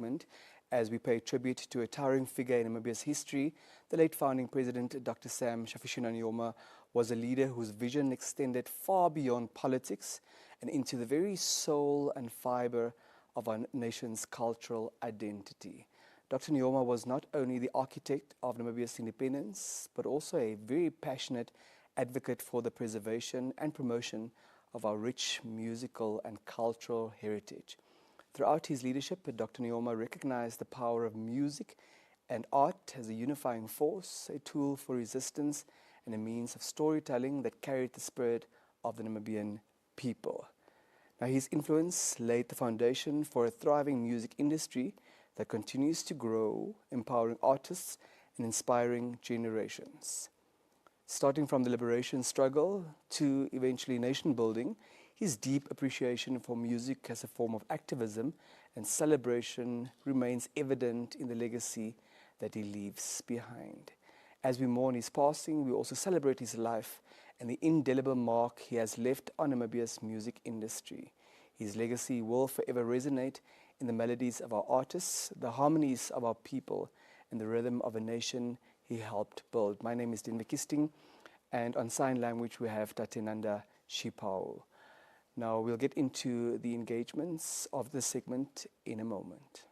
segment as we pay tribute to a towering figure in Namibia's history. The late founding president, Dr. Sam Shafishuna Nujoma, was a leader whose vision extended far beyond politics and into the very soul and fiber of our nation's cultural identity. Dr. Nujoma was not only the architect of Namibia's independence, but also a very passionate advocate for the preservation and promotion of our rich musical and cultural heritage. Throughout his leadership, Dr. Nujoma recognized the power of music and art as a unifying force, a tool for resistance, and a means of storytelling that carried the spirit of the Namibian people. Now, his influence laid the foundation for a thriving music industry that continues to grow, empowering artists and inspiring generations. Starting from the liberation struggle to eventually nation building, his deep appreciation for music as a form of activism and celebration remains evident in the legacy that he leaves behind. As we mourn his passing, we also celebrate his life and the indelible mark he has left on Namibia's music industry. His legacy will forever resonate in the melodies of our artists, the harmonies of our people, and the rhythm of a nation he helped build. My name is Din Kisting, and on sign language we have Tatenanda Shipao. Now we'll get into the engagements of this segment in a moment.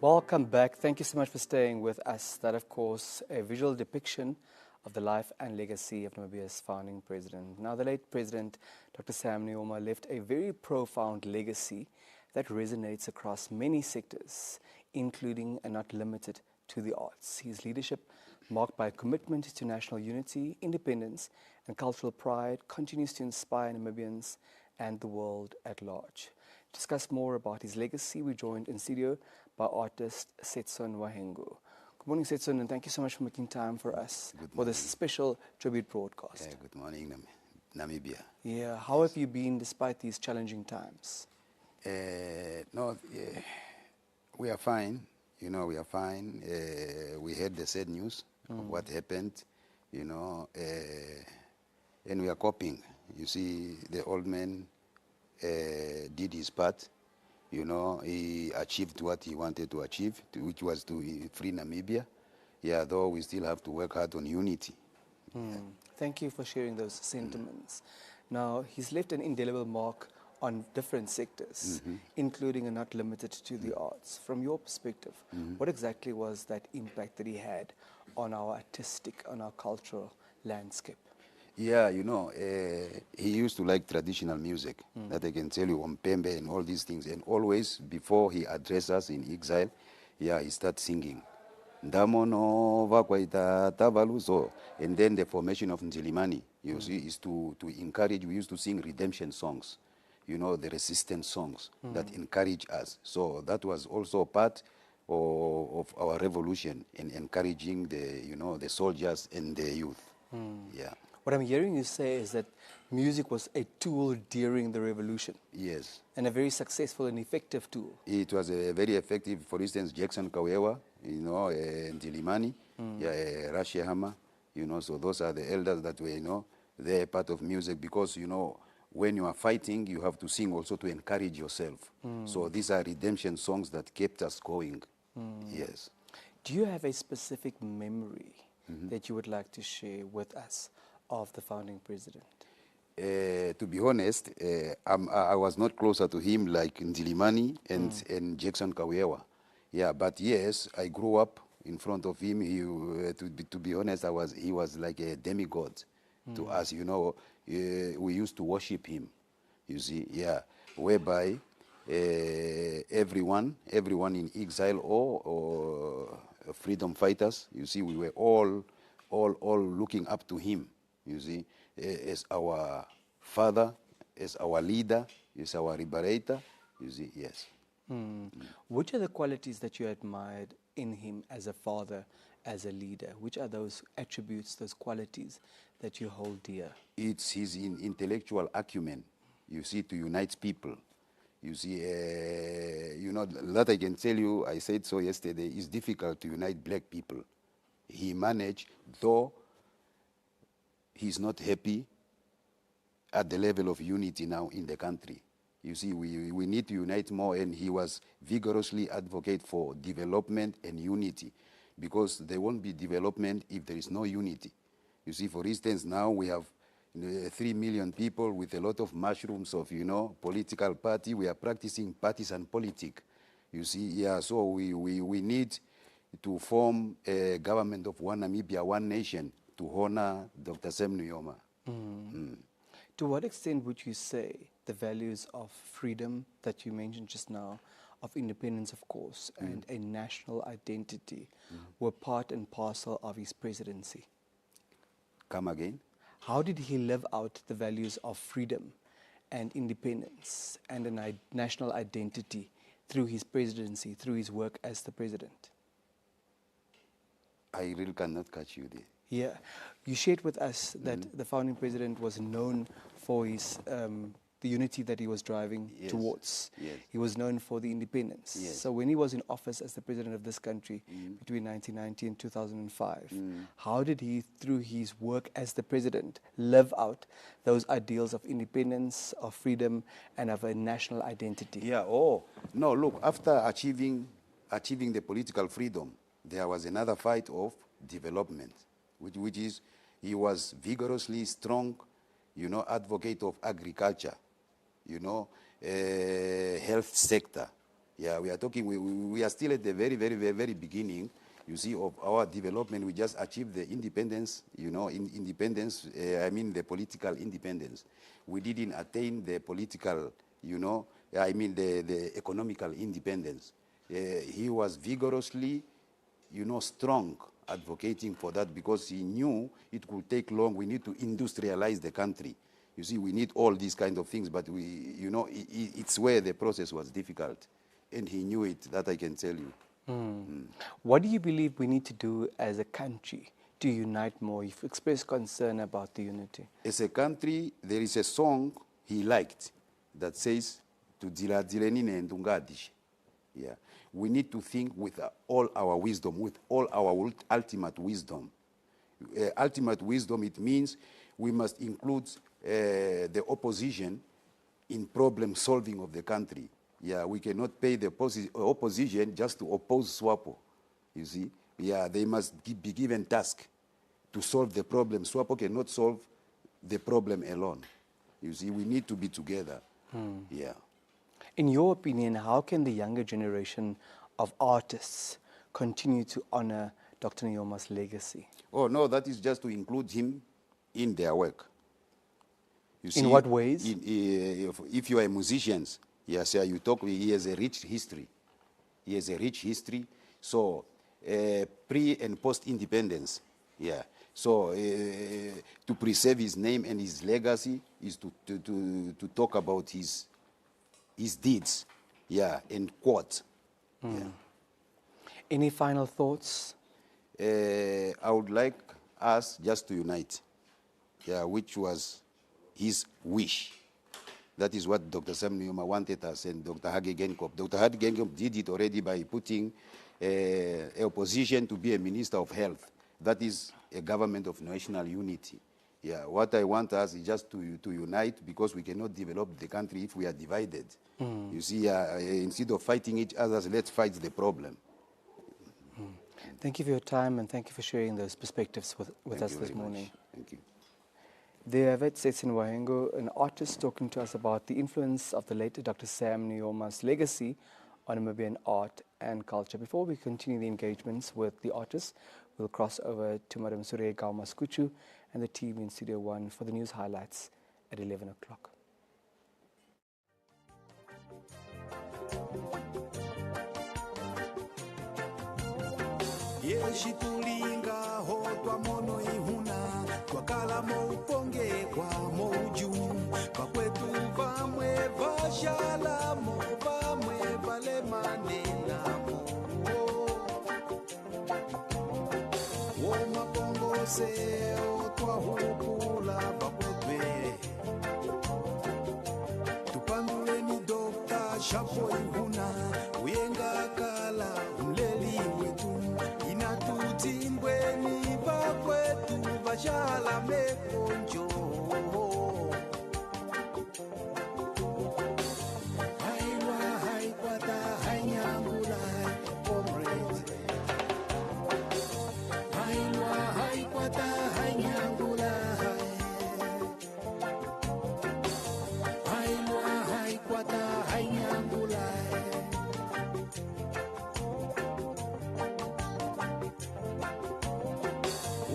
Welcome back. Thank you so much for staying with us. That, of course, a visual depiction of the life and legacy of Namibia's founding president. Now, the late president, Dr. Sam Nujoma, left a very profound legacy that resonates across many sectors, including and not limited to the arts. His leadership, marked by a commitment to national unity, independence, and cultural pride, continues to inspire Namibians and the world at large. To discuss more about his legacy, we joined in studio by artist Setson Wahengu. Good morning, Setson, and thank you so much for making time for us for this special tribute broadcast. Good morning, Namibia. Yeah, how have you been despite these challenging times? We are fine. We are fine. We heard the sad news of what happened, and we are coping. You see, the old man did his part. He achieved what he wanted to achieve, which was to free Namibia. Yeah, though we still have to work hard on unity. Thank you for sharing those sentiments. Now, he's left an indelible mark on different sectors, including and not limited to the arts. From your perspective, what exactly was that impact that he had on our artistic, on our cultural landscape? Yeah, he used to like traditional music, that I can tell you, Ompembe and all these things. And always, before he addressed us in exile, he started singing. Ndamono vakwaita tavaluso. And then the formation of Njilimani, you see, is to encourage. We used to sing redemption songs, the resistance songs that encourage us. So that was also part of our revolution in encouraging the soldiers and the youth. Yeah. What I'm hearing you say is that music was a tool during the revolution. Yes. And a very successful and effective tool. It was a very effective. For instance, Jackson Kawewa, Njilimani, Rashi Hama, So those are the elders that were, they're part of music because, when you are fighting, you have to sing also to encourage yourself. So these are redemption songs that kept us going. Yes. Do you have a specific memory that you would like to share with us of the founding president? To be honest, I was not closer to him like Ndilimani and Jackson Kawewa. Yeah, but yes, I grew up in front of him. To be honest, he was like a demigod to us. We used to worship him. You see, yeah, whereby everyone in exile or freedom fighters, you see, we were all looking up to him. You see, as our father, as our leader, as our liberator. You see, yes. Which are the qualities that you admired in him as a father, as a leader? Which are those attributes, those qualities that you hold dear? It's his intellectual acumen, you see, to unite people. You see, that I can tell you, I said so yesterday, it's difficult to unite black people. He managed, though he's not happy at the level of unity now in the country. You see, we need to unite more, and he was vigorously advocate for development and unity, because there won't be development if there is no unity. You see, for instance, now we have 3 million people with a lot of mushrooms of, political party. We are practicing partisan politics. You see, yeah, so we need to form a government of one Namibia, one nation, to honor Dr. Sam Nujoma. To what extent would you say the values of freedom that you mentioned just now, of independence, of course, and a national identity were part and parcel of his presidency? Come again? How did he live out the values of freedom and independence and a national identity through his presidency, through his work as the president? I really cannot catch you there. Yeah. You shared with us that the founding president was known for his the unity that he was driving towards. Yes. He was known for the independence. Yes. So when he was in office as the president of this country between 1990 and 2005, how did he, through his work as the president, live out those ideals of independence, of freedom, and of a national identity? Yeah, no, look, after achieving the political freedom, there was another fight of development, which is he was vigorously strong, advocate of agriculture, health sector. Yeah, we are talking, we are still at the very, very, very, very beginning, you see, of our development. We just achieved the independence, independence, the political independence. We didn't attain the political, the economical independence. He was vigorously, strong advocating for that, because he knew it could take long. We need to industrialize the country. You see, we need all these kind of things, but it's where the process was difficult. And he knew it, that I can tell you. What do you believe we need to do as a country to unite more? You've expressed concern about the unity. As a country, there is a song he liked that says, "To dila dilenine ndungadish." Yeah. We need to think with all our wisdom, with all our ultimate wisdom. Ultimate wisdom, it means we must include the opposition in problem solving of the country. Yeah, we cannot pay the opposition just to oppose SWAPO. You see, yeah, they must be given task to solve the problem. SWAPO cannot solve the problem alone. You see, we need to be together. Yeah. In your opinion, how can the younger generation of artists continue to honor Dr. Nujoma's legacy? Oh, no, that is just to include him in their work. You see, in what ways? If you are musicians, yes, you talk, he has a rich history. He has a rich history. So, pre and post-independence, yeah. So, to preserve his name and his legacy is to talk about his deeds, yeah, and quote. Yeah. Any final thoughts? I would like us just to unite, yeah, which was his wish. That is what Dr. Sam Nujoma wanted us, and Dr. Hage Geingob. Dr. Hage Geingob did it already by putting a opposition to be a minister of health. that is a government of national unity. Yeah, what I want us is just to unite, because we cannot develop the country if we are divided. You see, instead of fighting each other, let's fight the problem. Thank you for your time, and thank you for sharing those perspectives with us this morning. Thank you. There have it, Setsin Wahengo, an artist, talking to us about the influence of the late Dr. Sam Nujoma's legacy on Namibian art and culture. Before we continue the engagements with the artists, we'll cross over to Madam Surya Gaumaskuchu and the team in Studio 1 for the news highlights at 11 o'clock. Yeshitulinga ho twa mono ihuna twakala mo uponge kwa moju kwa kwetu vamwe vashala mo vamwe vale manena mo wo mapongo se o twa hukula bakwetwe tupandule ni dokta shapo ihuna uyenga kala umleli wetu timbweni bakwetu bashala mekonjo hailwa haikwata hainyangula comrade hailwa haikwata hainyangula hailwa haikwata hainyangula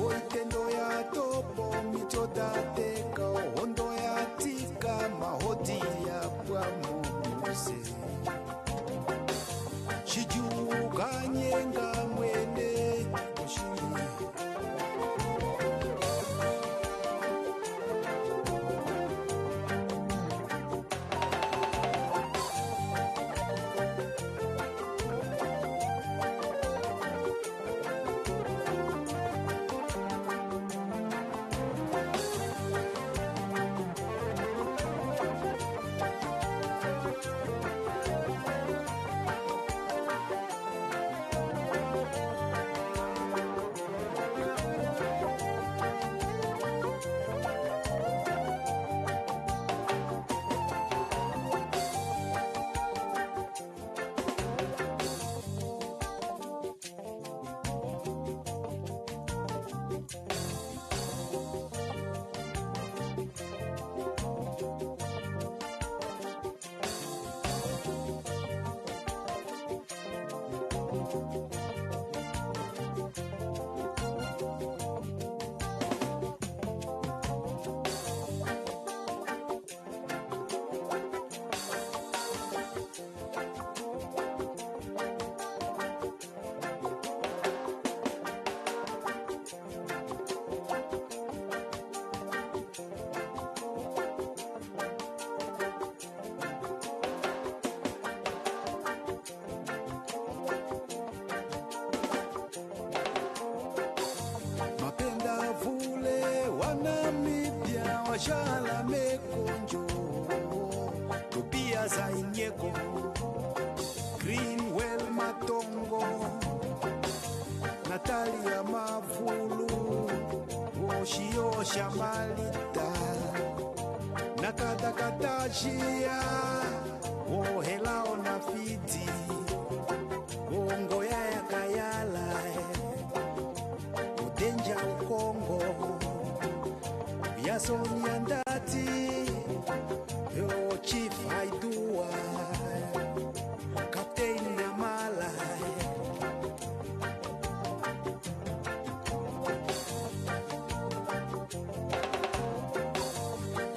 oitendo ya topo mitodateka hondo ya tika mahoti ya pwamuse chijukanyenga mwene oshiri Shala mekonjo tupia za inyeko Greenwell Matongo Natalia Mavulu Oshio Shamalita Nakatakatashia Ohelao na Fiti Ongoya ya Kayala Udenja Ukongo Sonia Ndati, yo Chief Haidua, Captain Namala,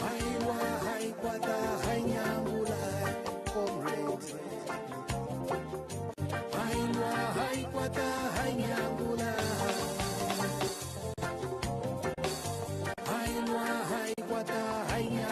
Hailwa haikwata hainyangula comrade, Hailwa haikwata hainyangula. Hailwa haikwata hainyangula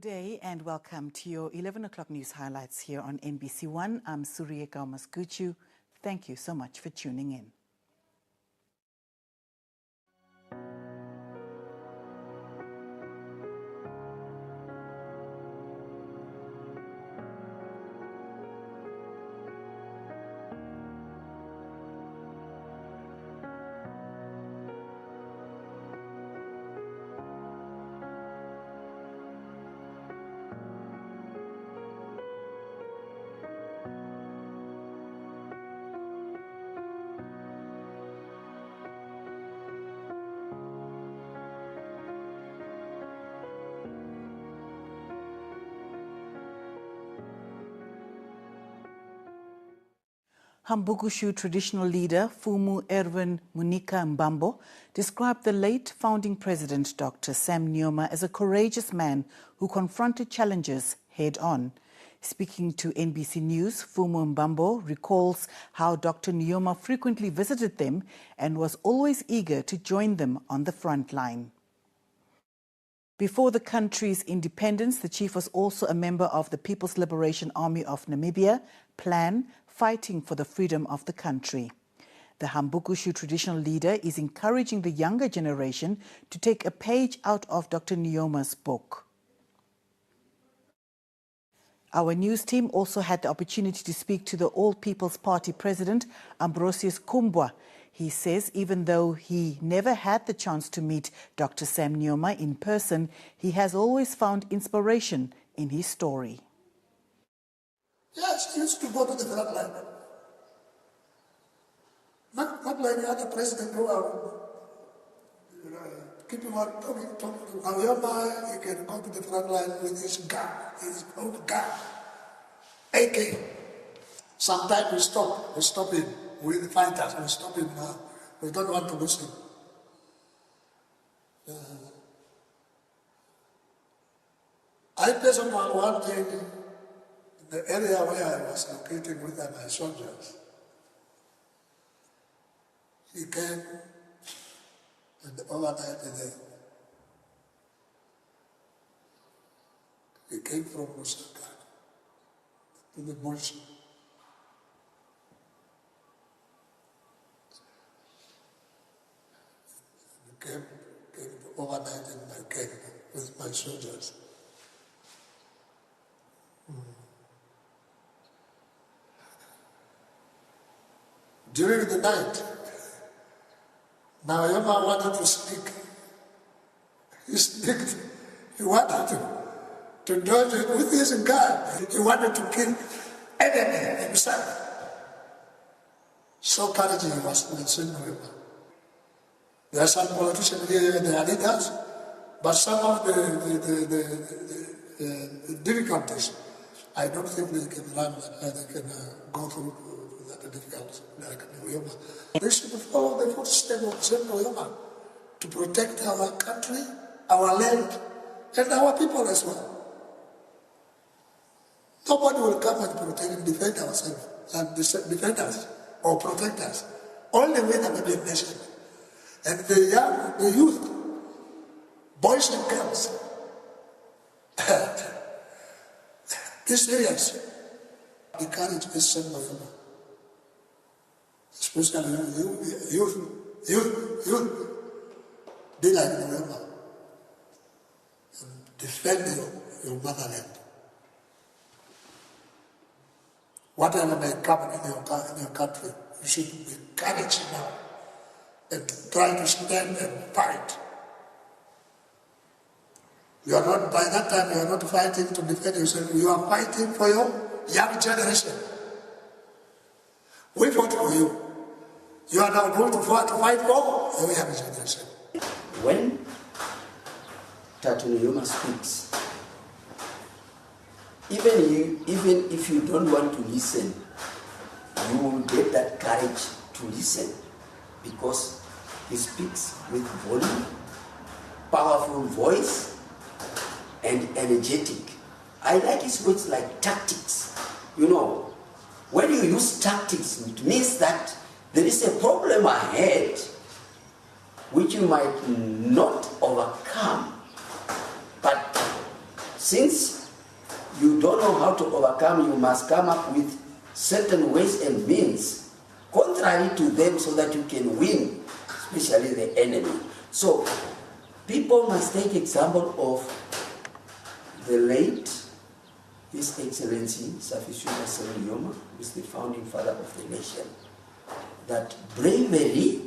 Good day and welcome to your 11 o'clock news highlights here on NBC1. I'm Surya Gaumasguchu. Thank you so much for tuning in. Hambugushu traditional leader Fumu Erwin Munika Mbambo described the late founding president Dr. Sam Nujoma as a courageous man who confronted challenges head-on. Speaking to NBC News, Fumu Mbambo recalls how Dr. Nujoma frequently visited them and was always eager to join them on the front line. Before the country's independence, the chief was also a member of the People's Liberation Army of Namibia, PLAN, fighting for the freedom of the country. The Hambugushu traditional leader is encouraging the younger generation to take a page out of Dr. Nujoma's book. Our news team also had the opportunity to speak to the All People's Party president, Ambrosius Kumbwa. He says even though he never had the chance to meet Dr. Sam Nujoma in person, he has always found inspiration in his story. Yes, he used to go to the front line. Not like the other president who are keeping on talking to Nujoma. He can go to the front line with his gun, his own gun, AK. Sometimes we stop him with the fighters, we stop him now. We don't want to lose him. I personally one thing, the area where I was located with my soldiers, he came and overnight he came from Lusaka to the bush. He came overnight in my camp with my soldiers. During the night, Nujoma wanted to speak. He sneaked. He wanted to dodge it with his gun. He wanted to kill enemy himself. So courageous he was in Nujoma. There are some politicians here, they are leaders, but some of the difficulties, I don't think they can run, they can go through that difficulty like Nujoma. They should follow the footsteps of Nujoma to protect our country, our land, and our people as well. Nobody will come and protect and defend ourselves, and defend us or protect us. Only we have a nation. And the youth, boys and girls, be serious. Encourage this Nujoma. Especially youth, be like Nujoma. And defend your motherland. Whatever may come in your country, you should be courage now and try to stand and fight. You are not, by that time, you are not fighting to defend yourself, you are fighting for your young generation. We fought for you. You are now going to fight for your young generation. When Dr. Nujoma speaks, even if you don't want to listen, you will get that courage to listen because he speaks with volume, powerful voice, and energetic. I like his words like tactics. You know, when you use tactics, it means that there is a problem ahead which you might not overcome, but Since you don't know how to overcome, you must come up with certain ways and means contrary to them so that you can win, especially the enemy. So people must take example of the late His Excellency Safishuna Nujoma, who is the founding father of the nation, that bravery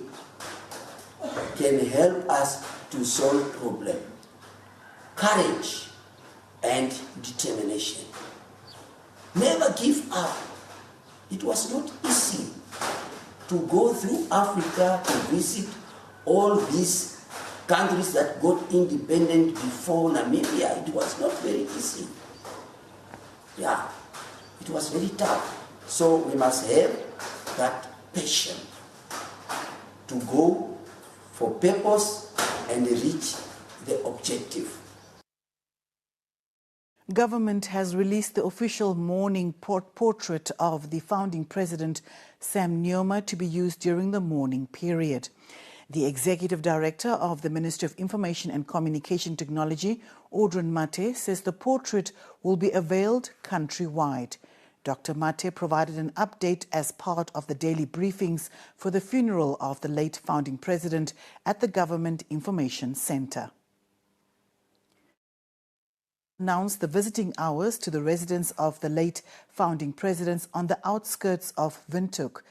can help us to solve problems. Courage and determination. Never give up. It was not easy to go through Africa to visit all these countries that got independent before Namibia. It was not very easy. Yeah, it was very tough. So we must have that passion to go for purpose and reach the objective. Government has released the official mourning portrait of the founding president, Sam Nujoma, to be used during the mourning period. The Executive Director of the Ministry of Information and Communication Technology, Audron Mate, says the portrait will be availed countrywide. Dr. Mate provided an update as part of the daily briefings for the funeral of the late founding president at the Government Information Centre. Announced the visiting hours to the residence of the late founding presidents on the outskirts of Windhoek.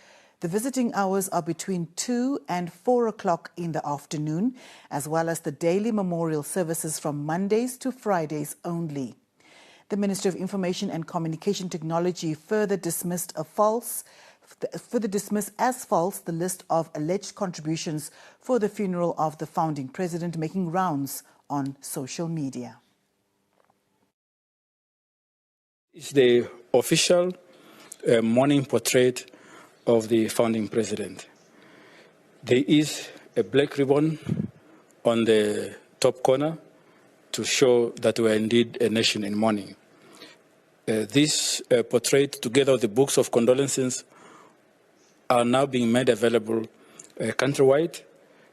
The visiting hours are between 2 and 4 o'clock in the afternoon, as well as the daily memorial services from Mondays to Fridays only. The Ministry of Information and Communication Technology further dismissed as false the list of alleged contributions for the funeral of the founding president making rounds on social media. It's the official mourning portrait of the founding president. There is a black ribbon on the top corner to show that we are indeed a nation in mourning. This portrait, together with the books of condolences, are now being made available countrywide.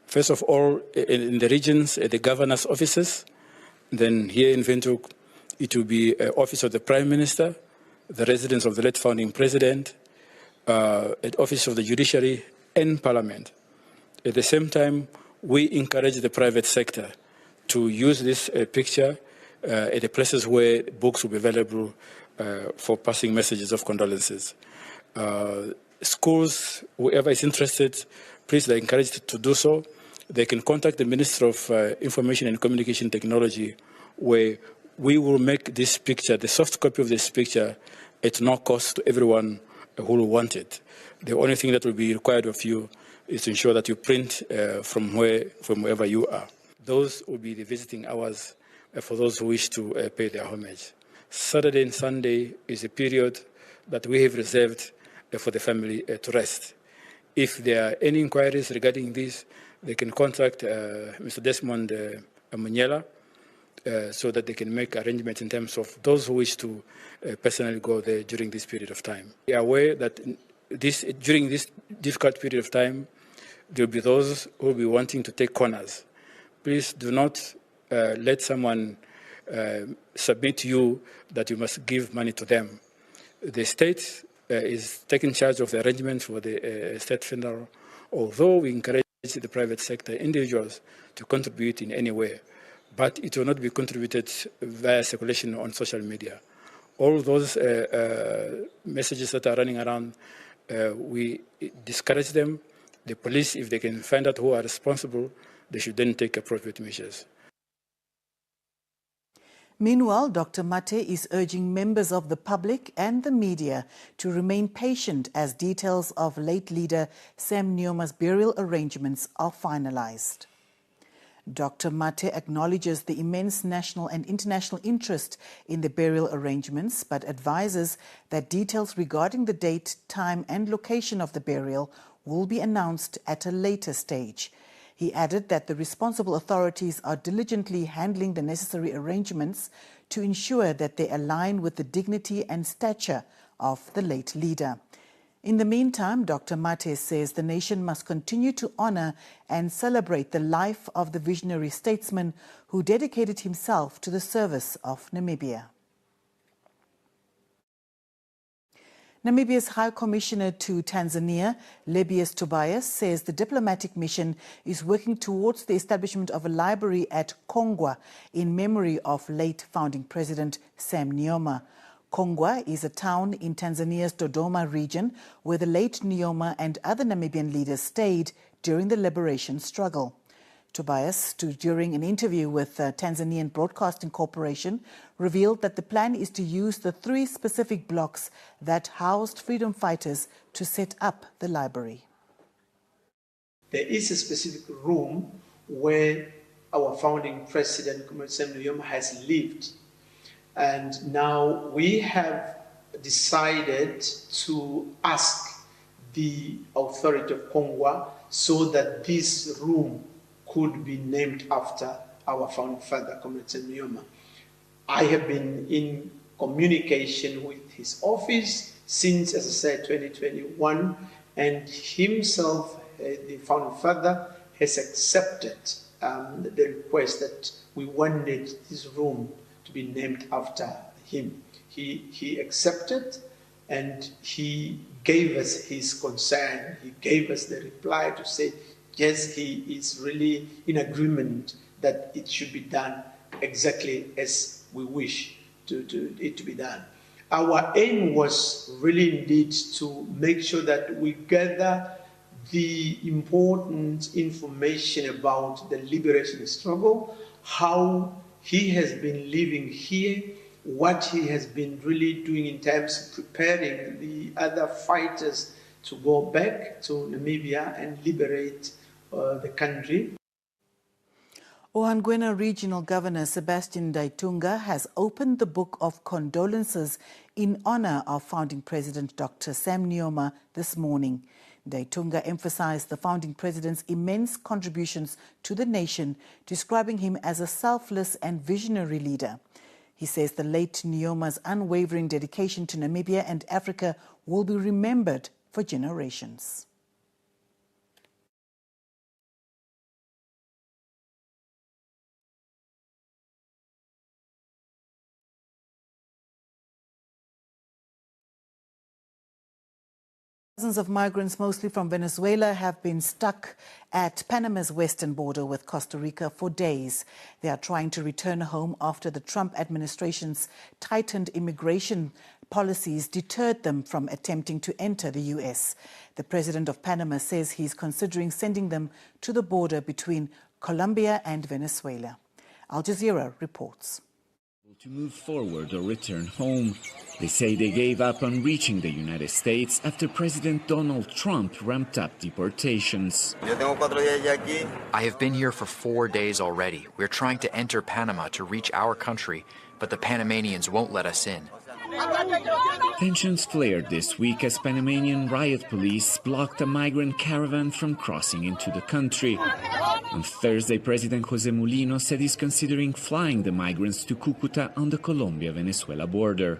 First of all, in the regions, the governor's offices. Then here in Windhoek, it will be office of the Prime Minister, the residence of the late founding president, at office of the judiciary and Parliament. At the same time, we encourage the private sector to use this picture at the places where books will be available for passing messages of condolences. Schools, whoever is interested, please, they're encouraged to do so. They can contact the Minister of Information and Communication Technology, where we will make this picture, the soft copy of this picture, at no cost to everyone who will want it. The only thing that will be required of you is to ensure that you print from wherever you are. Those will be the visiting hours for those who wish to pay their homage. Saturday and Sunday is a period that we have reserved for the family to rest. If there are any inquiries regarding this, they can contact Mr. Desmond Munyela, so that they can make arrangements in terms of those who wish to personally go there during this period of time. We are aware that during this difficult period of time, there will be those who will be wanting to take corners. Please do not let someone submit to you that you must give money to them. The state is taking charge of the arrangements for the state funeral, although we encourage the private sector, individuals, to contribute in any way. But it will not be contributed via circulation on social media. All those messages that are running around, we discourage them. The police, if they can find out who are responsible, they should then take appropriate measures. Meanwhile, Dr. Mate is urging members of the public and the media to remain patient as details of late leader Sam Nujoma's burial arrangements are finalized. Dr. Mate acknowledges the immense national and international interest in the burial arrangements, but advises that details regarding the date, time and location of the burial will be announced at a later stage. He added that the responsible authorities are diligently handling the necessary arrangements to ensure that they align with the dignity and stature of the late leader. In the meantime, Dr. Mate says the nation must continue to honor and celebrate the life of the visionary statesman who dedicated himself to the service of Namibia. Namibia's High Commissioner to Tanzania, Lebbeus Tobias, says the diplomatic mission is working towards the establishment of a library at Kongwa in memory of late founding President Sam Nujoma. Kongwa is a town in Tanzania's Dodoma region where the late Nujoma and other Namibian leaders stayed during the liberation struggle. Tobias, during an interview with Tanzanian Broadcasting Corporation, revealed that the plan is to use the 3 specific blocks that housed freedom fighters to set up the library. There is a specific room where our founding president, Comrade Sam Nujoma, has lived. And now we have decided to ask the authority of Kongwa so that this room could be named after our founding father, Comrade Sam Nujoma. I have been in communication with his office since, as I said, 2021, and himself, the founding father, has accepted the request that we wanted this room to be named after him. He accepted, and he gave us his concern. He gave us the reply to say, yes, he is really in agreement that it should be done exactly as we wish it to be done. Our aim was really indeed to make sure that we gather the important information about the liberation struggle, how he has been living here, what he has been really doing in terms of preparing the other fighters to go back to Namibia and liberate the country. Ovamboland Regional Governor Sebastian Daitunga has opened the book of condolences in honor of founding President Dr. Sam Nujoma this morning. Daitunga emphasized the founding president's immense contributions to the nation, describing him as a selfless and visionary leader. He says the late Nujoma's unwavering dedication to Namibia and Africa will be remembered for generations. Thousands of migrants, mostly from Venezuela, have been stuck at Panama's western border with Costa Rica for days. They are trying to return home after the Trump administration's tightened immigration policies deterred them from attempting to enter the U.S. The president of Panama says he's considering sending them to the border between Colombia and Venezuela. Al Jazeera reports. To move forward or return home. They say they gave up on reaching the United States after President Donald Trump ramped up deportations. I have been here for 4 days already. We're trying to enter Panama to reach our country, but the Panamanians won't let us in. Tensions flared this week as Panamanian riot police blocked a migrant caravan from crossing into the country. On Thursday, President José Mulino said he's considering flying the migrants to Cúcuta on the Colombia-Venezuela border.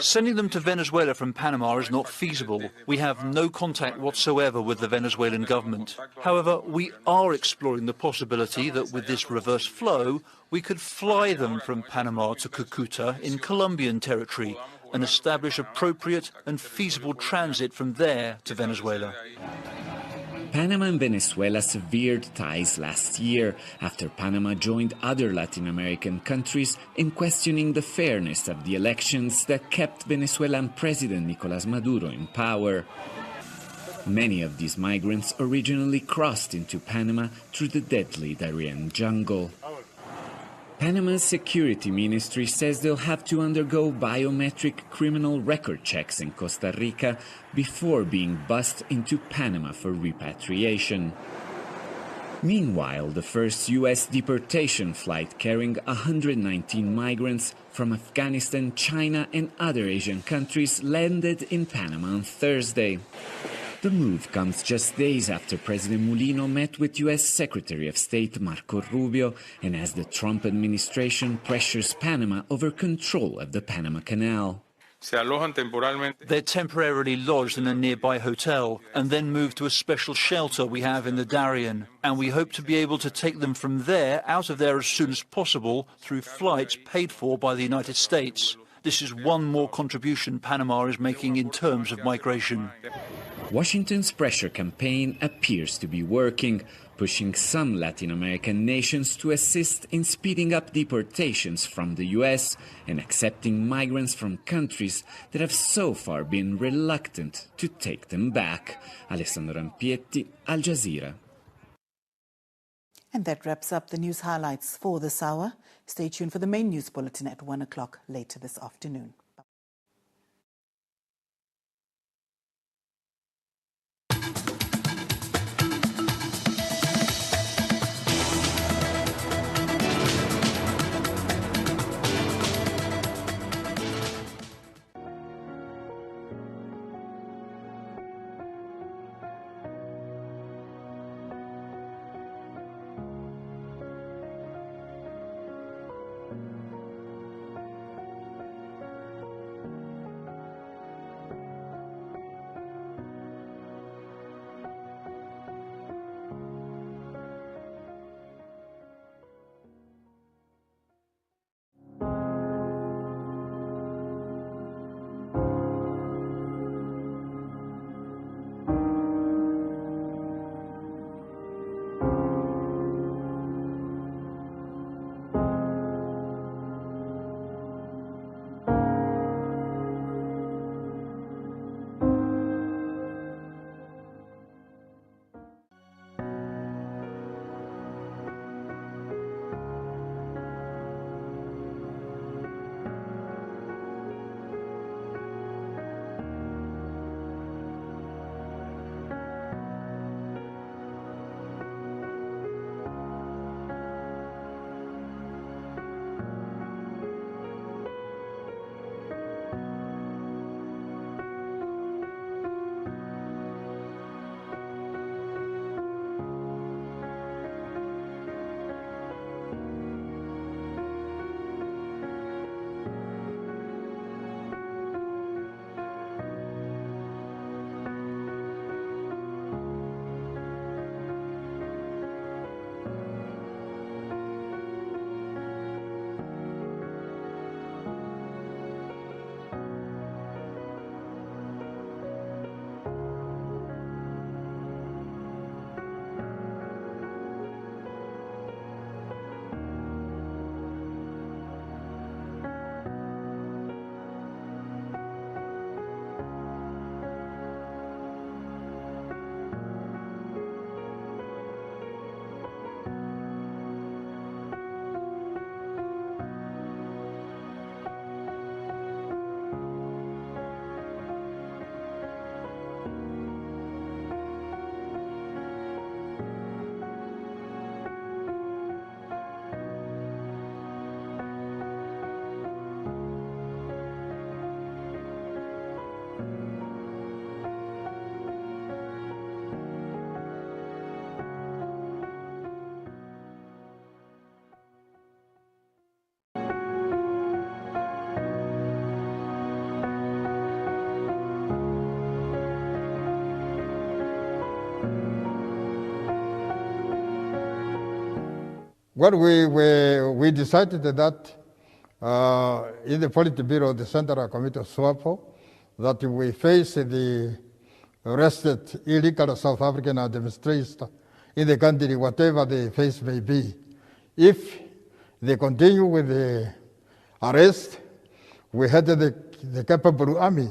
Sending them to Venezuela from Panama is not feasible. We have no contact whatsoever with the Venezuelan government. However, we are exploring the possibility that with this reverse flow, we could fly them from Panama to Cúcuta in Colombian territory and establish appropriate and feasible transit from there to Venezuela. Panama and Venezuela severed ties last year after Panama joined other Latin American countries in questioning the fairness of the elections that kept Venezuelan President Nicolás Maduro in power. Many of these migrants originally crossed into Panama through the deadly Darien jungle. Panama's security ministry says they'll have to undergo biometric criminal record checks in Costa Rica before being bussed into Panama for repatriation. Meanwhile, the first U.S. deportation flight carrying 119 migrants from Afghanistan, China and other Asian countries landed in Panama on Thursday. The move comes just days after President Mulino met with U.S. Secretary of State Marco Rubio and as the Trump administration pressures Panama over control of the Panama Canal. They're temporarily lodged in a nearby hotel and then moved to a special shelter we have in the Darien. And we hope to be able to take them from there out of there as soon as possible through flights paid for by the United States. This is one more contribution Panama is making in terms of migration. Washington's pressure campaign appears to be working, pushing some Latin American nations to assist in speeding up deportations from the US and accepting migrants from countries that have so far been reluctant to take them back. Alessandro Rampietti, Al Jazeera. And that wraps up the news highlights for this hour. Stay tuned for the main news bulletin at 1 o'clock later this afternoon. Well, we decided that in the Politburo, the Central Committee of SWAPO, that we face the arrested illegal South African administrators in the country, whatever the case may be. If they continue with the arrest, we had the capable army,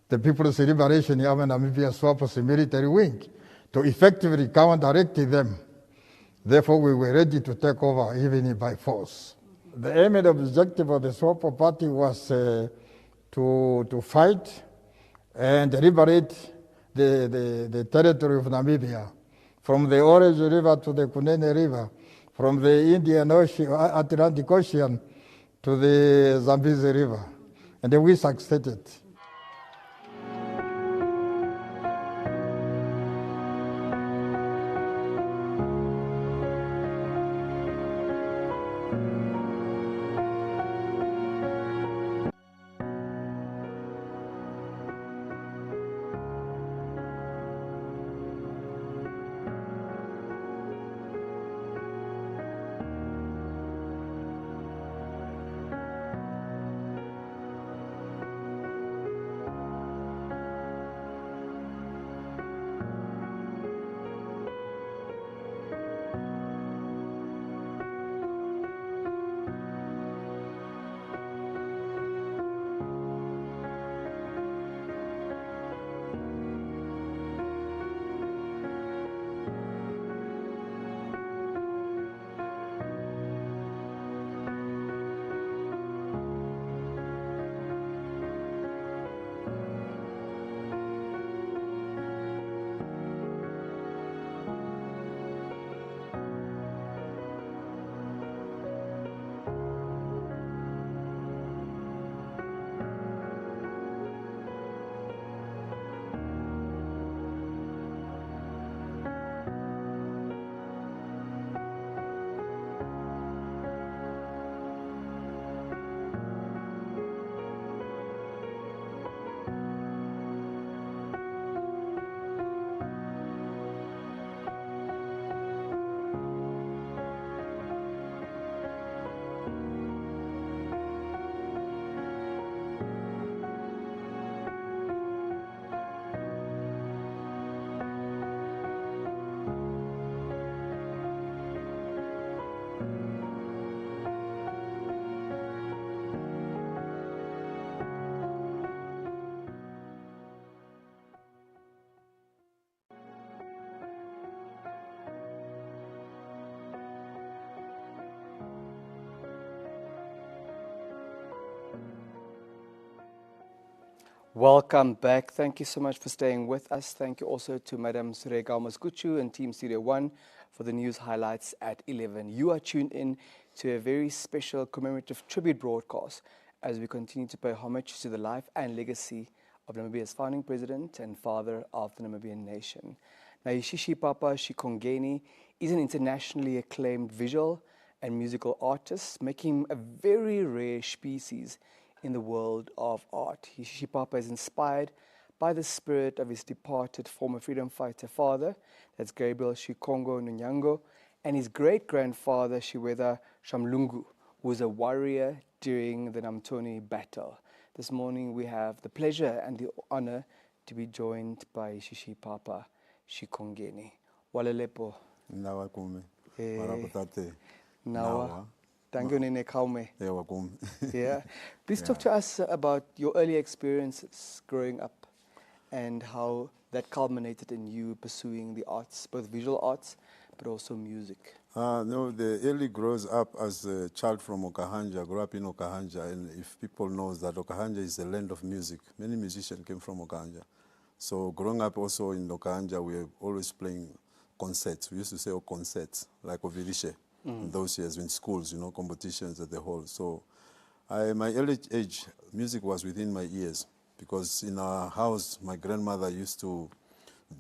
the People's Liberation Army Namibia SWAPO's military wing, to effectively counteract them. Therefore, we were ready to take over even by force. The aim and objective of the SWAPO party was to fight and liberate the territory of Namibia, from the Orange River to the Kunene River, from the Indian Ocean, Atlantic Ocean to the Zambezi River. And then we succeeded. Welcome back. Thank you so much for staying with us. Thank you also to Madam Sureka Maskuchu and Team Studio 1 for the news highlights at 11. You are tuned in to a very special commemorative tribute broadcast as we continue to pay homage to the life and legacy of Namibia's founding president and father of the Namibian nation. Now, Papa Shikongeni is an internationally acclaimed visual and musical artist, making him a very rare species in the world of art. Papa is inspired by the spirit of his departed former freedom fighter father, that's Gabriel Shikongo Nunyango, and his great-grandfather, Shiweda Shamlungu, who was a warrior during the Namtoni battle. This morning we have the pleasure and the honor to be joined by Papa Shikongeni. Walalepo. Nawa kume. Marakotate. Nawa. Yeah. Please talk to us about your early experiences growing up and how that culminated in you pursuing the arts, both visual arts, but also music. No, the early grows up as a child from Okahanja, grew up in Okahanja, and if people know that Okahanja is the land of music, many musicians came from Okahanja. So growing up also in Okahanja, we were always playing concerts. We used to say concerts, like Ovirishe. In those years in schools, competitions at the hall. So my early age, music was within my ears because in our house, my grandmother used to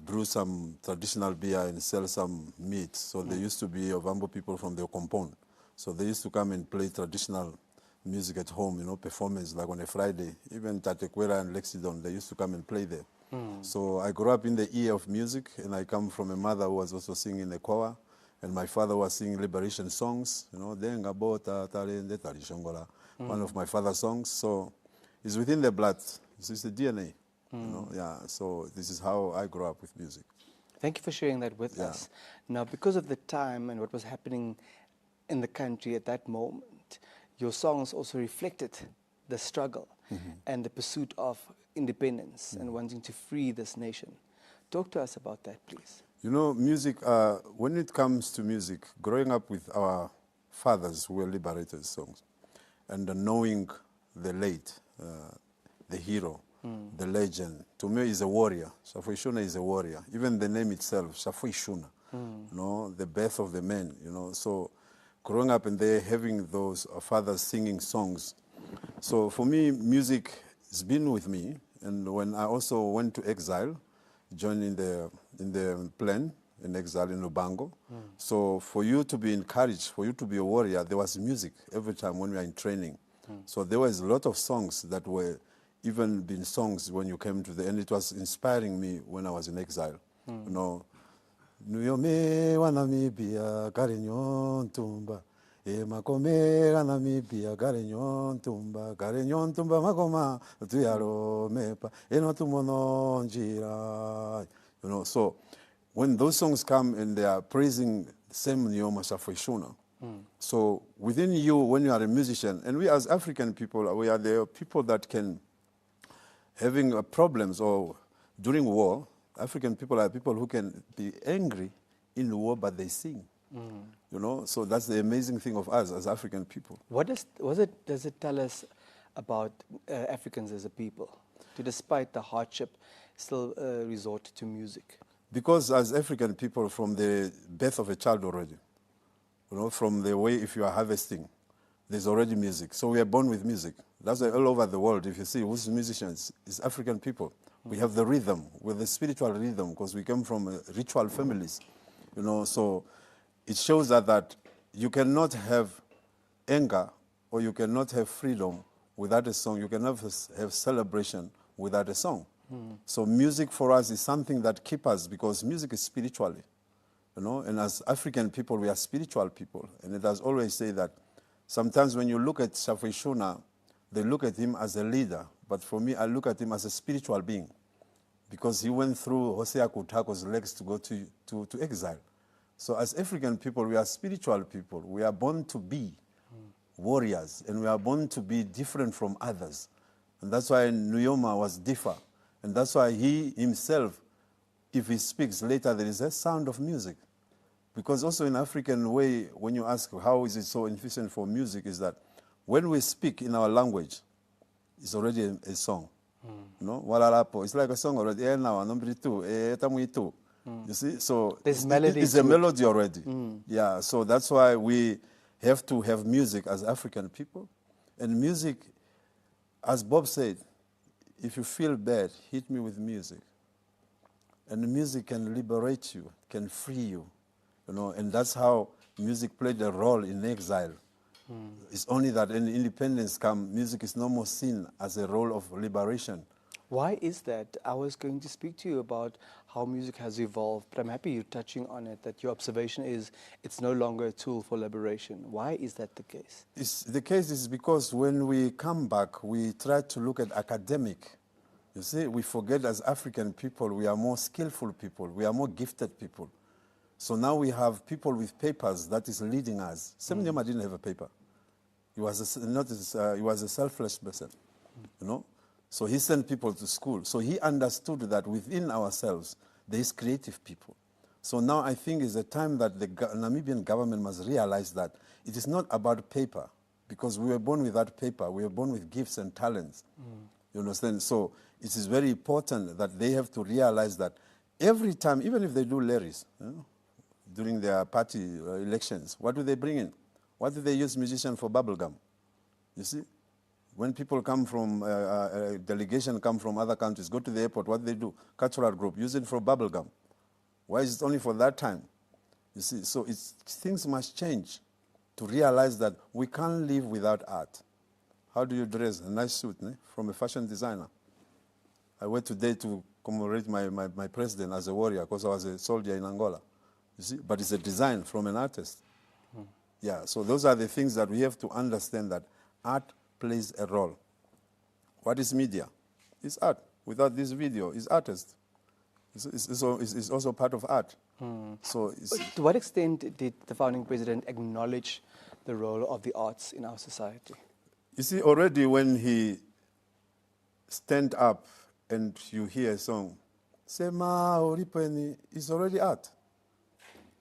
brew some traditional beer and sell some meat. So there used to be Ovambo people from their compound. So they used to come and play traditional music at home, performance like on a Friday. Even Tatequera and Lexidon, they used to come and play there. So I grew up in the ear of music, and I come from a mother who was also singing the choir. And my father was singing liberation songs, one of my father's songs. So it's within the blood. It's the DNA, yeah. So this is how I grew up with music. Thank you for sharing that with us. Now, because of the time and what was happening in the country at that moment, your songs also reflected the struggle and the pursuit of independence and wanting to free this nation. Talk to us about that, please. Music, when it comes to music, growing up with our fathers who were liberators songs, and knowing the late, the hero, the legend, to me is a warrior. Shafui Shuna is a warrior. Even the name itself, Shafui Shuna, the birth of the man, So growing up and there having those fathers singing songs. So for me, music has been with me. And when I also went to exile, joined in the plan in exile in Lubango. So for you to be encouraged, for you to be a warrior, there was music every time when we were in training. So there was a lot of songs that were even been songs when you came to the end. It was inspiring me when I was in exile. Nujoma wa Namibia garinyon tumba. E makomera Namibia garinyon tumba makoma tuyaro mepa eno tumono njira. So when those songs come and they are praising same Nujoma Shafweshuna. So within you, when you are a musician, and we as African people, we are the people that can having problems or during war. African people are people who can be angry in the war, but they sing. So that's the amazing thing of us as African people. Does it tell us about Africans as a people, to despite the hardship, still resort to music? Because as African people, from the birth of a child already, from the way if you are harvesting, there's already music. So we are born with music. That's why all over the world, if you see who's musicians, it's African people. We have the rhythm, with the spiritual rhythm, because we come from ritual families. So it shows that you cannot have anger or you cannot have freedom without a song. You cannot have celebration without a song. So music for us is something that keeps us, because music is spiritually, and as African people, we are spiritual people. And it has always said that sometimes when you look at Shafweshuna, they look at him as a leader, but for me, I look at him as a spiritual being, because he went through Hosea Kutako's legs to go to exile. So as African people, we are spiritual people. We are born to be warriors, and we are born to be different from others. And that's why Nujoma was different. And that's why he himself, if he speaks later, there is a sound of music. Because also in African way, when you ask how is it so efficient for music, is that when we speak in our language, it's already a song. No, Walalapo. It's like a song already. Now, number 2. You see, so there's melody. It's a melody already. Yeah, so that's why we have to have music as African people, and music, as Bob said, if you feel bad, hit me with music. And music can liberate you, can free you, you know, and that's how music played a role in exile. It's only that when independence comes, music is no more seen as a role of liberation. Why is that? I was going to speak to you about how music has evolved, but I'm happy you're touching on it, that your observation is it's no longer a tool for liberation. Why is that the case? The case is because when we come back, we try to look at academic. You see, we forget as African people, we are more skillful people, we are more gifted people. So now we have people with papers that is leading us. Sam Nujoma didn't have a paper. He was he was a selfless person, you know. So he sent people to school. So he understood that within ourselves, there is creative people. So now I think is a time that the Namibian government must realize that it is not about paper, because we were born with that paper. We were born with gifts and talents. You understand? So it is very important that they have to realize that every time, even if they do lorries, you know, during their party elections, what do they bring in? What do they use musicians for? Bubblegum. You see? When people come from, a delegation come from other countries, go to the airport, what do they do? Cultural group, use it for bubblegum. Why is it only for that time? You see, so things must change to realize that we can't live without art. How do you dress? A nice suit, from a fashion designer. I went today to commemorate my president as a warrior because I was a soldier in Angola. You see, but it's a design from an artist. Yeah, so those are the things that we have to understand, that art plays a role. What is media? It's art. Without this video, it's artist. It's also part of art. So to what extent did the founding president acknowledge the role of the arts in our society? You see, already when he stand up and you hear a song, Sema Oripeni, it's already art.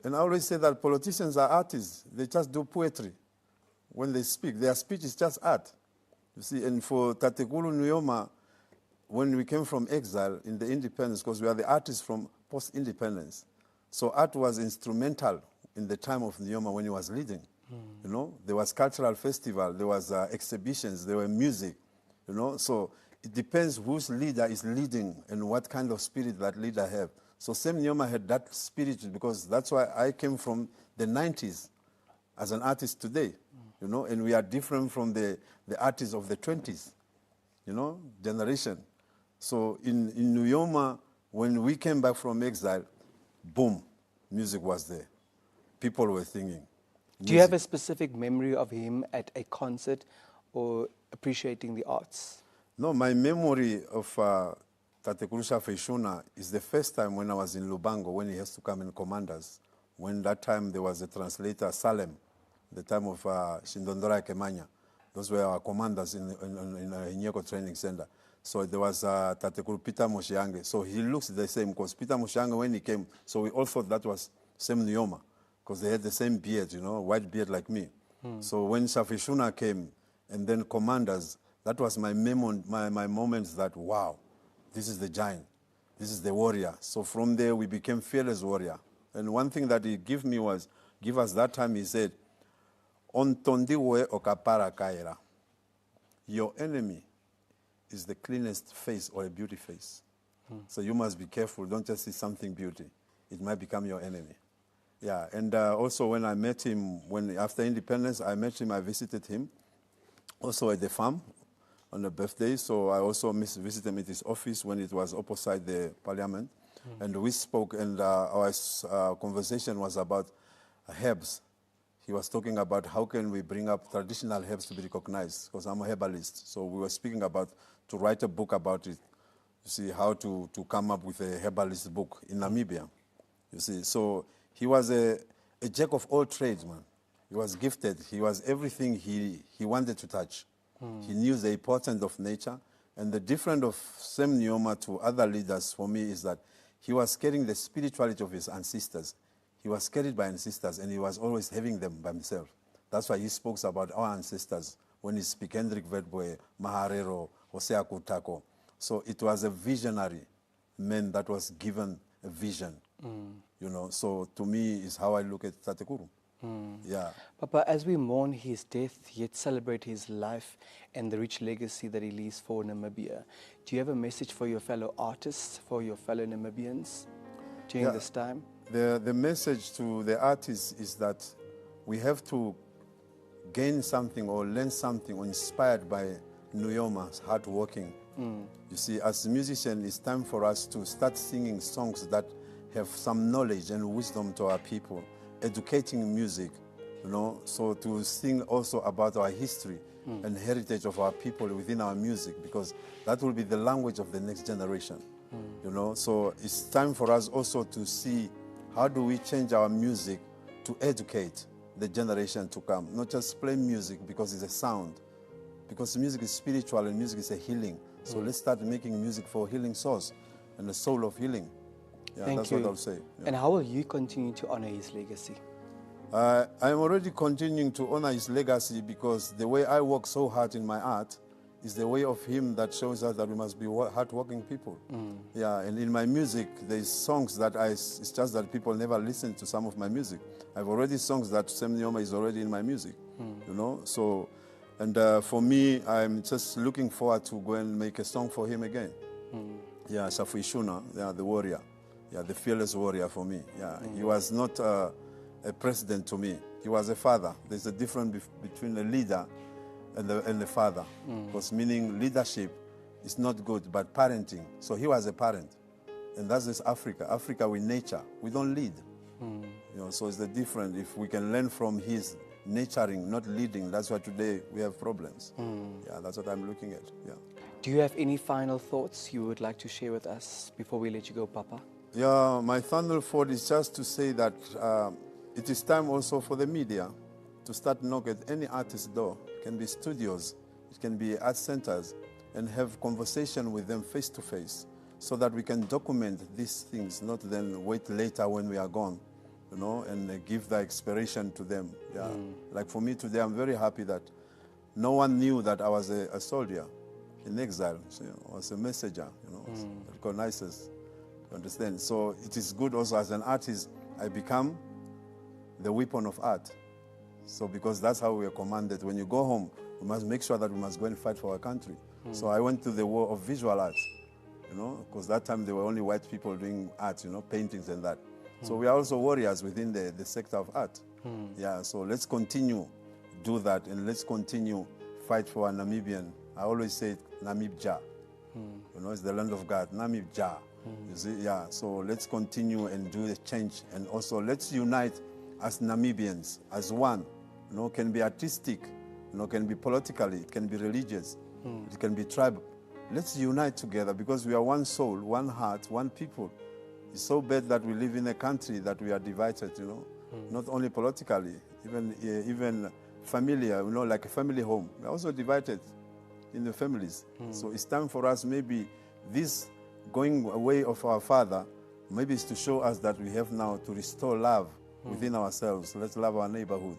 And I always say that politicians are artists. They just do poetry. When they speak, their speech is just art. You see, and for Tatekulu Nujoma, when we came from exile in the independence, because we are the artists from post-independence, so art was instrumental in the time of Nujoma when he was leading. You know, there was cultural festival, there was exhibitions, there were music, you know. So it depends whose leader is leading and what kind of spirit that leader have. So Sam Nujoma had that spirit, because that's why I came from the 90s as an artist today, you know, and we are different from the artists of the 20s, you know, generation. So in Nujoma, when we came back from exile, boom, music was there. People were singing. Do you have a specific memory of him at a concert or appreciating the arts? No, my memory of Tatekulu Shafishuna is the first time when I was in Lubango, when he has to come in commanders. When that time there was a translator, Salem, the time of Shindondora Kemanya. Those were our commanders in Hinyeko Training Center. So there was Tatekulu Peter Moshiange. So he looks the same, because Peter Moshiange, when he came, so we all thought that was Sam Nujoma, because they had the same beard, you know, white beard like me. So when Shafishuna came, and then commanders, that was my moments that, wow, this is the giant, this is the warrior. So from there, we became fearless warrior. And one thing that he gave us that time, he said, On tondiwe okapara kaira. Your enemy is the cleanest face or a beauty face. So you must be careful. Don't just see something beauty. It might become your enemy. Yeah, and also when I met him, after independence, I met him, I visited him, also at the farm on a birthday. So I also visited him at his office when it was opposite the parliament. And we spoke, and our conversation was about herbs. He was talking about how can we bring up traditional herbs to be recognized, because I'm a herbalist. So we were speaking about to write a book about it, you see, how to come up with a herbalist book in Namibia. You see, so he was a jack of all trades, man. He was gifted. He was everything he wanted to touch. He knew the importance of nature. And the difference of Sam Nujoma to other leaders for me is that he was carrying the spirituality of his ancestors. He was carried by ancestors, and he was always having them by himself. That's why he spoke about our ancestors when he speaks Hendrik Witbooi, Maharero, Hosea Kutako. So it was a visionary man that was given a vision. You know, so to me is how I look at Tatekuru. Yeah. Papa, as we mourn his death, yet celebrate his life and the rich legacy that he leaves for Namibia, do you have a message for your fellow artists, for your fellow Namibians during this time? The message to the artists is that we have to gain something or learn something or inspired by Nujoma's hard working. You see, as a musician, it's time for us to start singing songs that have some knowledge and wisdom to our people, educating music, you know, so to sing also about our history and heritage of our people within our music, because that will be the language of the next generation, you know. So it's time for us also to see how do we change our music to educate the generation to come, not just play music because it's a sound, because music is spiritual and music is a healing. So let's start making music for healing source and the soul of healing. Yeah, Thank that's you. what I'll say. Yeah. And how will you continue to honor his legacy? I'm already continuing to honor his legacy, because the way I work so hard in my art is the way of him that shows us that we must be hard-working people. Yeah, and in my music, there's songs that it's just that people never listen to some of my music. I've already songs that Sam Nujoma is already in my music, you know. So, and for me, I'm just looking forward to go and make a song for him again. Yeah, Shafishuna, yeah, the warrior. Yeah, the fearless warrior for me. Yeah, he was not a president to me. He was a father. There's a difference between a leader and the father. Because meaning leadership is not good, but parenting. So he was a parent. And that's just Africa. Africa with nature. We don't lead. You know, so it's the difference. If we can learn from his nurturing, not leading, that's why today we have problems. Yeah, that's what I'm looking at. Yeah. Do you have any final thoughts you would like to share with us before we let you go, Papa? Yeah, my final thought is just to say that it is time also for the media to start knock at any artist's door. It can be studios, it can be art centers, and have conversation with them face to face, so that we can document these things, not then wait later when we are gone, you know, and give the inspiration to them. Yeah, like for me today, I'm very happy that no one knew that I was a soldier in exile. So, you know, I was a messenger, you know, recognizes. Understand? So it is good also as an artist, I become the weapon of art. So because that's how we are commanded. When you go home, we must make sure that we must go and fight for our country. So I went to the war of visual arts, you know, because that time there were only white people doing art, you know, paintings and that. So we are also warriors within the sector of art. Yeah, so let's continue do that, and let's continue fight for our Namibian. I always say Namibia. You know, it's the land of God, Namibia. You see, yeah, so let's continue and do the change, and also let's unite as Namibians, as one. You know, can be artistic, you know, can be politically, it can be religious, it can be tribal. Let's unite together, because we are one soul, one heart, one people. It's so bad that we live in a country that we are divided, you know, not only politically, even familiar, you know, like a family home. We're also divided in the families. So it's time for us, maybe this going away of our father, maybe it's to show us that we have now to restore love within ourselves. Let's love our neighborhood,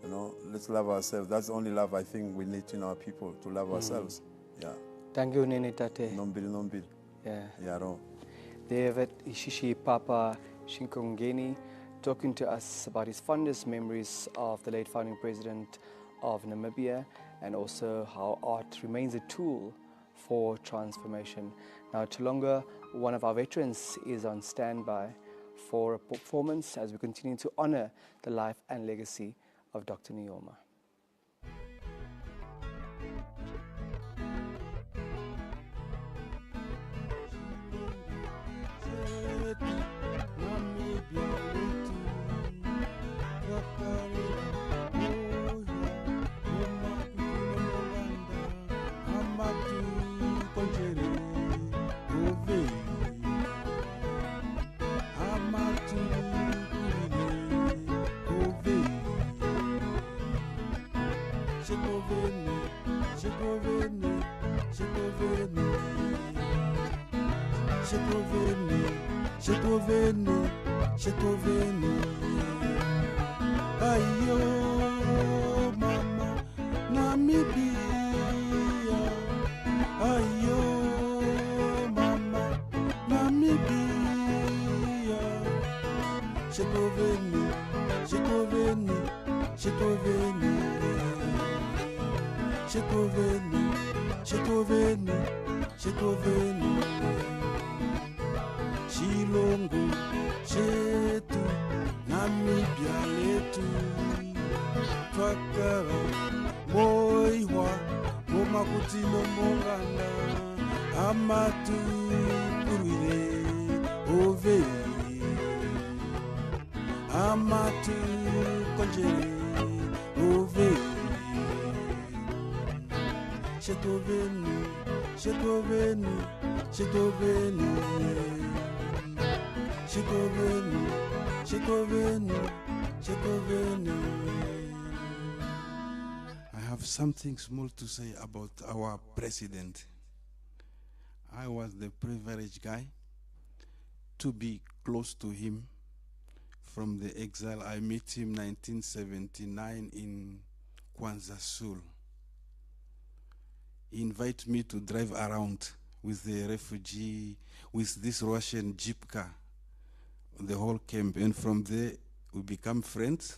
you know, let's love ourselves. That's the only love I think we need in our people, to love ourselves. Yeah. Thank you, Nene Tate. Nombil. Yeah. Yaro. David Ishishi Papa Shinkongeni talking to us about his fondest memories of the late founding president of Namibia, and also how art remains a tool for transformation. Now, Tulonga, one of our veterans, is on standby for a performance as we continue to honor the life and legacy of Dr. Nujoma. J'ai trouvé ayo mama Namibia, ayo Chetoveni, Chetoveni, Chetoveni, Chetoveni, Chilongo, Chetu, Namibia letu, Twakara, Moiwa, Momakutino Mongana, Amatu, Kuruire, Ove, Amatu, Konjere, Ove, Chetoveni, Chetoveni, Chetoveni, Chetoveni, Chetoveni, Chetoveni. I have something small to say about our president. I was the privileged guy to be close to him from the exile. I met him 1979 in KwaZulu. He invited me to drive around with the refugee, with this Russian jeep car, the whole camp. And from there, we become friends.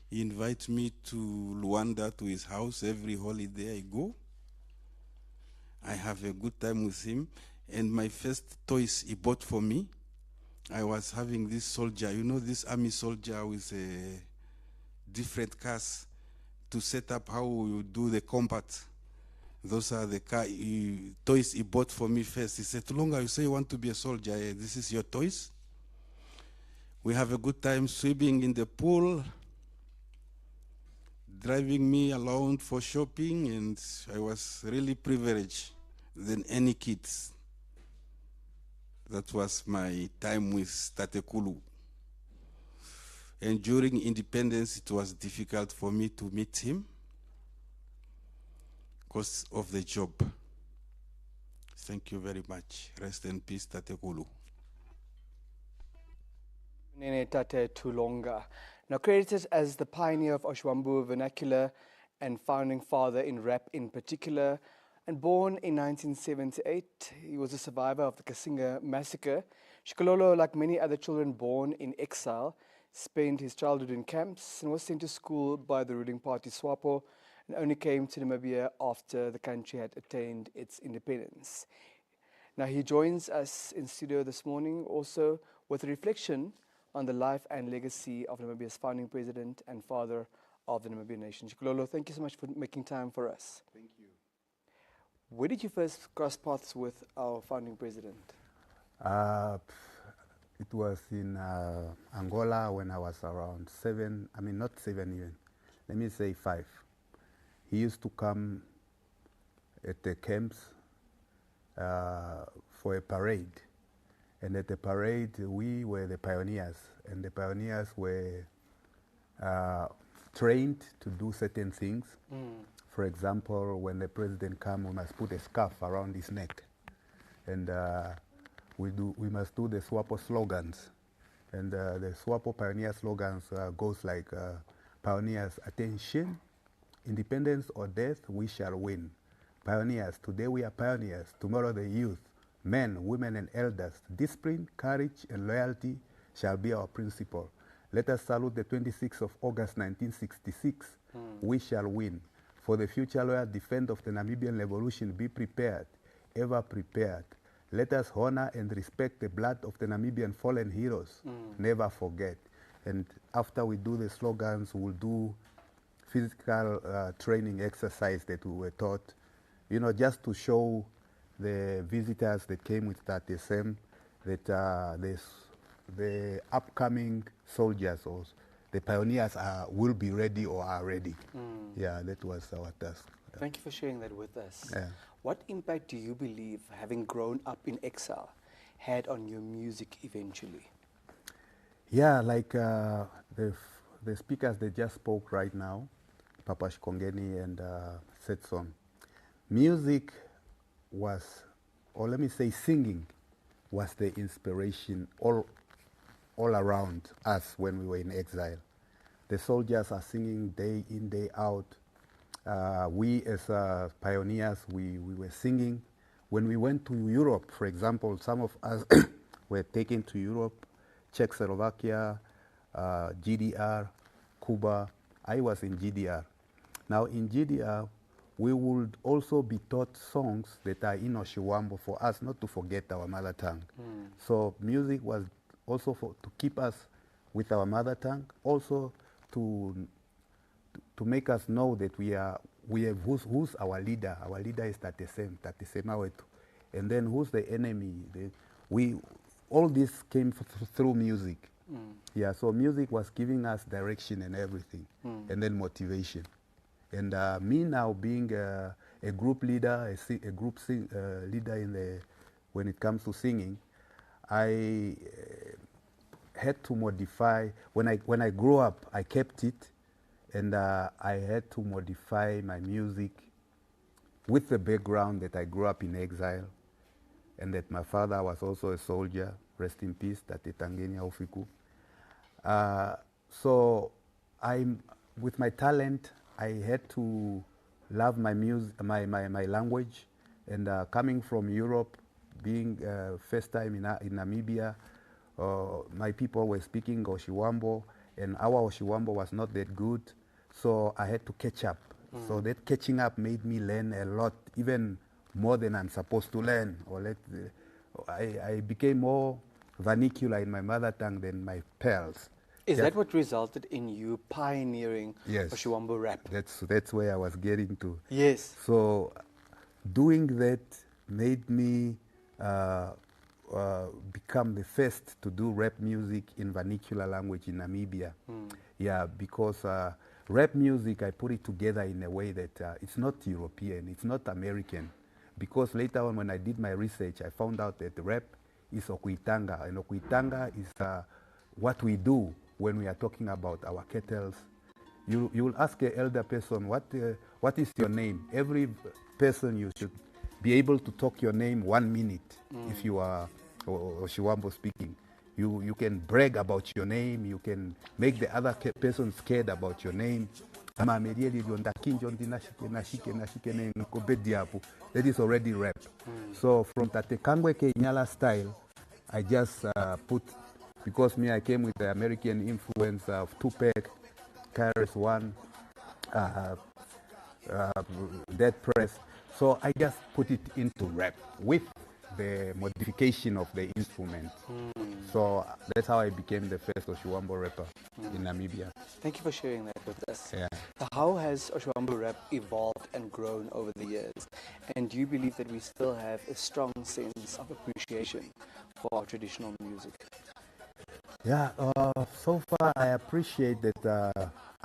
He invites me to Luanda, to his house. Every holiday I go. I have a good time with him. And my first toys he bought for me, I was having this soldier, you know, this army soldier with different cars to set up how we do the combat. Those are the toys he bought for me first. He said, Tulonga, you say you want to be a soldier. This is your toys. We have a good time swimming in the pool, driving me around for shopping, and I was really privileged than any kids. That was my time with Tatekulu. And during independence, it was difficult for me to meet him because of the job. Thank you very much. Rest in peace, Tatekulu. Nene Tate Tulonga. Now credited as the pioneer of Ovamboland vernacular and founding father in rap in particular, and born in 1978, he was a survivor of the Kasinga massacre. Shikololo, like many other children born in exile, spent his childhood in camps and was sent to school by the ruling party SWAPO, and only came to Namibia after the country had attained its independence. Now he joins us in studio this morning also with a reflection on the life and legacy of Namibia's founding president and father of the Namibian nation. Shikololo, thank you so much for making time for us. Thank you. Where did you first cross paths with our founding president? It was in Angola when I was around 7, not 7 even, let me say 5. He used to come at the camps for a parade. And at the parade, we were the pioneers. And the pioneers were trained to do certain things. For example, when the president comes, we must put a scarf around his neck. And we must do the SWAPO slogans. And the SWAPO pioneer slogans goes like, pioneers, attention, independence or death, we shall win. Pioneers, today we are pioneers, tomorrow the youth, men, women and elders. Discipline, courage and loyalty shall be our principle. Let us salute the 26th of August 1966. We shall win. For the future loyal defense of the Namibian revolution, be prepared, ever prepared. Let us honor and respect the blood of the Namibian fallen heroes. Never forget. And after we do the slogans, we'll do physical training exercise that we were taught, just to show the visitors that came with that SM that the upcoming soldiers or the pioneers will be ready or are ready. Yeah, that was our task. Thank you for sharing that with us. Yeah. What impact do you believe having grown up in exile had on your music eventually? Yeah, like the speakers that just spoke right now, Papa Shkongeni and Setson. Music was, or let me say singing, was the inspiration all around us when we were in exile. The soldiers are singing day in, day out. We as pioneers, we were singing. When we went to Europe, for example, some of us were taken to Europe, Czechoslovakia, GDR, Cuba, I was in GDR. Now in GDR, we would also be taught songs that are in Oshiwambo for us not to forget our mother tongue. So music was also to keep us with our mother tongue, also to make us know that we have who's our leader. Our leader is Tatesem Awetu. And then who's the enemy? All this came through music. Yeah, so music was giving us direction and everything, and then motivation. And me now being a group leader, a group leader when it comes to singing, I had to modify. When I grew up, I kept it, and I had to modify my music with the background that I grew up in exile, and that my father was also a soldier. Rest in peace, Tate Tangenya Ufiku. So with my talent, I had to love my music, my language, and coming from Europe, being first time in Namibia, my people were speaking Oshiwambo, and our Oshiwambo was not that good, so I had to catch up. So that catching up made me learn a lot, even more than I'm supposed to learn. I became more vernacular in my mother tongue than my peers. Is that what resulted in you pioneering Oshiwambo rap? That's where I was getting to. Yes. So doing that made me become the first to do rap music in vernacular language in Namibia. Yeah, because rap music, I put it together in a way that it's not European, it's not American. Because later on when I did my research, I found out that rap is Okuitanga, and Okuitanga is what we do when we are talking about our kettles. You will ask an elder person, what is your name? Every person, you should be able to talk your name 1 minute if you are Oshiwambo speaking. You can brag about your name, you can make the other person scared about your name. That is already rap. So from Tatekangwe Kenyala style, I just put, because I came with the American influence of Tupac, KRS-One, Dead Press. So I just put it into rap with the modification of the instrument. So that's how I became the first Oshiwambo rapper in Namibia. Thank you for sharing that with us. Yeah. How has Oshiwambo rap evolved and grown over the years? And do you believe that we still have a strong sense of appreciation for our traditional music? Yeah, so far I appreciate that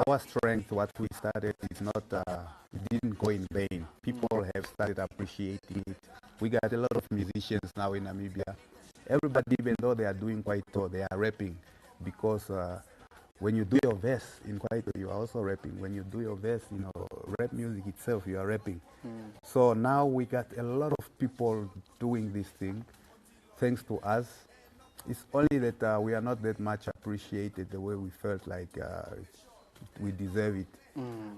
our strength, what we started, is not, it didn't go in vain. People have started appreciating it. We got a lot of musicians now in Namibia. Everybody, even though they are doing Kwaito, they are rapping, because when you do your verse in Kwaito, you are also rapping. When you do your verse, rap music itself, you are rapping. So now we got a lot of people doing this thing, thanks to us. It's only that we are not that much appreciated the way we felt like we deserve it.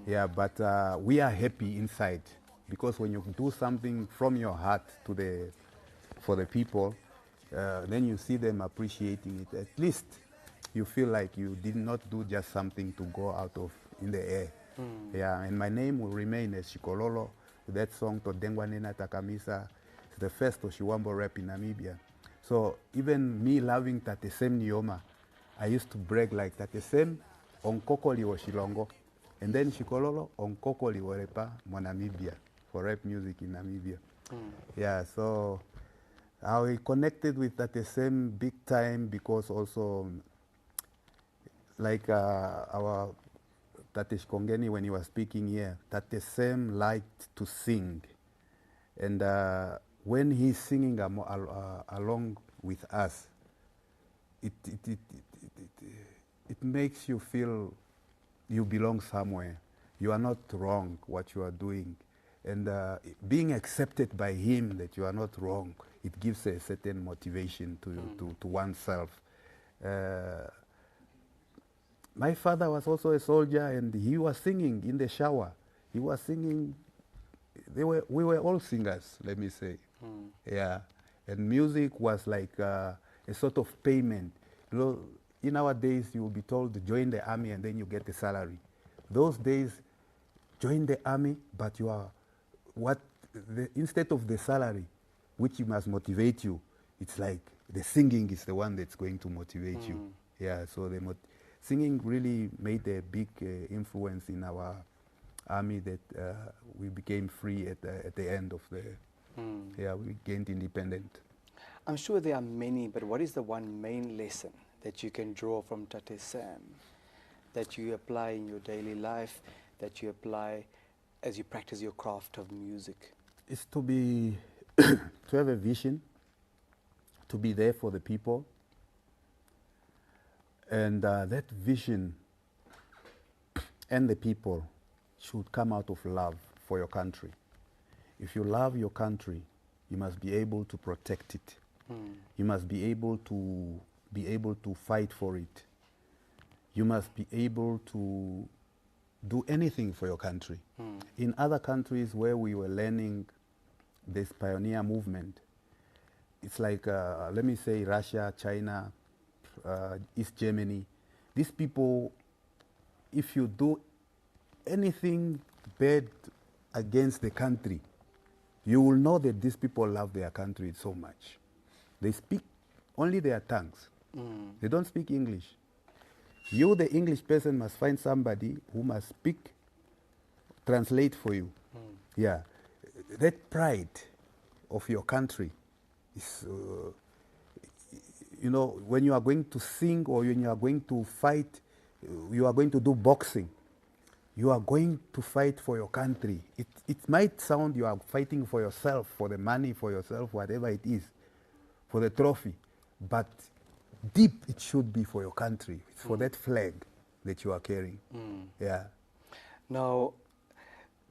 Yeah, but we are happy inside, because when you do something from your heart for the people, then you see them appreciating it. At least you feel like you did not do just something to go out of in the air. Yeah, and my name will remain as Shikololo. That song, Todengwanena Takamisa, is the first Oshiwambo rap in Namibia. So even me loving Tatesem Nujoma, I used to brag like Tatesem onkokoli wa Shilongo, and then Shikololo onkokoli wa repa mo Namibia, for rap music in Namibia. Yeah, so I connected with Tatesem big time, because also like our Tatesh Kongeni, when he was speaking here, Tatesem liked to sing, and when he's singing along with us, it makes you feel you belong somewhere. You are not wrong what you are doing. And being accepted by him that you are not wrong, it gives a certain motivation to oneself. My father was also a soldier, and he was singing in the shower. He was singing. We were all singers, let me say. Yeah, and music was like a sort of payment. In our days, you will be told to join the army and then you get a salary. Those days, join the army, but you are instead of the salary, which must motivate you, it's like the singing is the one that's going to motivate you. Yeah, so the singing really made a big influence in our army that we became free at the end of the, yeah, we gained independent. I'm sure there are many, but what is the one main lesson that you can draw from Tate Sam, that you apply in your daily life, that you apply as you practice your craft of music? It's to be, to have a vision, to be there for the people, and that vision and the people should come out of love for your country. If you love your country, you must be able to protect it. You must be able to fight for it. You must be able to do anything for your country. In other countries where we were learning this pioneer movement, it's like, let me say Russia, China, East Germany. These people, if you do anything bad against the country, you will know that these people love their country so much. They speak only their tongues. They don't speak English. You, the English person, must find somebody who must speak, translate for you. Yeah, that pride of your country is, you know, when you are going to sing or when you are going to fight, you are going to do boxing, you are going to fight for your country. It might sound you are fighting for yourself, for the money, for yourself, whatever it is, for the trophy, but deep it should be for your country. It's for that flag that you are carrying. Yeah. Now,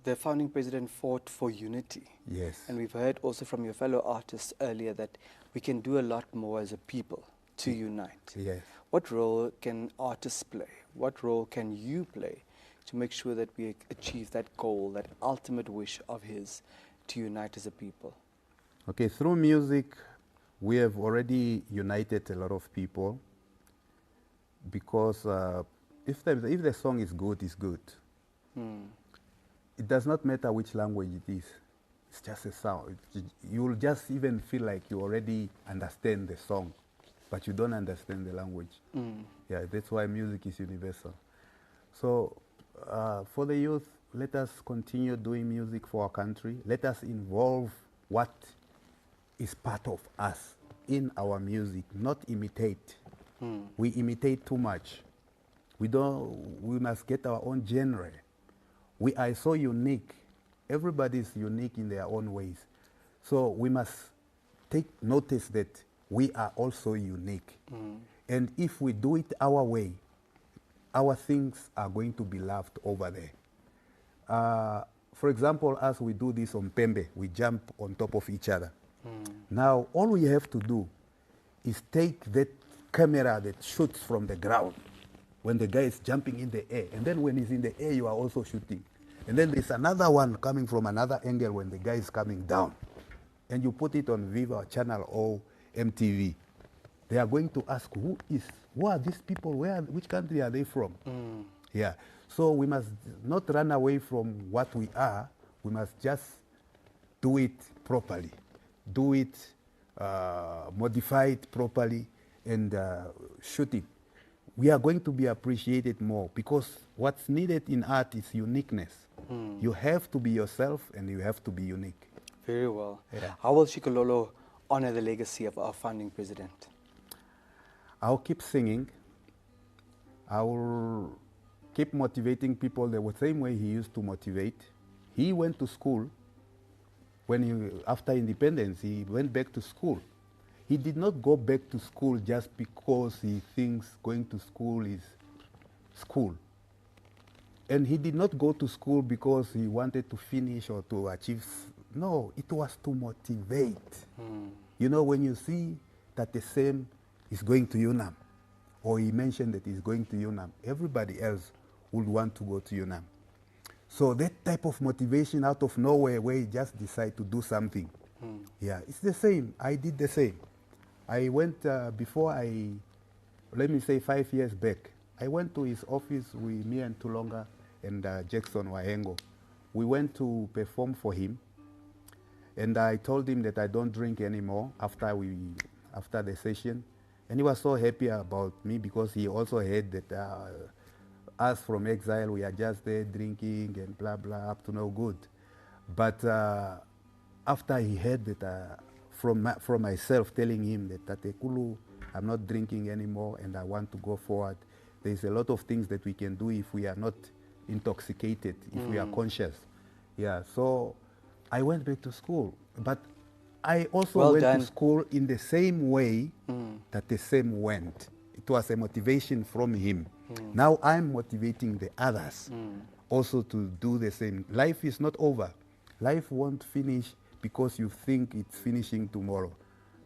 the founding president fought for unity. Yes. And we've heard also from your fellow artists earlier that we can do a lot more as a people to unite. Yes. What role can artists play? What role can you play to make sure that we achieve that goal, that ultimate wish of his to unite as a people? Okay, through music, we have already united a lot of people because if the song is good, it's good. It does not matter which language it is. It's just a sound. You'll just even feel like you already understand the song, but you don't understand the language. Yeah, that's why music is universal. So for the youth, let us continue doing music for our country. Let us involve what is part of us in our music, not imitate. We imitate too much. We must get our own genre. We are so unique. Everybody is unique in their own ways. So we must take notice that we are also unique. And if we do it our way, our things are going to be loved over there. For example, as we do this on Pembe, we jump on top of each other. Now, all we have to do is take that camera that shoots from the ground when the guy is jumping in the air. And then when he's in the air, you are also shooting. And then there's another one coming from another angle when the guy is coming down. And you put it on Viva Channel or MTV. They are going to ask, who are these people? Which country are they from? Yeah. So we must not run away from what we are. We must just do it properly. Do it, modify it properly, and shoot it. We are going to be appreciated more because what's needed in art is uniqueness. You have to be yourself and you have to be unique. Very well. Yeah. How will Shikololo honor the legacy of our founding president? I'll keep singing. I will keep motivating people the same way he used to motivate. He went to school. After independence, he went back to school. He did not go back to school just because he thinks going to school is school. And he did not go to school because he wanted to finish or to achieve. No, it was to motivate. You know, when you see that the same is going to UNAM, or he mentioned that he's going to UNAM, everybody else would want to go to UNAM. So that type of motivation out of nowhere where he just decide to do something. Yeah, it's the same. I did the same. I went, let me say 5 years back, I went to his office with me and Tulonga, and Jackson Wahengo. We went to perform for him, and I told him that I don't drink anymore after the session, and he was so happy about me because he also heard that us from exile, we are just there drinking and blah blah, up to no good. But after he heard that from myself telling him that Tate Kulu, I'm not drinking anymore and I want to go forward, there's a lot of things that we can do if we are not intoxicated, if we are conscious. Yeah, so I went back to school. But I also went to school in the same way that the same went. It was a motivation from him. Now I'm motivating the others also to do the same. Life is not over. Life won't finish because you think it's finishing tomorrow.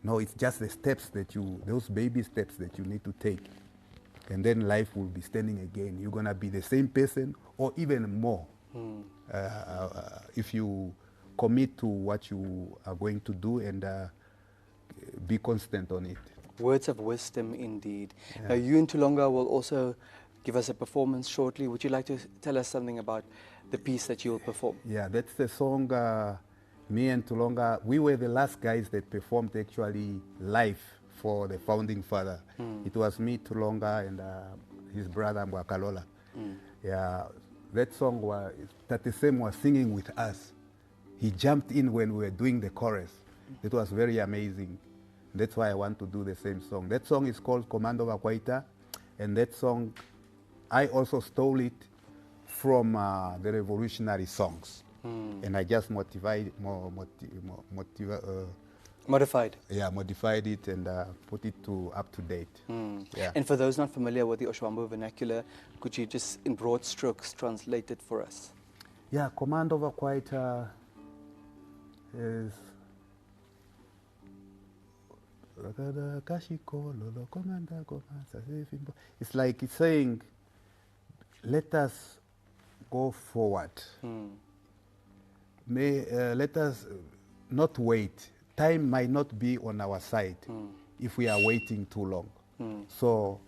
No, it's just the steps that those baby steps that you need to take. And then life will be standing again. You're going to be the same person or even more if you commit to what you are going to do and be constant on it. Words of wisdom indeed. Yeah. Now you and Tulonga will also give us a performance shortly. Would you like to tell us something about the piece that you will perform? Yeah, that's the song, me and Tulonga, we were the last guys that performed actually live for the founding father. It was me, Tulonga, and his brother Mwakalola. Yeah, that song was, Tate Sem was singing with us. He jumped in when we were doing the chorus. It was very amazing. That's why I want to do the same song. That song is called Commando Vakwaita, and that song, I also stole it from the revolutionary songs. And I just modified. Yeah, modified it and put it up to date. Yeah. And for those not familiar with the Ovamboland vernacular, could you just in broad strokes translate it for us? Yeah, Commando Vakwaita is it's like it's saying, let us go forward. Let us not wait. Time might not be on our side if we are waiting too long. So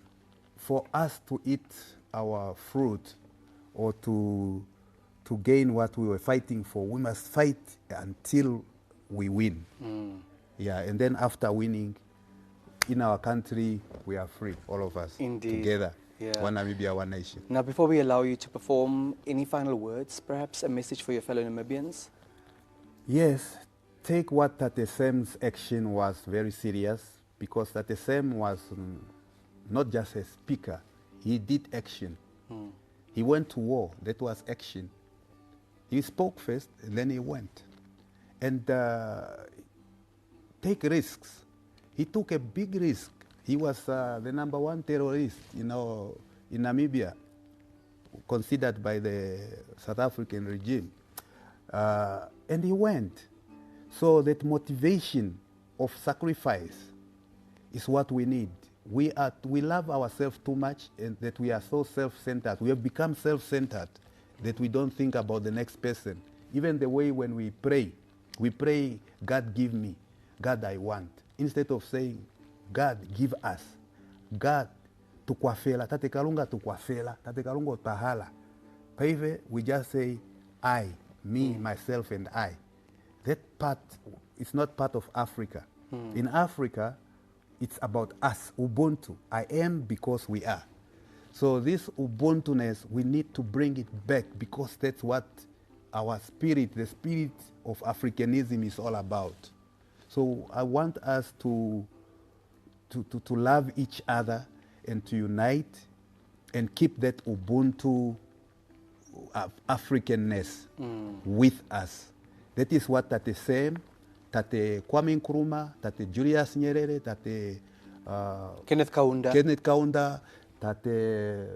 for us to eat our fruit or to gain what we were fighting for, we must fight until we win. Yeah, and then after winning, in our country, we are free, all of us. Indeed. Together. Yeah. One Namibia, one nation. Now, before we allow you to perform, any final words, perhaps a message for your fellow Namibians? Yes, take what Tate Sem's action was very serious, because Tate Sem was not just a speaker, he did action. He went to war, that was action. He spoke first, and then he went. And take risks. He took a big risk. He was the #1 terrorist, in Namibia, considered by the South African regime. And he went. So that motivation of sacrifice is what we need. We love ourselves too much, and that we are so self-centered. We have become self-centered that we don't think about the next person. Even the way when we pray, God give me, God I want. Instead of saying, God give us, God tukwafela, tate kalunga tukwafela, tate kalunga tahala. Paive, we just say, I, me, myself, and I. That part is not part of Africa. In Africa, it's about us, Ubuntu. I am because we are. So this Ubuntu-ness, we need to bring it back, because that's what our spirit, the spirit of Africanism is all about. So I want us to love each other and to unite and keep that Ubuntu Africanness with us. That is what Tate Sem, Tate Kwame Nkrumah, Tate Julius Nyerere, Tate Kenneth Kaunda, Tate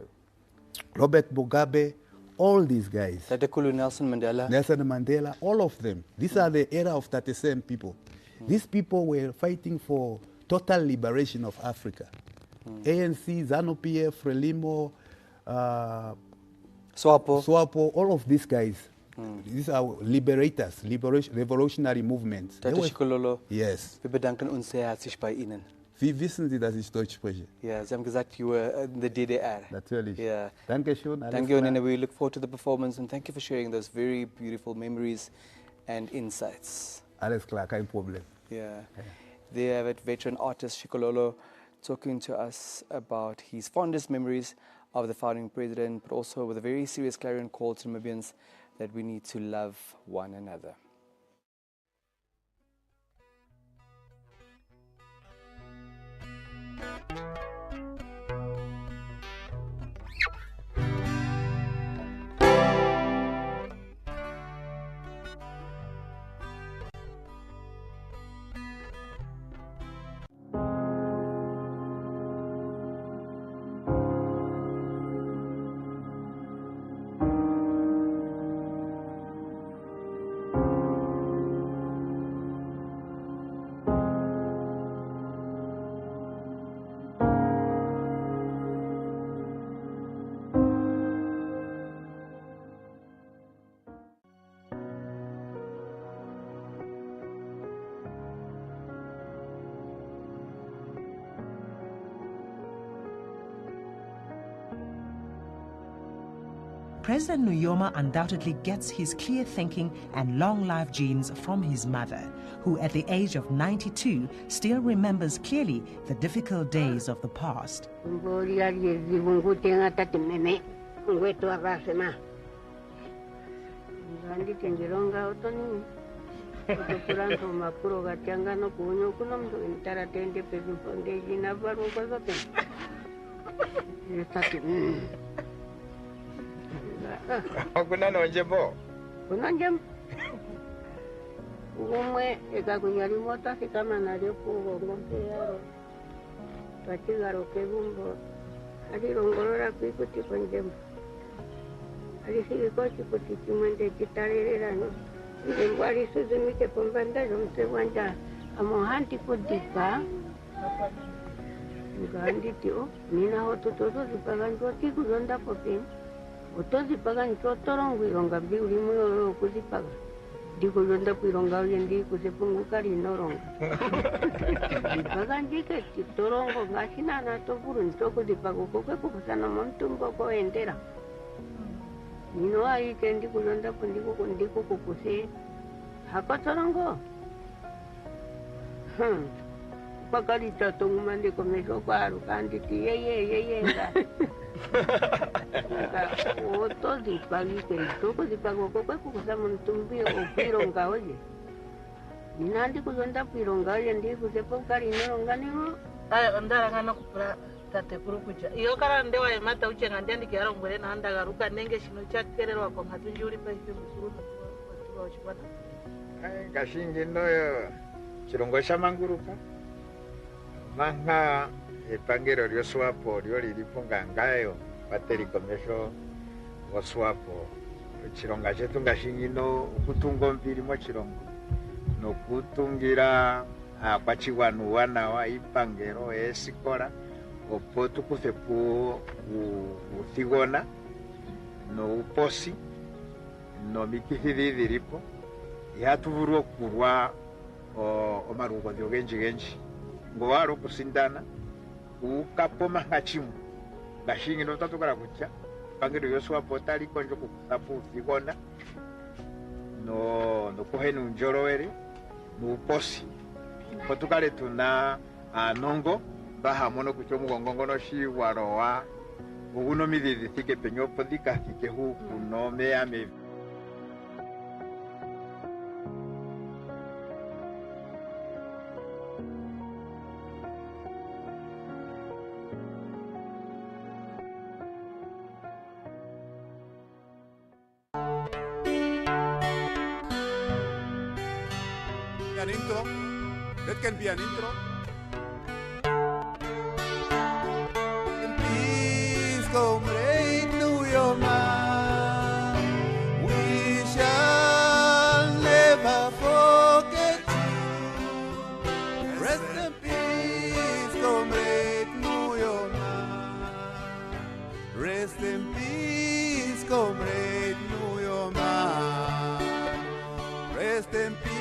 Robert Mugabe, all these guys. Tate Kulu Nelson Mandela, all of them. These are the era of Tate Sem people. These people were fighting for total liberation of Africa. ANC, ZANU-PF, Frelimo, SWAPO, all of these guys. These are liberators, revolutionary movements. Tate Shikololo, yes. we bedanken ons sehr herzlich bei Ihnen. Wie wissen Sie, dass ich Deutsch spreche? Ja, Sie haben gesagt, you were in the DDR. Natürlich. Yeah. Dankeschön. Thank you, Nina. We look forward to the performance and thank you for sharing those very beautiful memories and insights. Alles klar, kein Problem. Yeah. There you have it, veteran artist Shikololo talking to us about his fondest memories of the founding president, but also with a very serious clarion call to Namibians that we need to love one another. President Nujoma undoubtedly gets his clear thinking and long life genes from his mother, who at the age of 92 still remembers clearly the difficult days of the past. Kuna nonjebo. Kuna njem. Umwe ekakunyari mota sikama nalio kugo ngombe yaro. Twachigaro kebumbo. Ali rongorora kwikuti konjem. Ali sikikochi kuti chimwende chitarerera no. Ndembwari suzumike pombanda jomse wanja. Amohanti kudika. Ngandi tio. Nina hoto todo zipaganjo tiku zonda popin. Otozi pagan chotoron wironga biuri muyo kuzipaga. Digo yonda pironga yendi kusepunguka rinoronga. Pagan dike torongo ngashina na to burun toko dipago koke kusana montungo ko entera. Nino ai kendi kuyonda pundigo kundiko kukuse. Hako torongo. Pakari chatongu mande komesho kwaru kandi ye nga. Oto dipagi ke toko dipago koke kukusa montumbi o pironga oye. Ninandi kuyonda pironga yendi kusepunguka rinoronga nimo. Ay ondara ngana kupra tate kurukuja. Iyo kara ndewa emata uchenga ndiandi kiaro ngwere na anda garuka nenge shino chakererwa kwa ngatunjuri pa hiyo musuru na tuwa chipana. Ay gashingi noyo chirongo shamanguruka. Manga epangero ryo SWAPO ryo lilipo ngangayo bateri komesho wa SWAPO. Chironga chetu gashingi no kutungo mbiri mo chirongo. No kutungira kwachiwanu wana wa ipangero esikora opo tukufe ku uthigona no uposi no mikithi dhiripo yatuvurwa kurwa omarugo genji ngo waro kusindana ukapoma ngachimu gashingi no tatukara kucha pangiro yoswa potali konjo kusapu uthigona no kuhenu njorowere no uposi potukale tuna anongo baha mono kucho mugongongono shi waroa uno mididi thike penyo podika thike hu kuno meame An intro. That can be an intro. In peace, comrade Nujoma. We shall never forget you. Rest in peace, comrade Nujoma. Rest in peace, comrade Nujoma. Rest in peace.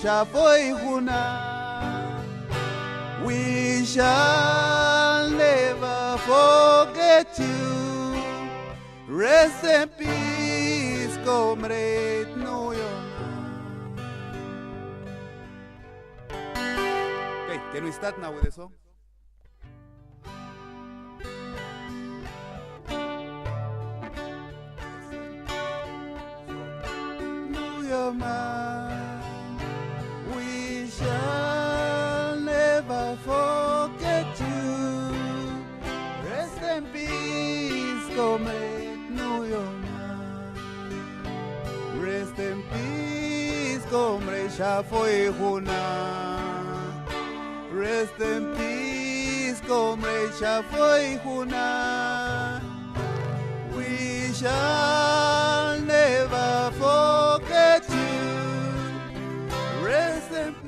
Já foi runa, We shall never forget you. Rest in peace, comrade Nujoma. Okay, can we start now with the song? Nujoma, we shall never forget you. Rest in peace, comrade Nujoma. Rest in peace, comrade Shafoihuna. Rest in peace, comrade Shafoihuna. We shall never forget you. Rest in peace.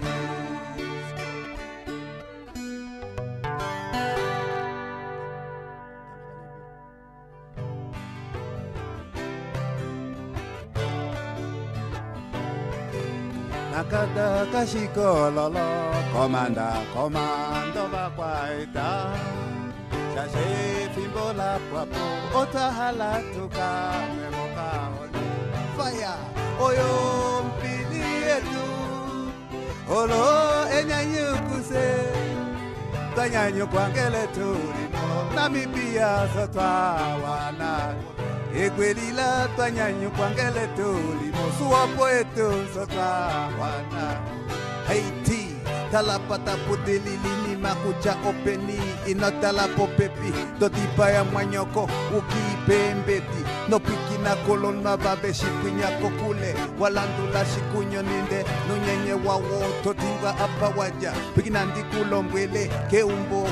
Nakada kashiko lolo, komando bakwaita. Shashe fimbola papo, otahala tuka memoka honi. Fire, oyo mpili etu, olo enyanyu kuse, tanyanyu kwangele turimo, Namibia sotwa wana. Ekwelila tanyanyu kwangele turimo, SWAPO etu sotwa wana. Haiti, talapata pudelilini makucha openi, inotala popepi, dotipa ya mwanyoko, ukipembeti, no pikina kolona babe shikunya kokule, walandula shikunyo ninde, nunyenye wawo, totinga apa waja, pikinandi kulombwele, keumbo,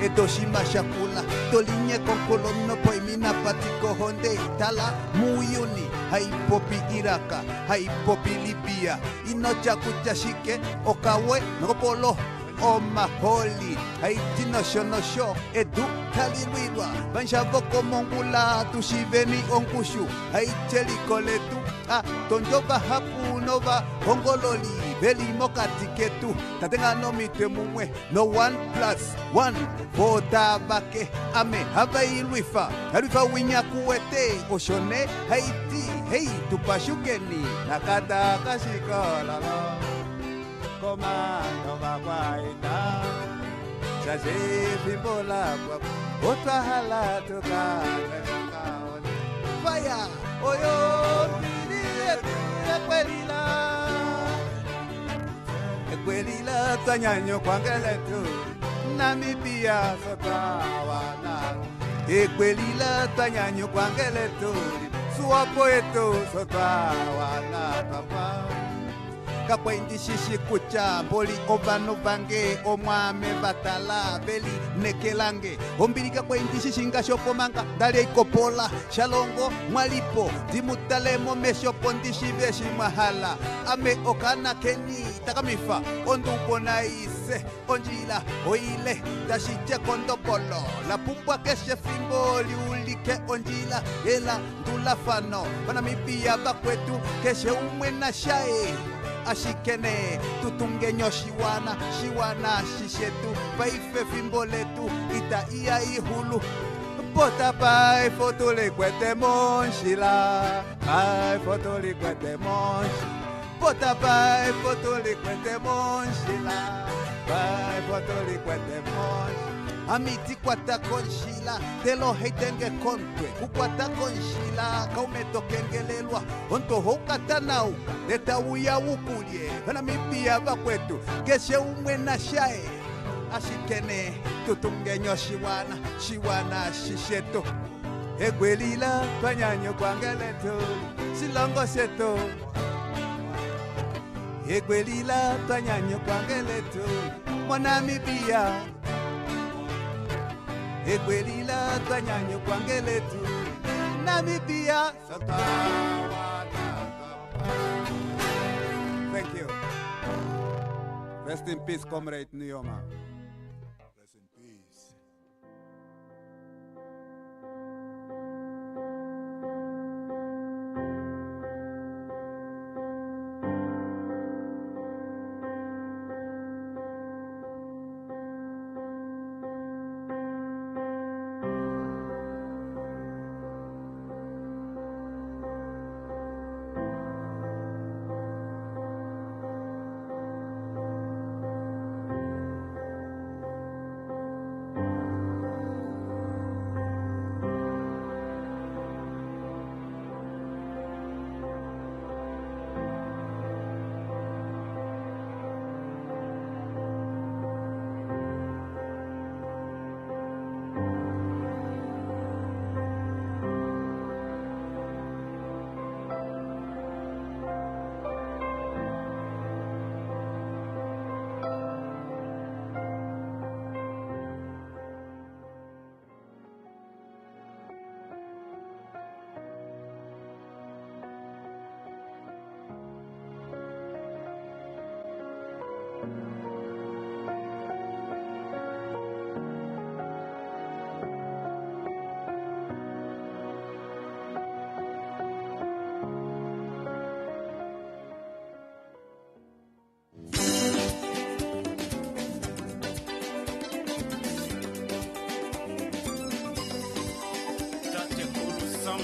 edoshima shakula, tolinye konkolono poimina patiko honde, tala muyuni, haipopi Iraka, haipopi Libya, inocha kuchashike, okawe, nokopolo, omaholi, Haiti nosho, edu kalilwilwa, banshavo mongula, tushiveni onkushu, Haiti likoletu, tonjova hapu nova, hongololi, veli mokatiketu, tatenga no mitwe mumwe, no 1+1, vota vake, ame, hava ilwifa, winya kuwete, oshone, Haiti, hei, tupashukeni, nakata kashikolala. Komando bakwaita, shashe fimbola papo, otahala tuka memoka honi. Fire, oyo pili ekwelila, tanyanyo kwangele tu, Namibia sotwa wana. Ekwelila tanyanyo kwangele tu, SWAPO etu sotwa wana papa. Kapwendi shishi kucha, boli ovano bange, omwame batala, beli nekelange. Ombiri kapwendi shishi nga shopomanga, dali ikopola, shalongo, mwalipo, dimutale momesho pondi shiveshi mahala. Ame okana keni, takamifa, ondupo na ise, onjila, oile, dashiche kondopolo. La pumbwa keshe fimboli, ulike onjila, ela, ndulafano. Panamibia bakwetu, keshe umwe na shae. Ashikene, tutungenyo shiwana shishetu, paife fimboletu, ita iya ihulu. Bota pai fotole kwete monshila, pai fotole kwete monshila. Bota pai fotole kwete monshila, pai fotole kwete monshila. Amiti kwata konshila, telo heitenge kontwe, kukwata konshila, kaumeto kengelelwa, onto hokata nauka, neta uya ukulie, Namibia bakwetu, geshe umwe na shae, ashikene, tutungenyo shiwana shisheto, egwelila, panyanyo kwangeleto, silongo seto, egwelila, panyanyo kwangeleto, Namibia. Ekwelila tanyanyo kwangeletu, Namibia satawana. Thank you. Rest in peace, comrade Nujoma. Rest in peace.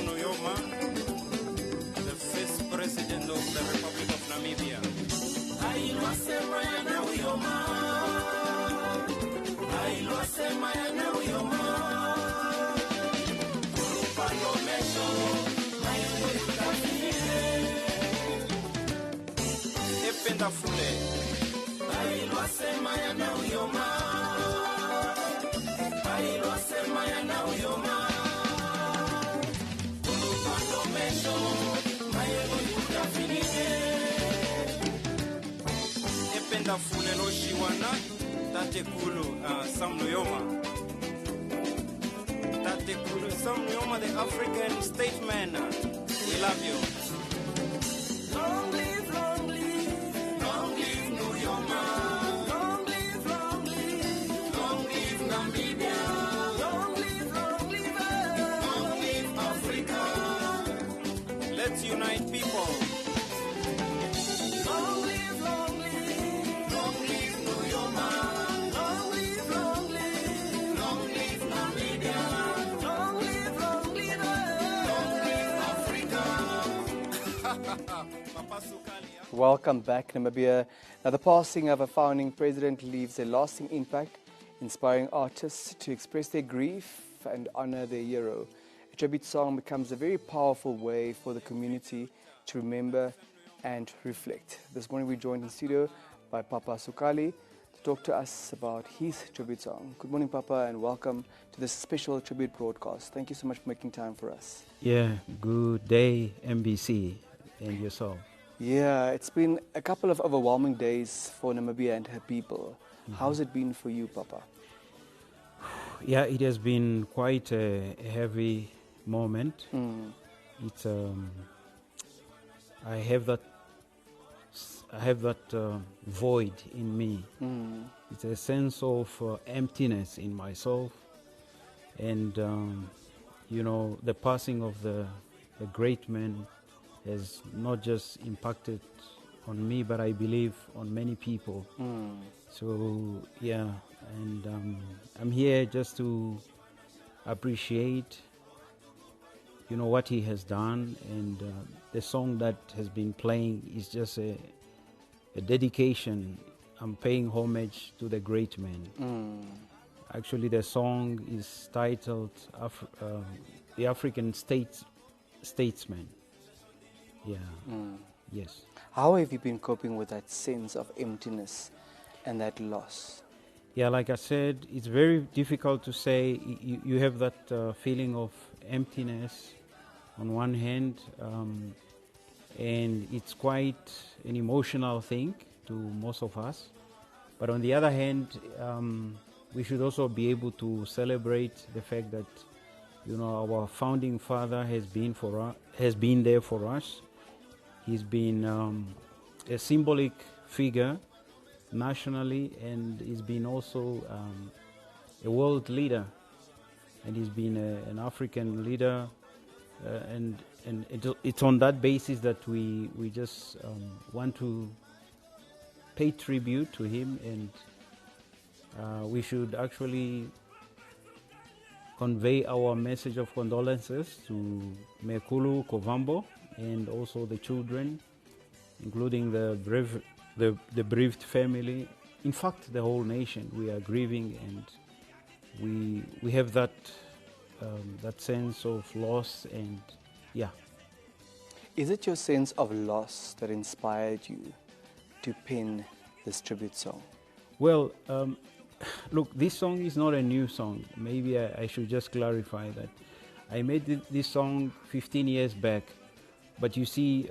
Nujoma, the first President of the Republic of Namibia. Ependa fule. Ependa fule lo shiwana tate kulu Sam Nujoma. Tate kulu Sam Nujoma, the African statesman. We love you. Long live Nujoma. Long live Namibia. Long live Africa. Let's unite people. Long live Nujoma. Long live Namibia. Long live Africa. Papa Sukali. Welcome back, Namibia. Now, the passing of a founding president leaves a lasting impact, inspiring artists to express their grief and honor their hero. A tribute song becomes a very powerful way for the community to remember and reflect. This morning we're joined in studio by Papa Sukali to talk to us about his tribute song. Good morning, Papa, and welcome to this special tribute broadcast. Thank you so much for making time for us. Yeah, good day, MBC, and yourself. Yeah, it's been a couple of overwhelming days for Namibia and her people. How's it been for you, Papa? Yeah, it has been quite a heavy moment. It's I have that void in me. It's a sense of emptiness in myself, and you know, the passing of the great man has not just impacted on me, but I believe on many people. So yeah, and I'm here just to appreciate, you know, what he has done, and the song that has been playing is just a dedication. I'm paying homage to the great man. Actually, the song is titled The African Statesman. Yeah. Yes. How have you been coping with that sense of emptiness and that loss? Yeah, like I said, it's very difficult to say. You have that feeling of emptiness on one hand, and it's quite an emotional thing to most of us. But on the other hand, we should also be able to celebrate the fact that, you know, our founding father has been there for us. He's been a symbolic figure nationally, and he's been also a world leader, and he's been an African leader, and it's on that basis that we just want to pay tribute to him, and we should actually convey our message of condolences to Mekulu Kovambo and also the children, including the bereaved family. In fact, the whole nation. We are grieving, and we have that sense of loss, and yeah. Is it your sense of loss that inspired you to pen this tribute song? Well, look, this song is not a new song. Maybe I should just clarify that. I made this song 15 years back, but you see,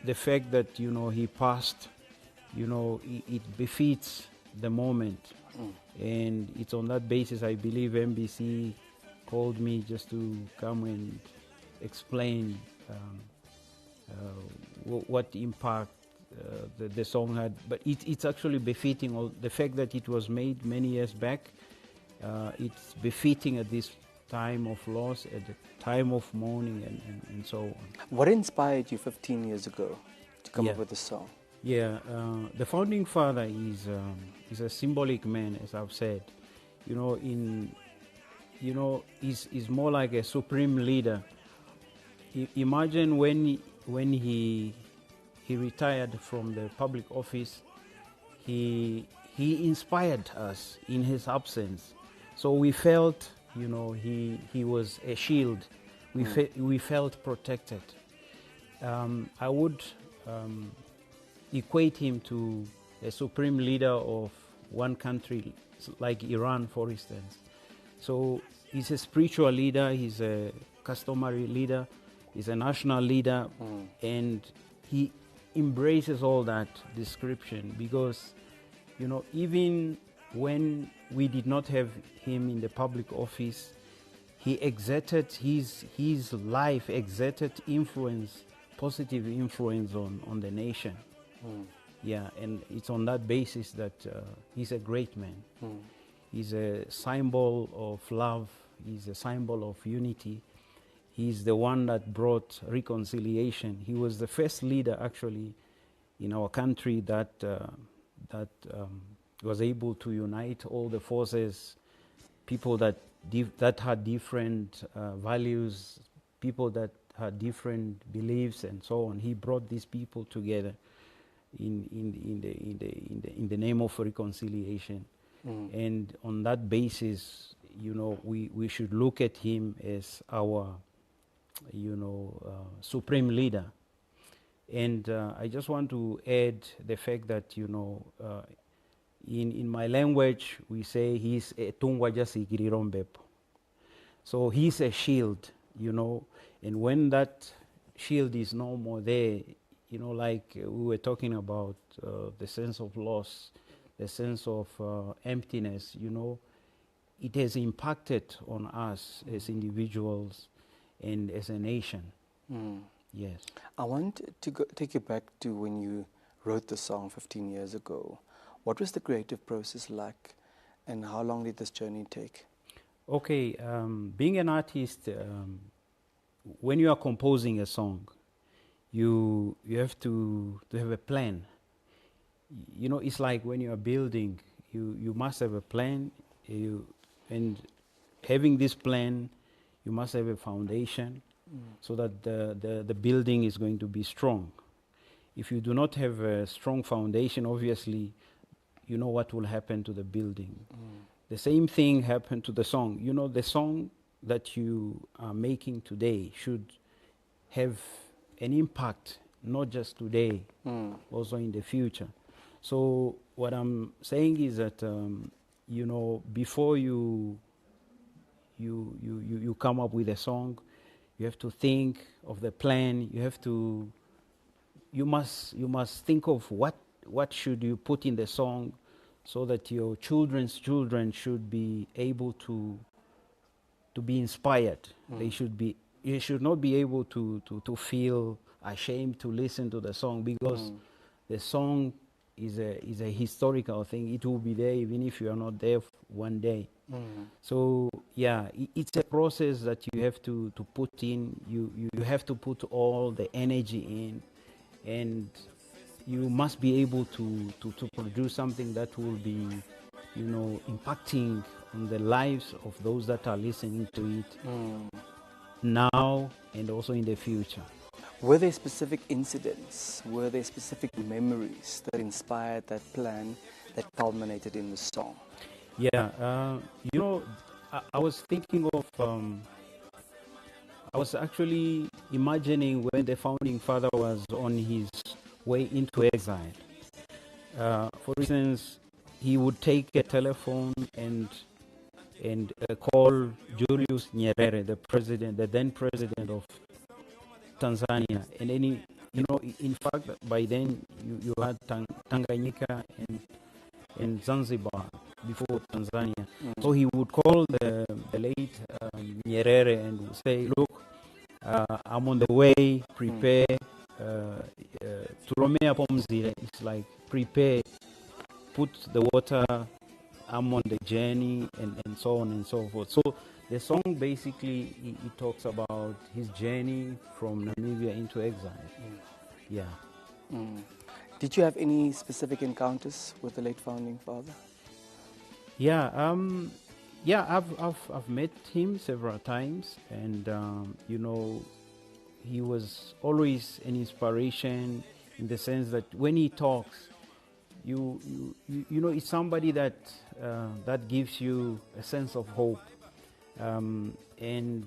the fact that, you know, he passed, you know, it befits the moment. And it's on that basis I believe MBC called me just to come and explain what impact the song had, but it's actually befitting all the fact that it was made many years back. It's befitting at this time of loss, at the time of mourning, and so on. What inspired you 15 years ago to come up with this song? Yeah, the founding father is a symbolic man, as I've said. He's more like a supreme leader. Imagine when he retired from the public office, he inspired us in his absence. So we felt, he was a shield. We felt protected. I would equate him to a supreme leader of one country, like Iran, for instance. So he's a spiritual leader, he's a customary leader, he's a national leader, and he embraces all that description because, even when we did not have him in the public office, he exerted his life, exerted influence, positive influence on the nation. Yeah, and it's on that basis that he's a great man. He's a symbol of love. He's a symbol of unity. He's the one that brought reconciliation. He was the first leader, actually, in our country that was able to unite all the forces, people that had different values, people that had different beliefs, and so on. He brought these people together in the name of reconciliation. And on that basis, we should look at him as our, supreme leader. And I just want to add the fact that, in my language, we say he's a tungwaja sigirironbepo. So he's a shield, and when that shield is no more there, like we were talking about the sense of loss, the sense of emptiness, it has impacted on us as individuals and as a nation. Yes. I want to take you back to when you wrote the song 15 years ago. What was the creative process like, and how long did this journey take? Okay, being an artist, when you are composing a song, you have to have a plan. It's like when you are building, you must have a plan, and having this plan, you must have a foundation so that the building is going to be strong. If you do not have a strong foundation, obviously, you know what will happen to the building. The same thing happened to the song. The song that you are making today should have an impact, not just today, also in the future. So what I'm saying is that, before you come up with a song, you have to think of the plan. You must think of what should you put in the song, so that your children's children should be able to be inspired. They should not be able to feel ashamed to listen to the song, because the song is a historical thing. It will be there even if you are not there one day. So yeah, it's a process that you have to put in. You have to put all the energy in, and you must be able to produce something that will be, impacting on the lives of those that are listening to it now and also in the future. Were there specific incidents, were there specific memories that inspired that plan that culminated in the song? Yeah, I was thinking of, I was actually imagining when the founding father was on his way into exile. For instance, he would take a telephone and call Julius Nyerere, the then president of Tanzania, and then in fact, by then you had Tanganyika and Zanzibar before Tanzania. So he would call the late Nyerere and would say, "Look, I'm on the way. Prepare to Romea Pomzile, it's like prepare, put the water, I'm on the journey, and so on and so forth. So the song basically, it talks about his journey from Namibia into exile. Yeah. Did you have any specific encounters with the late founding father? Yeah, I've met him several times, and you know, he was always an inspiration in the sense that when he talks, you know, it's somebody that that gives you a sense of hope, and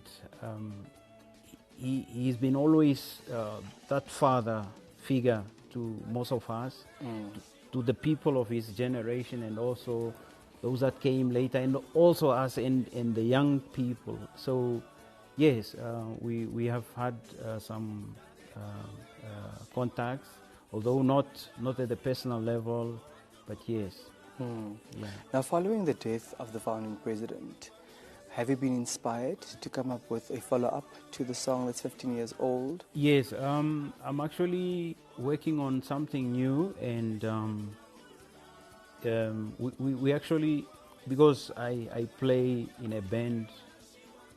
he's been always that father figure to most of us, to the people of his generation, and also those that came later, and also us and the young people. So yes, we have had some contacts, although not at the personal level, but yes. Yeah. Now, following the death of the founding president, have you been inspired to come up with a follow-up to the song that's 15 years old? Yes, I'm actually working on something new, and we actually, because I play in a band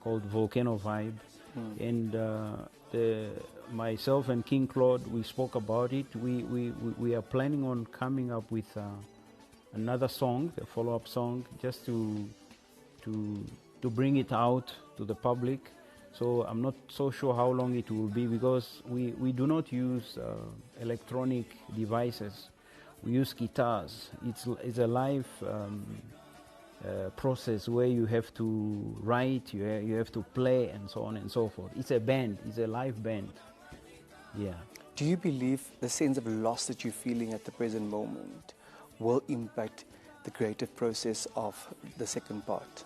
called Volcano Vibe, and myself and King Claude, we spoke about it. We are planning on coming up with another song, a follow-up song, just to bring it out to the public. So I'm not so sure how long it will be, because we do not use electronic devices. We use guitars. It's a live process where you have to write, you have to play, and so on and so forth. It's a band. It's a live band. Yeah. Do you believe the sense of loss that you're feeling at the present moment will impact the creative process of the second part?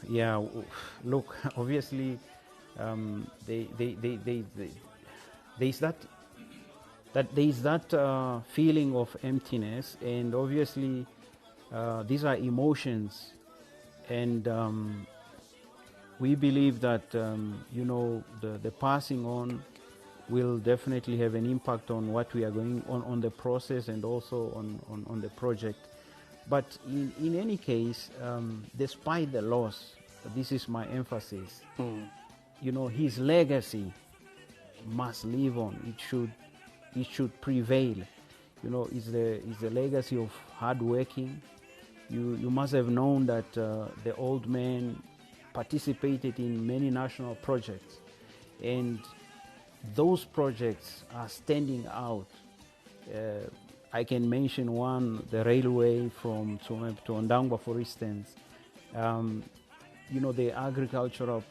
Yeah, look, obviously, there's that feeling of emptiness, and obviously these are emotions, and we believe that you know, the passing on will definitely have an impact on what we are going on the process, and also on the project. But in any case, despite the loss, this is my emphasis, you know, his legacy must live on. It should prevail. You know, it's the legacy of hard working. You must have known that the old man participated in many national projects, and those projects are standing out. I can mention one, the railway from Tsumeb to Ondangwa, for instance. You know, the agricultural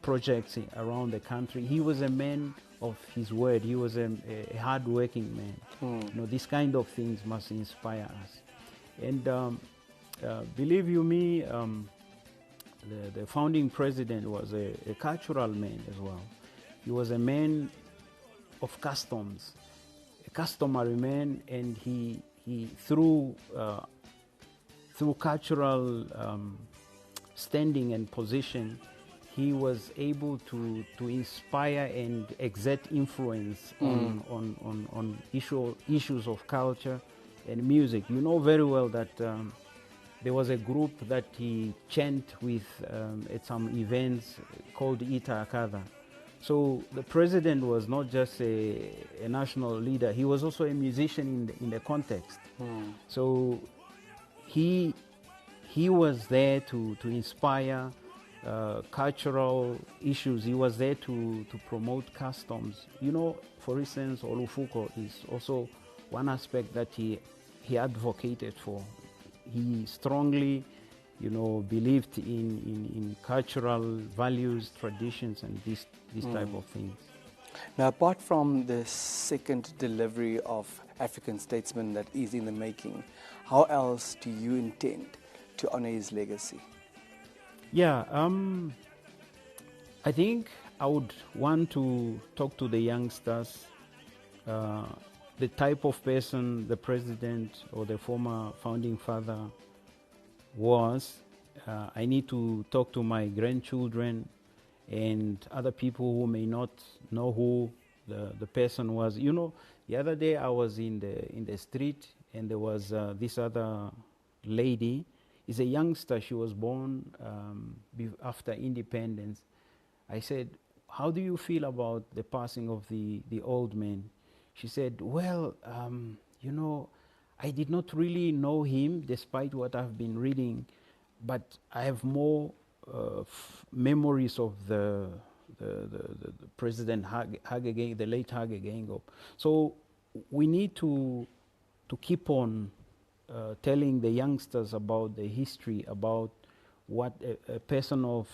projects around the country. He was a man of his word. He was a hard-working man. You know, these kind of things must inspire us. And believe you me, the founding president was a cultural man as well. He was a man of customs, a customary man, and he through cultural standing and position, he was able to inspire and exert influence on issues of culture and music. You know very well that there was a group that he chanted with at some events called Ita Akada. So the president was not just a national leader, he was also a musician in the context. So he was there to inspire cultural issues. He was there to promote customs. You know, for instance, Olufuko is also one aspect that he advocated for. He strongly, you know, believed in cultural values, traditions, and this type of things. Now, apart from the second delivery of African Statesman that is in the making, how else do you intend to honor his legacy? Yeah, I think I would want to talk to the youngsters, the type of person the president or the former founding father was. I need to talk to my grandchildren and other people who may not know who the person was, you know, the other day I was in the street and there was this other lady. Is a youngster. She was born after independence. I said, how do you feel about the passing of the old man? She said, well, you know, I did not really know him despite what I've been reading, but I have more memories of the President Hage, the late Hage Geingob. So we need to keep on telling the youngsters about the history, about what a person of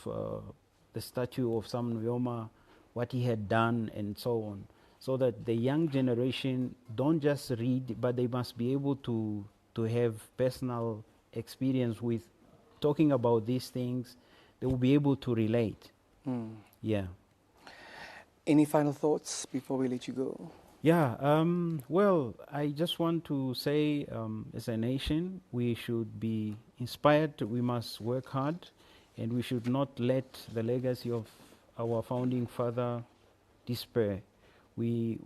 the statue of Sam Nujoma, what he had done and so on, so that the young generation don't just read, but they must be able to have personal experience with talking about these things. They will be able to relate. Yeah. Any final thoughts before we let you go? Yeah, well, I just want to say, as a nation, we should be inspired, we must work hard, and we should not let the legacy of our founding father despair. We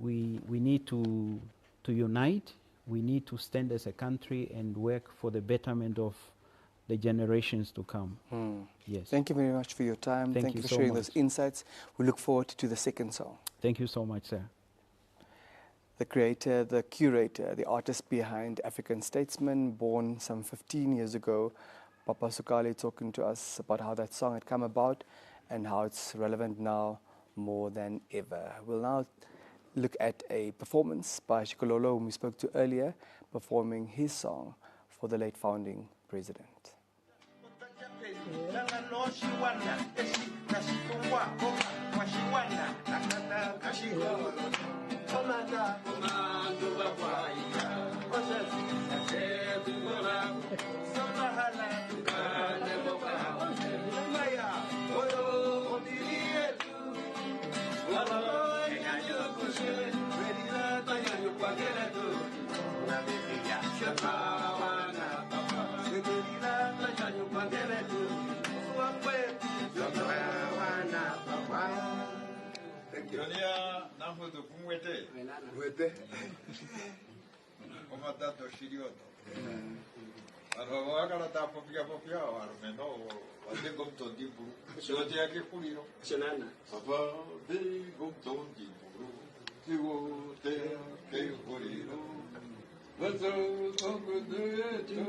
need to unite, we need to stand as a country and work for the betterment of the generations to come. Yes. Thank you very much for your time. Thank you for sharing those insights. We look forward to the second song. Thank you so much, sir. The creator, the curator, the artist behind African Statesman, born some 15 years ago, Papa Sukali, talking to us about how that song had come about and how it's relevant now more than ever. We'll now look at a performance by Shikololo, whom we spoke to earlier, performing his song for the late founding president. Dunia nahudu kumwete. Mwete. Komatato shirioto. Arwagara ta popia armeno ade gomtondi buru. Shote yake kuliro. Shanana. Papa de gomtondi buru. Tiwo te ke kuliro. Wazo songude tu.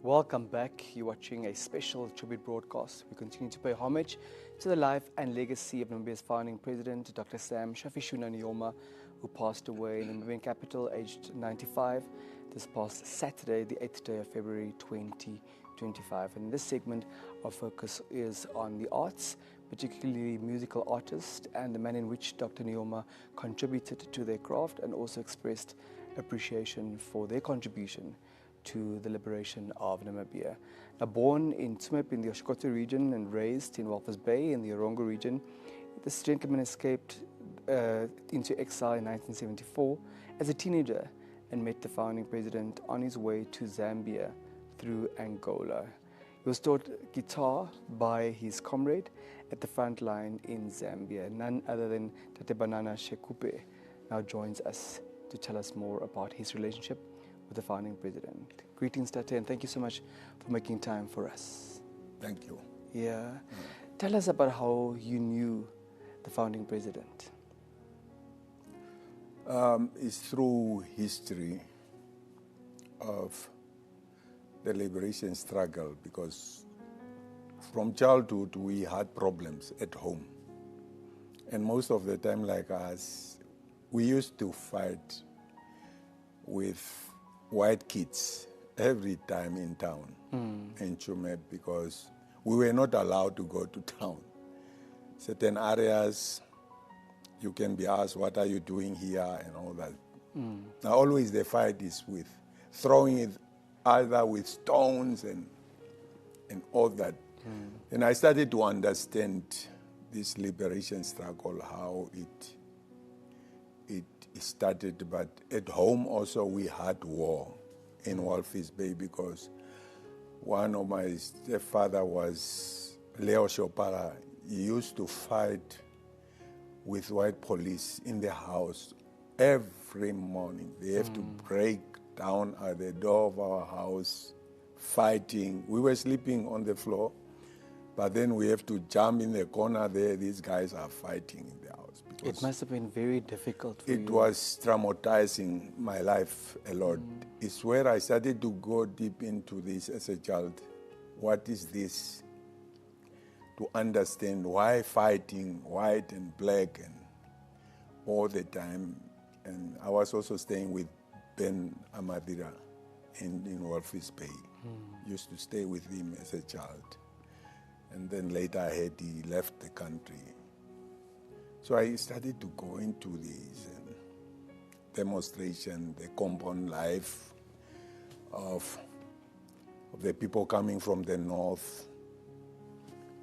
Welcome back. You're watching a special tribute broadcast. We continue to pay homage to the life and legacy of Namibia's founding president, Dr. Sam Shafishuna Nujoma, who passed away in the Namibian capital aged 95 this past Saturday, the 8th day of February 2025. And in this segment, our focus is on the arts, particularly musical artists, and the manner in which Dr. Nujoma contributed to their craft, and also expressed appreciation for their contribution to the liberation of Namibia. Now, born in Tsumeb in the Oshkoto region and raised in Walvis Bay in the Orongo region, this gentleman escaped into exile in 1974 as a teenager and met the founding president on his way to Zambia through Angola. He was taught guitar by his comrade at the front line in Zambia. None other than Tate Banana Shekupe now joins us to tell us more about his relationship with the founding president. Greetings, Tate, and thank you so much for making time for us. Thank you. Yeah. Tell us about how you knew the founding president. It's through history of the liberation struggle, because from childhood we had problems at home. And most of the time, like us, we used to fight with white kids every time in town, in Tsumeb, because we were not allowed to go to town. Certain areas, you can be asked, what are you doing here, and all that. Now, always the fight is with throwing it either with stones and all that. And I started to understand this liberation struggle, how it started. But at home also we had war in Walvis Bay, because one of my stepfather was Leo Shopara. He used to fight with white police in the house every morning. They have to break down at the door of our house, fighting. We were sleeping on the floor, but then we have to jump in the corner there. These guys are fighting in the house. It must have been very difficult for you. It was traumatizing my life a lot. It's where I started to go deep into this as a child. What is this? To understand why fighting white and black and all the time. And I was also staying with Ben Amadira in Walvis Bay. Used to stay with him as a child. And then later I heard he left the country. So I started to go into this demonstration, the compound life of the people coming from the north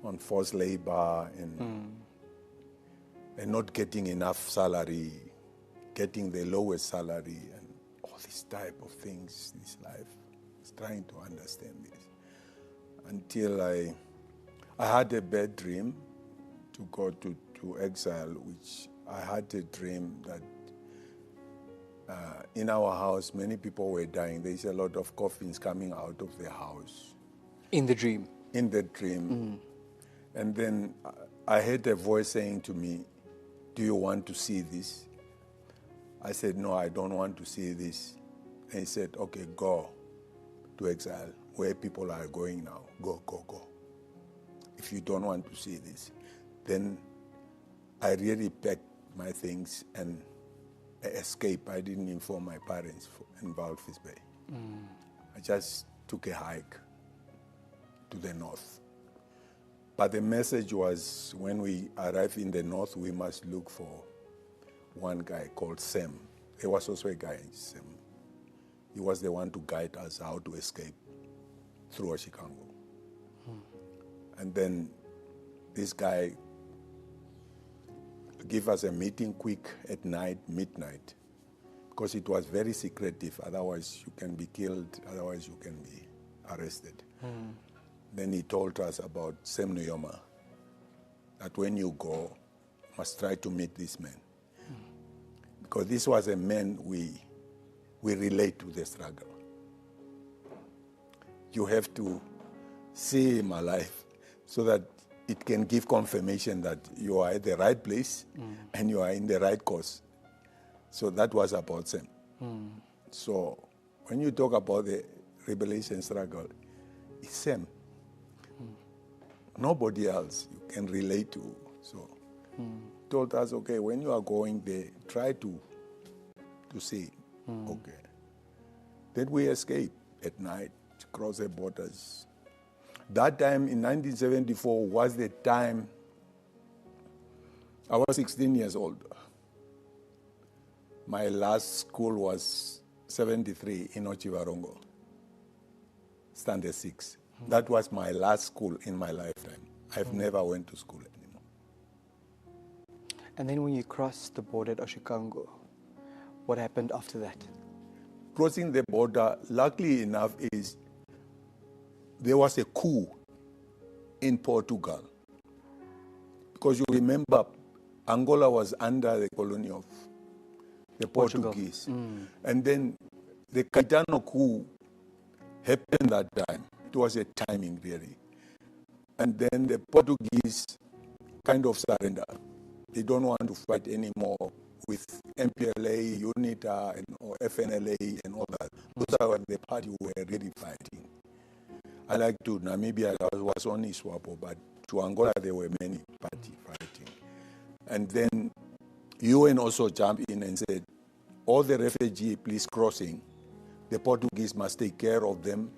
on forced labor and not getting enough salary, getting the lowest salary, and all this type of things, this life. I was trying to understand this until I had a bad dream to go to exile, which I had a dream that in our house many people were dying. There's a lot of coffins coming out of the house. In the dream? In the dream. And then I heard a voice saying to me, do you want to see this? I said, no, I don't want to see this. And he said, okay, go to exile, where people are going now. Go, go, go. If you don't want to see this. Then I really packed my things and I escaped. I didn't inform my parents in Walvis Bay. I just took a hike to the north. But the message was, when we arrive in the north, we must look for one guy called Sam. There was also a guy, Sam. He was the one to guide us how to escape through Chicago. And then this guy gave us a meeting quick at night, midnight, because it was very secretive. Otherwise, you can be killed. Otherwise, you can be arrested. Then he told us about Sam Nujoma, that when you go, you must try to meet this man. Because this was a man we relate to the struggle. You have to see him alive so that it can give confirmation that you are at the right place and you are in the right cause. So that was about Sam. So when you talk about the liberation struggle, it's Sam. Nobody else you can relate to. So told us, okay, when you are going there, try to see. Okay. Then we escaped at night, cross the borders. That time in 1974 was the time I was 16 years old. My last school was 73 in Ochivarongo, standard 6. That was my last school in my lifetime. I've never went to school anymore. And then when you crossed the border at Oshikango, what happened after that? Crossing the border, luckily enough, is there was a coup in Portugal. Because you remember, Angola was under the colony of the Portuguese. And then the Caetano coup happened that time. It was a timing, really. And then the Portuguese kind of surrendered. They don't want to fight anymore with MPLA, UNITA, or FNLA, and all that. Those are the party who were really fighting. I like to Namibia, there was only SWAPO, but to Angola there were many parties fighting. And then UN also jumped in and said, all the refugees, please crossing, the Portuguese must take care of them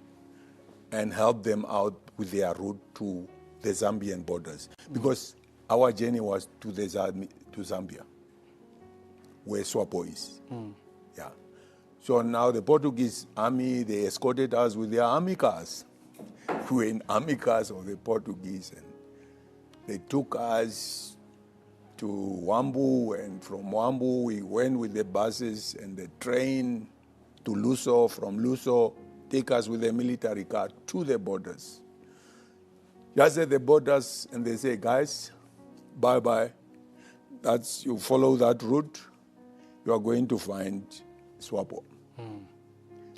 and help them out with their route to the Zambian borders. Because our journey was to Zambia, where SWAPO is. Yeah. So now the Portuguese army, they escorted us with their army cars. We were in army cars of the Portuguese, and they took us to Wambu, and from Wambu we went with the buses and the train to Luso. From Luso, take us with a military car to the borders. Just at the borders, and they say, guys, bye-bye. You follow that route, you are going to find SWAPO.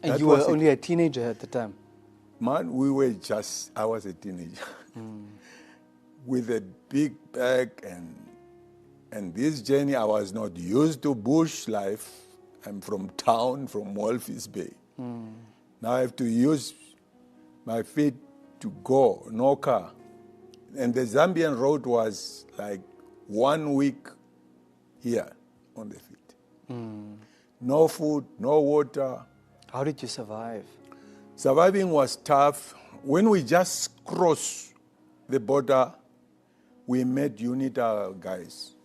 And you were only a teenager at the time? Man, I was a teenager. With a big bag, and this journey, I was not used to bush life. I'm from town, from Walvis Bay. Now I have to use my feet to go, no car. And the Zambian road was like 1 week here on the feet. No food, no water. How did you survive? Surviving was tough. When we just crossed the border, we met UNITA guys.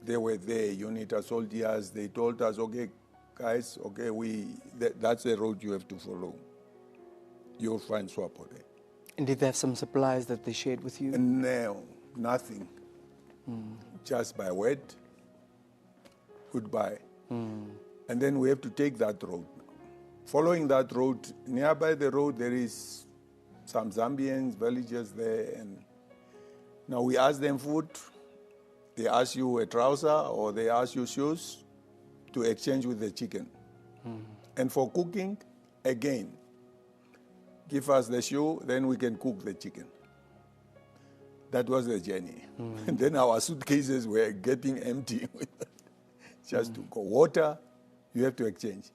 They were there, UNITA soldiers. They told us, okay, guys, okay, that's the road you have to follow. You'll find SWAPO there. And did they have some supplies that they shared with you? No, nothing. Just by word, goodbye. And then we have to take that road. Following that road, nearby the road, there is some Zambians, villages there. And now we ask them food. They ask you a trouser or they ask you shoes to exchange with the chicken. And for cooking, again, give us the shoe, then we can cook the chicken. That was the journey. And then our suitcases were getting empty. Just to go. Water, you have to exchange.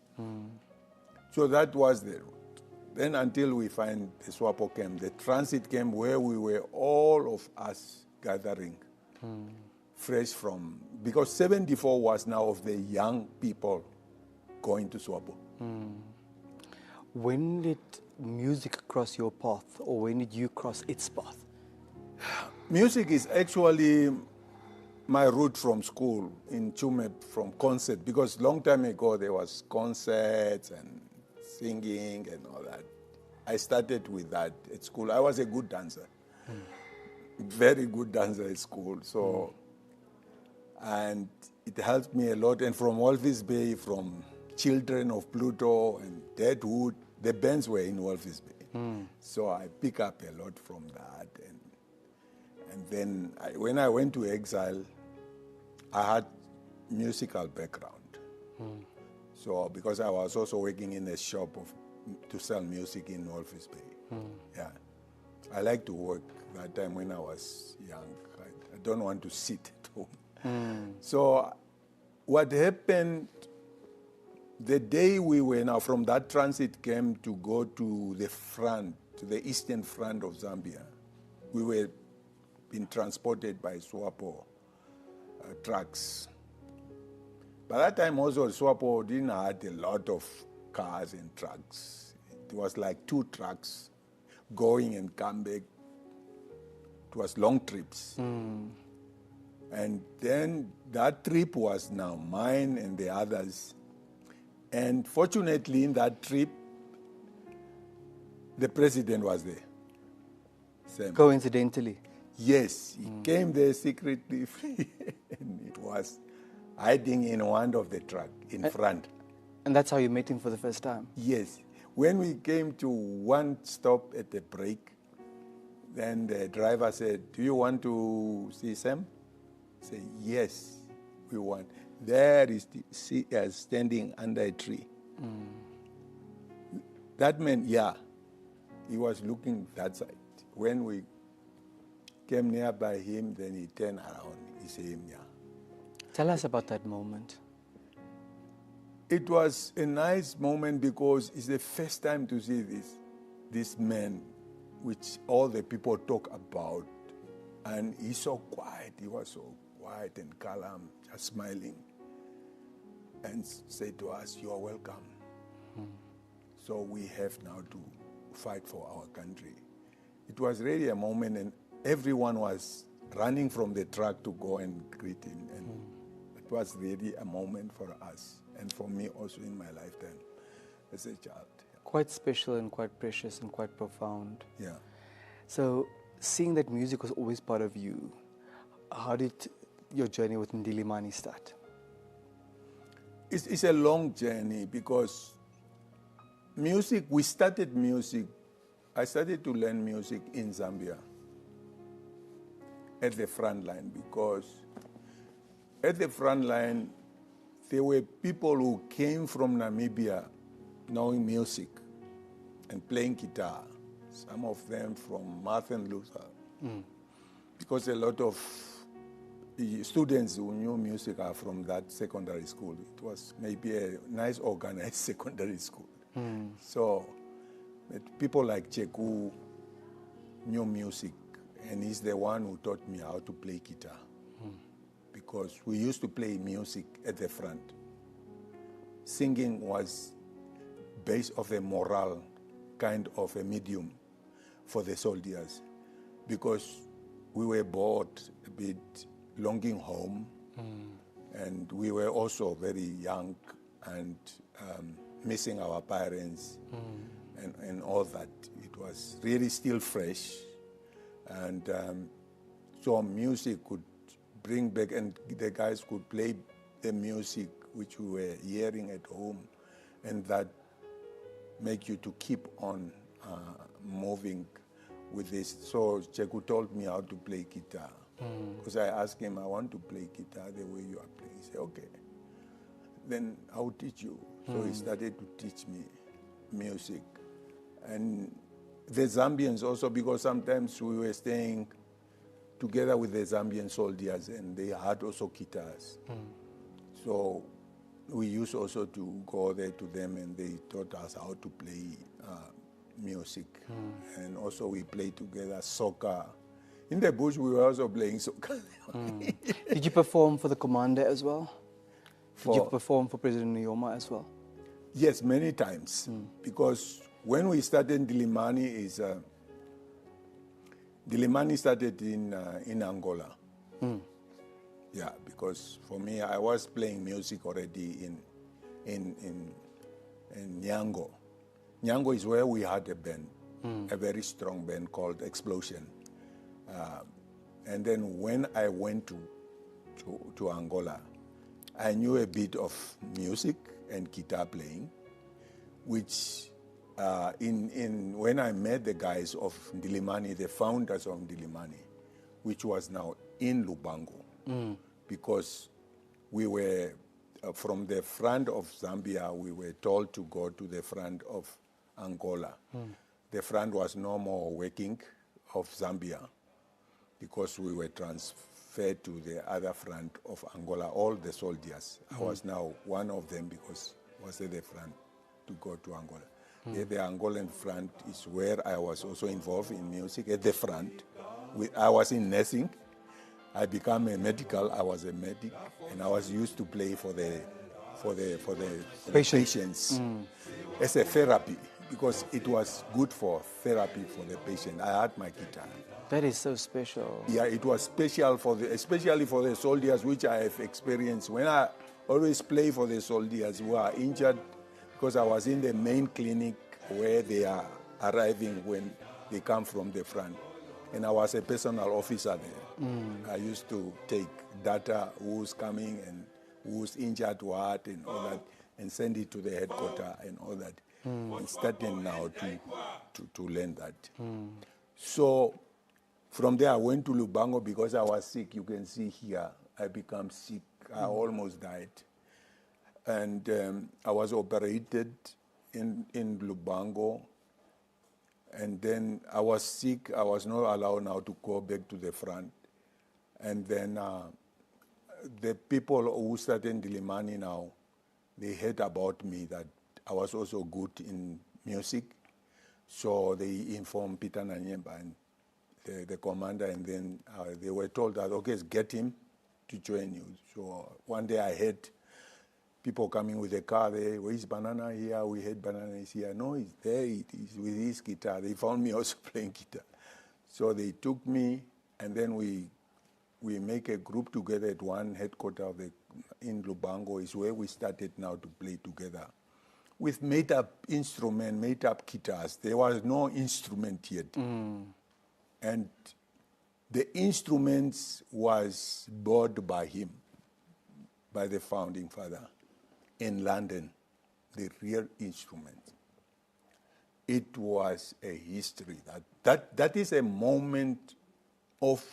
So that was the route. Then until we find the SWAPO camp, the transit camp where we were all of us gathering, fresh from, because 74 was now of the young people going to SWAPO. When did music cross your path, or when did you cross its path? Music is actually my route from school in Chume, from concert, because long time ago there was concerts and singing and all that. I started with that at school. I was a good dancer, very good dancer at school. So, and it helped me a lot. And from Walvis Bay, from Children of Pluto and Deadwood, the bands were in Walvis Bay. So I pick up a lot from that. And then when I went to exile, I had musical background. So because I was also working in a shop to sell music in Walvis Bay. Yeah, I like to work that time when I was young. I don't want to sit at home. So what happened the day we were now from that transit camp to go to the front, to the eastern front of Zambia, we were being transported by SWAPO trucks. By that time also, SWAPO didn't have a lot of cars and trucks. It was like 2 trucks going and come back. It was long trips. And then that trip was now mine and the others. And fortunately, in that trip, the president was there. Sam. Coincidentally? Yes, he came there secretly and he was hiding in one of the truck in front. And that's how you met him for the first time? Yes. When we came to one stop at the break, then the driver said, "Do you want to see Sam?" I said, "Yes, we want." There is standing under a tree. That meant, yeah, he was looking that side. When we came nearby him, then he turned around. He said, "Yeah." Tell us about that moment. It was a nice moment because it's the first time to see this man, which all the people talk about. And he's so quiet. He was so quiet and calm, just smiling. And said to us, "You are welcome." So we have now to fight for our country. It was really a moment, and everyone was running from the truck to go and greet him. And it was really a moment for us, and for me also in my lifetime as a child. Quite special and quite precious and quite profound. Yeah. So, seeing that music was always part of you, how did your journey with Ndilimani start? It's a long journey because music, we started music. I started to learn music in Zambia at the front line because at the front line, there were people who came from Namibia knowing music and playing guitar. Some of them from Martin Luther. Because a lot of students who knew music are from that secondary school. It was maybe a nice organized secondary school. So people like Cheku knew music, and he's the one who taught me how to play guitar. Because we used to play music at the front. Singing was base of a moral kind of a medium for the soldiers, because we were bored a bit, longing home, and we were also very young and missing our parents and all that. It was really still fresh, and so music could bring back, and the guys could play the music which we were hearing at home, and that make you to keep on moving with this. So Cheku told me how to play guitar, because I asked him, "I want to play guitar the way you are playing." He said, "Okay, then I'll teach you." So he started to teach me music. And the Zambians also, because sometimes we were staying together with the Zambian soldiers, and they had also guitars. So we used also to go there to them, and they taught us how to play music. And also we played together soccer. In the bush, we were also playing soccer. Did you perform for the commander as well? Did you perform for President Nujoma as well? Yes, many times. Because when we started Ndilimani, Ndilimani started in Angola. Yeah, because for me, I was playing music already in Nyango. Nyango is where we had a band, a very strong band called Explosion. And then when I went to Angola, I knew a bit of music and guitar playing, which when I met the guys of Ndilimani, the founders of Ndilimani, which was now in Lubango, because we were from the front of Zambia, we were told to go to the front of Angola. The front was no more working of Zambia, because we were transferred to the other front of Angola, all the soldiers. I was now one of them, because I was at the front to go to Angola. The Angolan front is where I was also involved in music at the front. I was in nursing. I became a medical. I was a medic, and I was used to play for the patients as a therapy, because it was good for therapy for the patient. I had my guitar. That is so special. Yeah, it was special especially for the soldiers, which I have experienced. When I always play for the soldiers who are injured, because I was in the main clinic where they are arriving when they come from the front. And I was a personal officer there. I used to take data, who's coming and who's injured what and all that, and send it to the headquarters and all that. And starting now to learn that. So from there I went to Lubango because I was sick. You can see here, I became sick. I almost died. And I was operated in Lubango. And then I was sick. I was not allowed now to go back to the front. And then the people who started in Dilimani now, they heard about me that I was also good in music. So they informed Peter Nanyemba and the commander, and then they were told that, okay, get him to join you. So one day I heard people coming with a car there. Where's Banana here? We heard Banana is here. No, he's there. He's with his guitar. They found me also playing guitar. So they took me, and then we make a group together at one headquarters in Lubango is where we started now to play together. With made-up instrument, made-up guitars. There was no instrument yet. And the instruments was bought by him, by the founding father, in London, the real instrument. It was a history. That is a moment of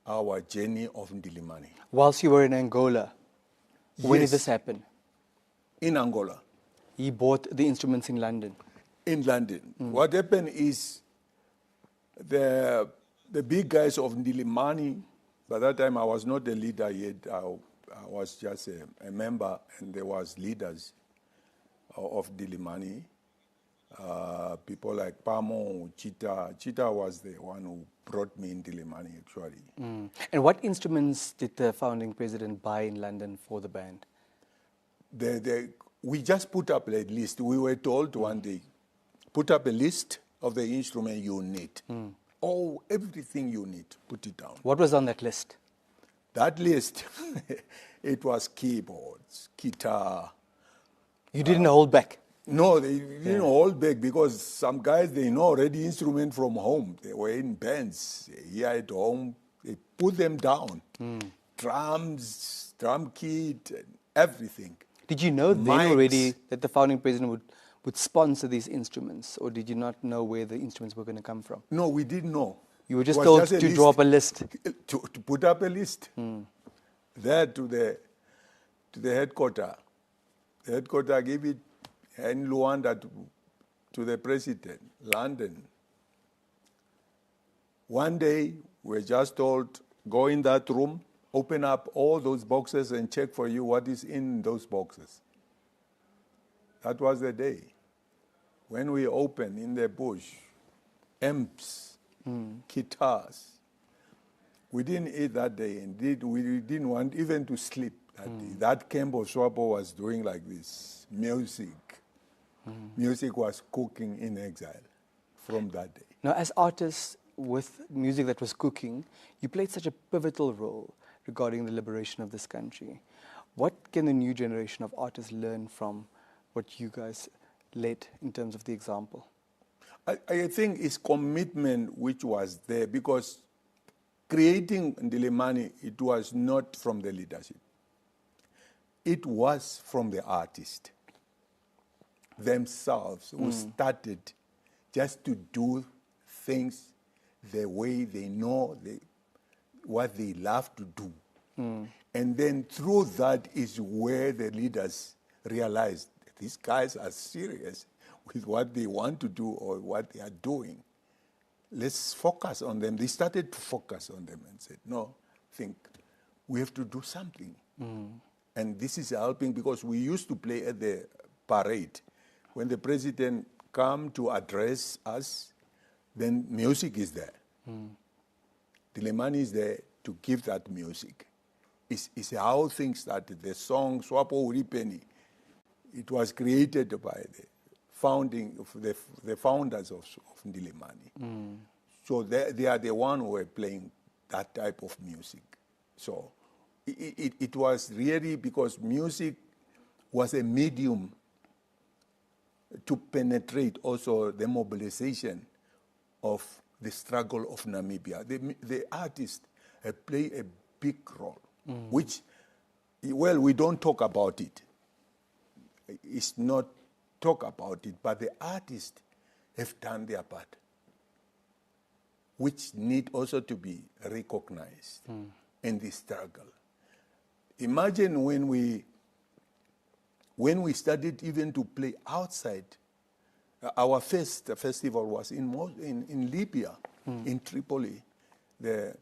our journey of Ndilimani. Whilst you were in Angola, when did Yes. this happen? In Angola. He bought the instruments in London. In London. What happened is the big guys of Ndilimani, by that time I was not a leader yet, I was just a member, and there was leaders of Ndilimani. People like Pamo, Chita. Chita was the one who brought me in Ndilimani, actually. And what instruments did the founding president buy in London for the band? We just put up a list. We were told one day, put up a list of the instrument you need. Everything you need, put it down. What was on that list? That list, it was keyboards, guitar. You didn't hold back? No, they didn't hold back because some guys, they know already instrument from home. They were in bands here at home. They put them down. Drums, drum kit, everything. Did you know then Mics. already that the founding president would sponsor these instruments, or did you not know where the instruments were going to come from? No, we didn't know. You were just It was told just a to list. draw up a list. To put up a list. There to the headquarters. The headquarters gave it in Luanda to the president, London. One day, we're just told, go in that room, open up all those boxes and check for you what is in those boxes. That was the day. When we opened in the bush, amps, guitars. We didn't eat that day, and we didn't want even to sleep that day. That camp of SWAPO was doing like this, music. Music was cooking in exile from that day. Now, as artists with music that was cooking, you played such a pivotal role regarding the liberation of this country. What can the new generation of artists learn from what you guys led in terms of the example? I think it's commitment which was there, because creating Ndilimani, it was not from the leadership. It was from the artists themselves who started just to do things the way they know what they love to do. And then through that is where the leaders realized these guys are serious with what they want to do or what they are doing. Let's focus on them. They started to focus on them and said, no, we have to do something. And this is helping, because we used to play at the parade. When the president come to address us, then music is there. Ndilimani is there to give that music. It's how things started. The song SWAPO Uripeni, it was created by the the founders of Ndilimani. So they are the one who were playing that type of music. So it was really because music was a medium to penetrate also the mobilization of the struggle of Namibia. The artists play a big role, which, well, we don't talk about it. It's not talk about it, but the artists have done their part, which need also to be recognized in this struggle. Imagine when we started even to play outside. Our first festival was in Libya, in Tripoli, the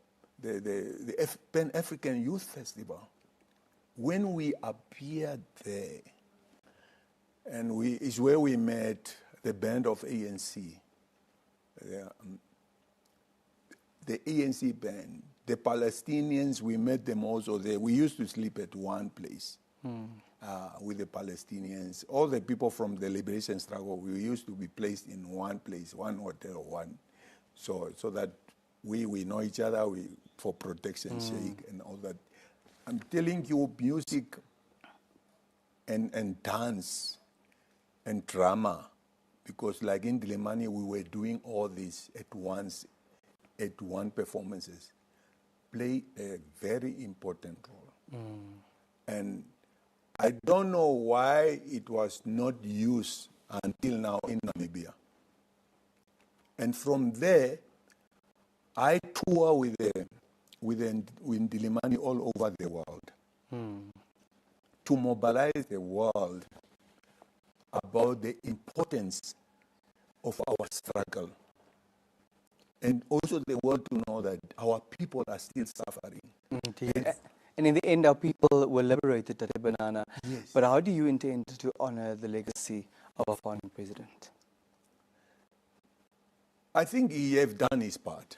Pan-African Youth Festival. When we appeared there, and is where we met the band of ANC, the ANC band. The Palestinians, we met them also there. We used to sleep at one place with the Palestinians. All the people from the liberation struggle, we used to be placed in one place, one hotel, so that we know each other for protection, shake and all that. I'm telling you, music and dance and drama, because like in Ndilimani, we were doing all this at once, at one performances, play a very important role. And I don't know why it was not used until now in Namibia. And from there, I tour with Ndilimani all over the world to mobilize the world about the importance of our struggle. And also the world to know that our people are still suffering. And in the end, our people were liberated, Tate Banana. Yes. But how do you intend to honor the legacy of our founding president? I think he has done his part.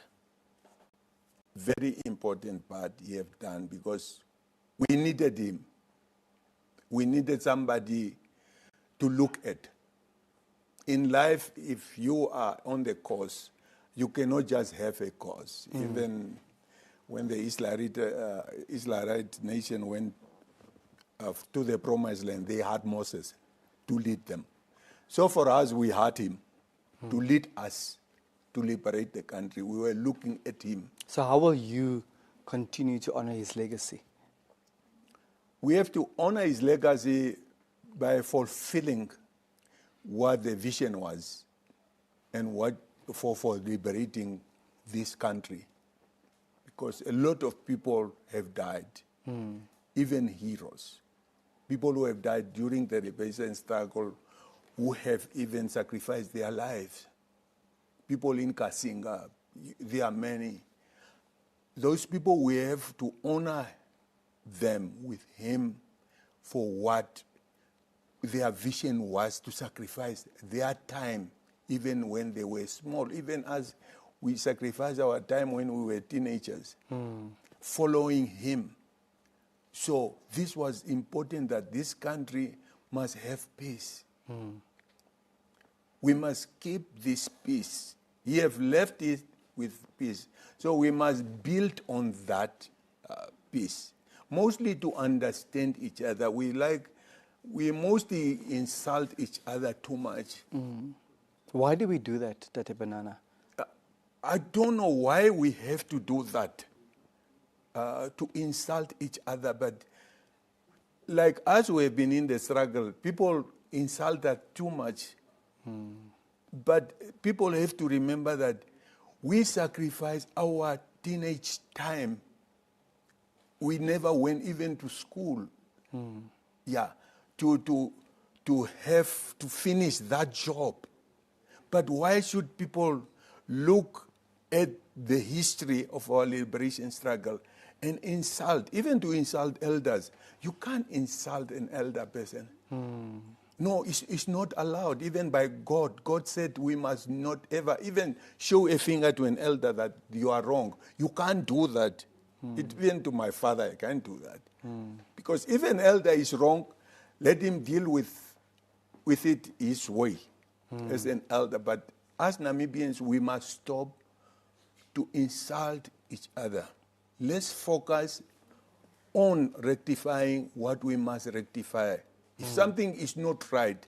Very important part he has done, because we needed him. We needed somebody to look at. In life, if you are on the course, you cannot just have a cause. Even when the Israelite nation went to the promised land, they had Moses to lead them. So for us, we had him to lead us to liberate the country. We were looking at him. So how will you continue to honor his legacy? We have to honor his legacy by fulfilling what the vision was and what for liberating this country. Because a lot of people have died, even heroes. People who have died during the liberation struggle, who have even sacrificed their lives. People in Kasinga, there are many. Those people, we have to honor them with him for what their vision was, to sacrifice their time, even when they were small, even as we sacrificed our time when we were teenagers, following him. So this was important, that this country must have peace. We must keep this peace. He have left it with peace. So we must build on that peace. Mostly to understand each other. We mostly insult each other too much. Why do we do that, Tate Banana? I don't know why we have to do that, to insult each other. But like us who have been in the struggle, people insult that too much. But people have to remember that we sacrifice our teenage time. We never went even to school. To have to finish that job. But why should people look at the history of our liberation struggle and insult, even to insult elders? You can't insult an elder person. No, it's not allowed, even by God. God said we must not ever even show a finger to an elder that you are wrong. You can't do that. Even to my father, I can't do that. Because if an elder is wrong, let him deal with it his way. as an elder, but as Namibians, we must stop to insult each other. Let's focus on rectifying what we must rectify. If something is not right,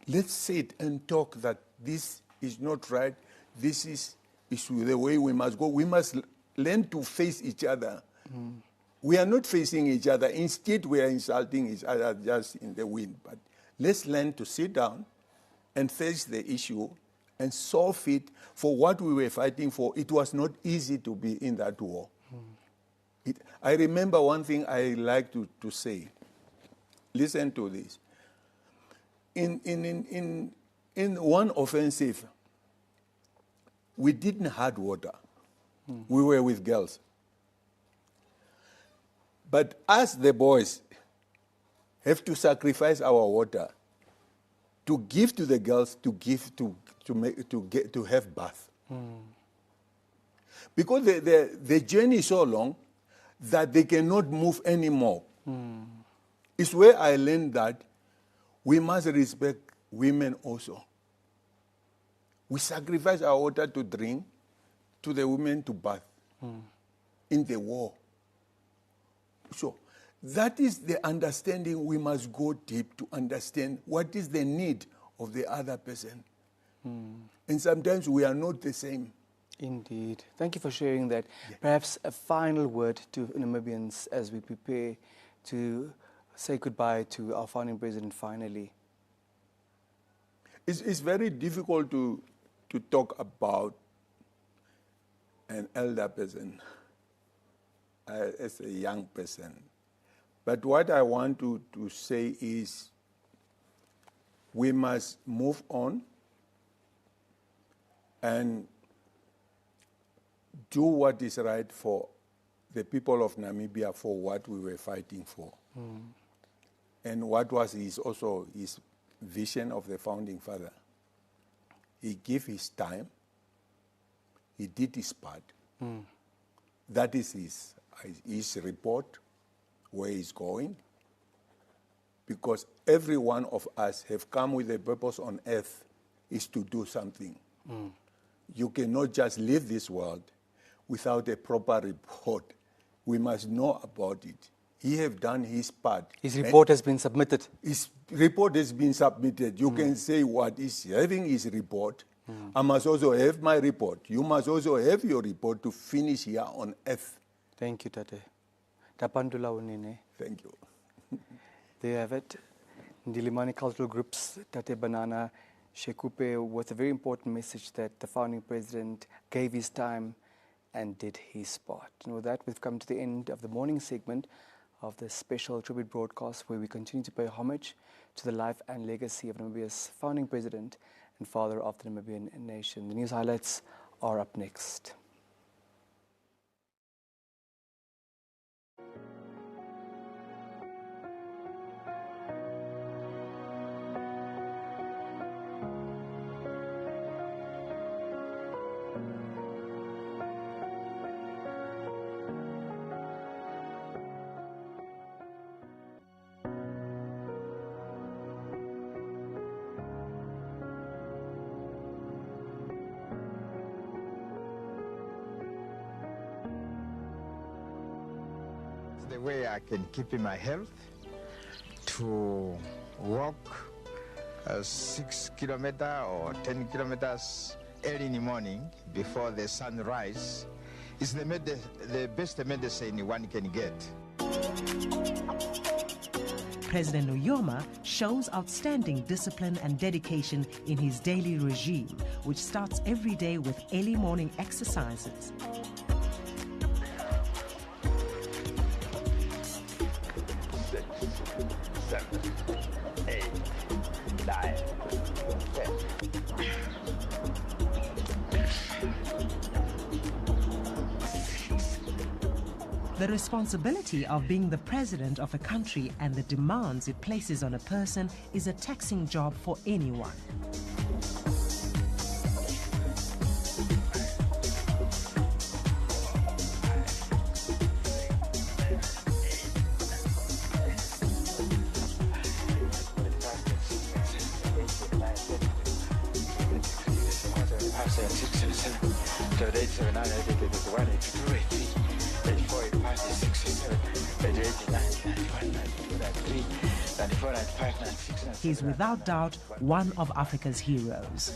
let's sit and talk that this is not right, this is the way we must go. We must learn to face each other. We are not facing each other. Instead, we are insulting each other just in the wind. But let's learn to sit down and face the issue and solve it for what we were fighting for. It was not easy to be in that war. I remember one thing I like to say. Listen to this. In one offensive, we didn't have water. We were with girls. But us, the boys, have to sacrifice our water to give to the girls to have bath. Because the journey is so long that they cannot move anymore. It's where I learned that we must respect women also. We sacrifice our water to drink, to the women to bath in the war. So that is the understanding. We must go deep to understand what is the need of the other person. And sometimes we are not the same. Indeed. Thank you for sharing that. Perhaps a final word to Namibians as we prepare to say goodbye to our founding president finally. It's very difficult to talk about an elder person as a young person. But what I want to say is we must move on and do what is right for the people of Namibia, for what we were fighting for. And what was also his vision of the founding father. He gave his time, he did his part. That is his report, where he's going. Because every one of us have come with a purpose on earth, is to do something. You cannot just leave this world without a proper report. We must know about it. He has done his part. His report has been submitted. His report has been submitted. You can say what is having his report. I must also have my report. You must also have your report to finish here on earth. Thank you, Tate. Tapandula unine. Thank you. There you have it. Ndilimani Cultural Groups, Tate Banana Shekupe, with a very important message that the founding president gave his time and did his part. And with that, we've come to the end of the morning segment of this special tribute broadcast, where we continue to pay homage to the life and legacy of Namibia's founding president and father of the Namibian nation. The news highlights are up next. The way I can keep in my health, to walk 6 kilometers or 10 kilometers early in the morning before the sun rises is the best medicine one can get. President Nujoma shows outstanding discipline and dedication in his daily regime, which starts every day with early morning exercises. 6, 7, 8, 9, 10. The responsibility of being the president of a country and the demands it places on a person is a taxing job for anyone. He's without doubt one of Africa's heroes.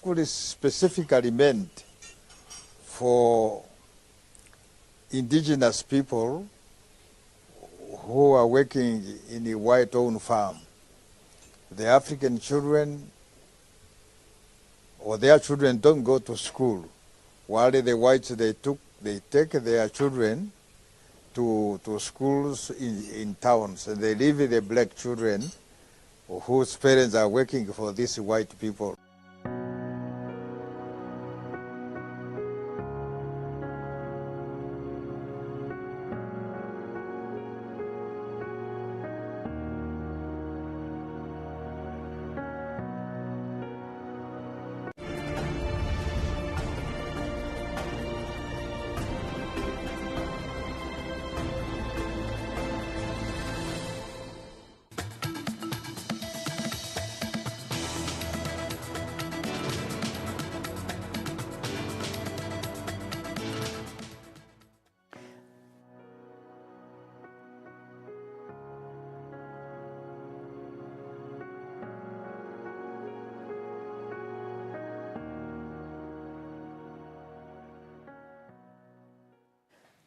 SWAPO is specifically meant for indigenous people who are working in a white-owned farm. The African children or their children don't go to school, while the whites, they take their children to schools in towns, and they leave the black children whose parents are working for these white people.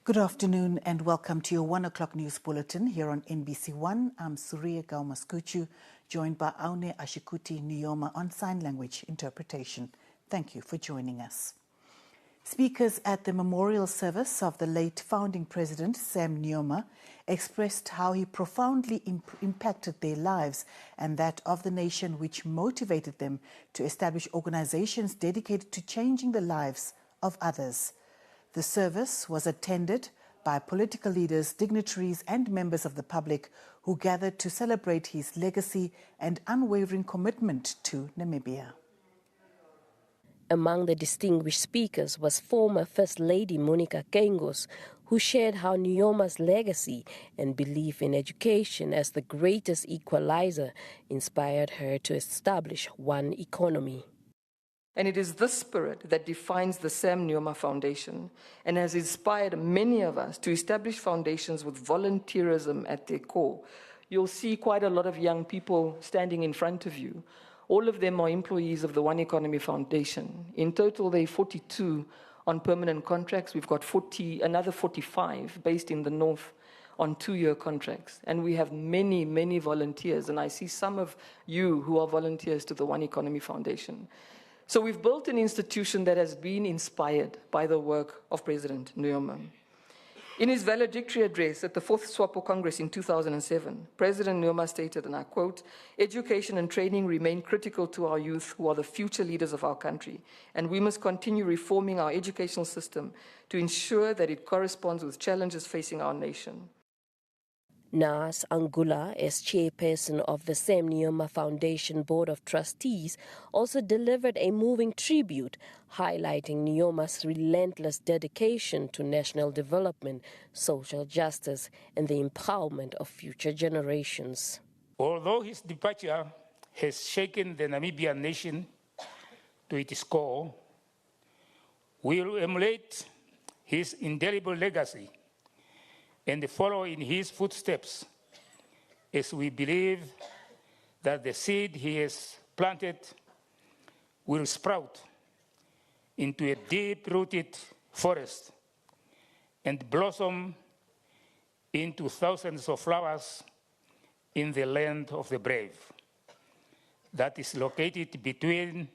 Good afternoon and welcome to your 1 o'clock news bulletin here on NBC1. I'm Surya Gaumaskuchu, joined by Aune Ashikuti Nujoma on sign language interpretation. Thank you for joining us. Speakers at the memorial service of the late founding president, Sam Nujoma, expressed how he profoundly impacted their lives and that of the nation, which motivated them to establish organizations dedicated to changing the lives of others. The service was attended by political leaders, dignitaries and members of the public who gathered to celebrate his legacy and unwavering commitment to Namibia. Among the distinguished speakers was former First Lady Monica Kengos, who shared how Nujoma's legacy and belief in education as the greatest equalizer inspired her to establish one economy. And it is this spirit that defines the Sam Nujoma Foundation and has inspired many of us to establish foundations with volunteerism at their core. You'll see quite a lot of young people standing in front of you. All of them are employees of the One Economy Foundation. In total, there are 42 on permanent contracts. We've got another 45 based in the north on 2-year contracts. And we have many, many volunteers. And I see some of you who are volunteers to the One Economy Foundation. So we've built an institution that has been inspired by the work of President Nujoma. In his valedictory address at the 4th SWAPO Congress in 2007, President Nujoma stated, and I quote, "Education and training remain critical to our youth who are the future leaders of our country, and we must continue reforming our educational system to ensure that it corresponds with challenges facing our nation." Nas Angula, as chairperson of the Sam Nujoma Foundation Board of Trustees, also delivered a moving tribute highlighting Nujoma's relentless dedication to national development, social justice, and the empowerment of future generations. Although his departure has shaken the Namibian nation to its core, we will emulate his indelible legacy and follow in his footsteps, as we believe that the seed he has planted will sprout into a deep-rooted forest and blossom into thousands of flowers in the land of the brave that is located between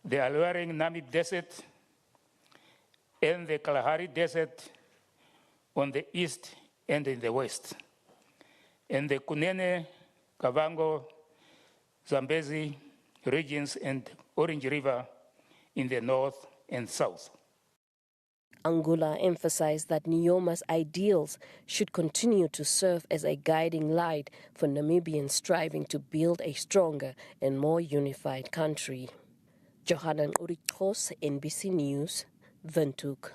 the alluring Namib Desert and the Kalahari Desert on the east and in the west, and the Kunene, Kavango, Zambezi regions and Orange River in the north and south. Angula emphasized that Nujoma's ideals should continue to serve as a guiding light for Namibians striving to build a stronger and more unified country. Johanan Urichos, NBC News, Windhoek.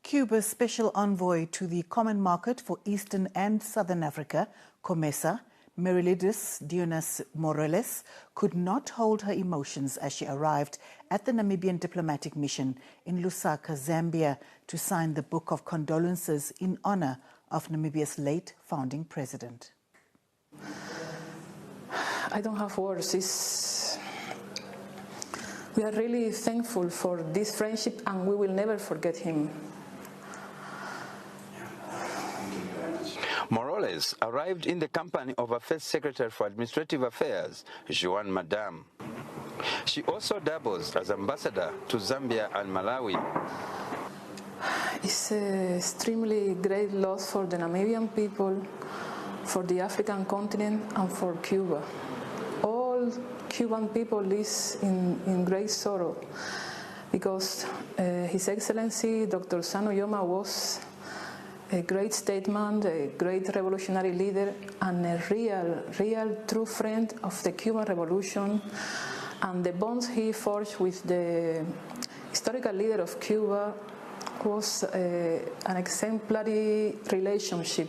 Cuba's special envoy to the Common Market for Eastern and Southern Africa, COMESA, Merilidis Dionis Morales could not hold her emotions as she arrived at the Namibian diplomatic mission in Lusaka, Zambia, to sign the Book of Condolences in honor of Namibia's late founding president. I don't have words. We are really thankful for this friendship, and we will never forget him. Morales arrived in the company of her first Secretary for Administrative Affairs, Joan Madam. She also doubles as ambassador to Zambia and Malawi. It's an extremely great loss for the Namibian people, for the African continent, and for Cuba. All Cuban people live in great sorrow because His Excellency Dr. Sam Nujoma was a great statesman, a great revolutionary leader, and a real true friend of the Cuban Revolution. And the bonds he forged with the historical leader of Cuba was an exemplary relationship.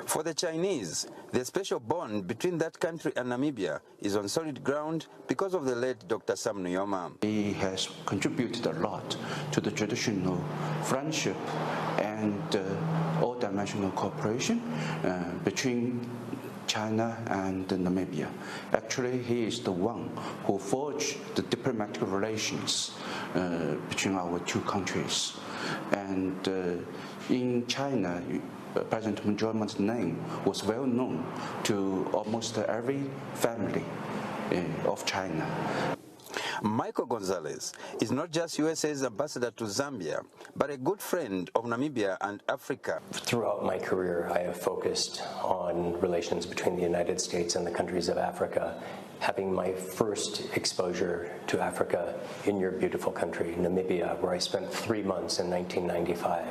For the Chinese, the special bond between that country and Namibia is on solid ground because of the late Dr. Sam Nujoma. He has contributed a lot to the traditional friendship and all-dimensional cooperation between China and Namibia. Actually, he is the one who forged the diplomatic relations between our two countries. And in China, President Nujoma's name was well known to almost every family of China. Michael Gonzalez is not just USA's ambassador to Zambia, but a good friend of Namibia and Africa. Throughout my career, I have focused on relations between the United States and the countries of Africa, having my first exposure to Africa in your beautiful country, Namibia, where I spent 3 months in 1995.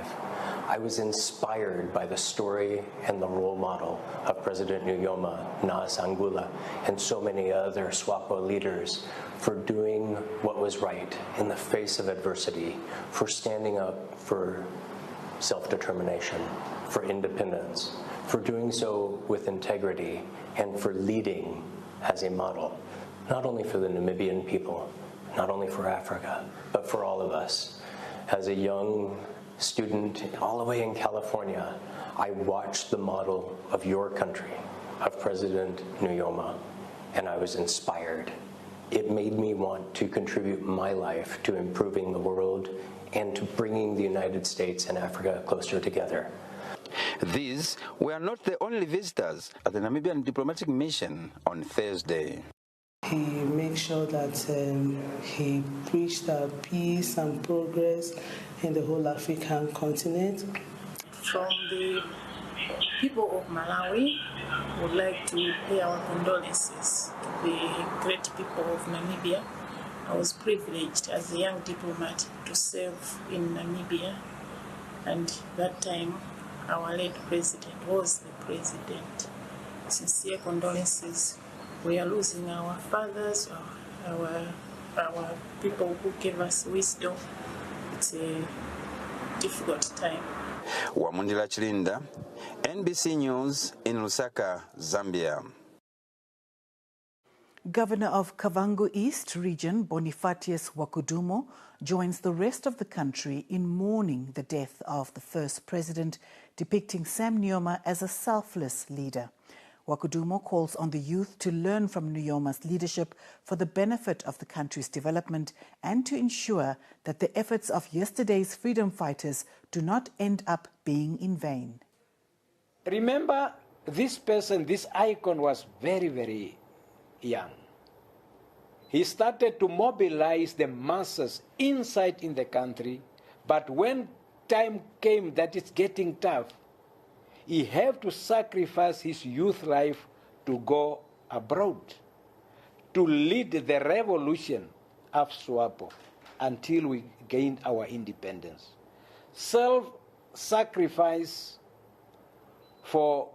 I was inspired by the story and the role model of President Nujoma, Nas Angula, and so many other SWAPO leaders for doing what was right in the face of adversity, for standing up for self-determination, for independence, for doing so with integrity, and for leading as a model, not only for the Namibian people, not only for Africa, but for all of us. As a young student all the way in California, I watched the model of your country, of President Nujoma, and I was inspired. It made me want to contribute my life to improving the world and to bringing the United States and Africa closer together. These were not the only visitors at the Namibian diplomatic mission on Thursday. He made sure that he preached peace and progress in the whole African continent. From the people of Malawi, we would like to pay our condolences to the great people of Namibia. I was privileged as a young diplomat to serve in Namibia, and that time our late president was the president. Sincere condolences. We are losing our fathers, our people who gave us wisdom. It's a difficult time. Wamundila Chilinda, NBC News in Lusaka, Zambia. Governor of Kavango East Region, Bonifacius Wakudumo, joins the rest of the country in mourning the death of the first president, depicting Sam Nujoma as a selfless leader. Wakudumo calls on the youth to learn from Nujoma's leadership for the benefit of the country's development and to ensure that the efforts of yesterday's freedom fighters do not end up being in vain. Remember, this person, this icon was very, very young. He started to mobilize the masses inside in the country, but when time came that it's getting tough, he had to sacrifice his youth life to go abroad, to lead the revolution of SWAPO until we gained our independence. Self-sacrifice for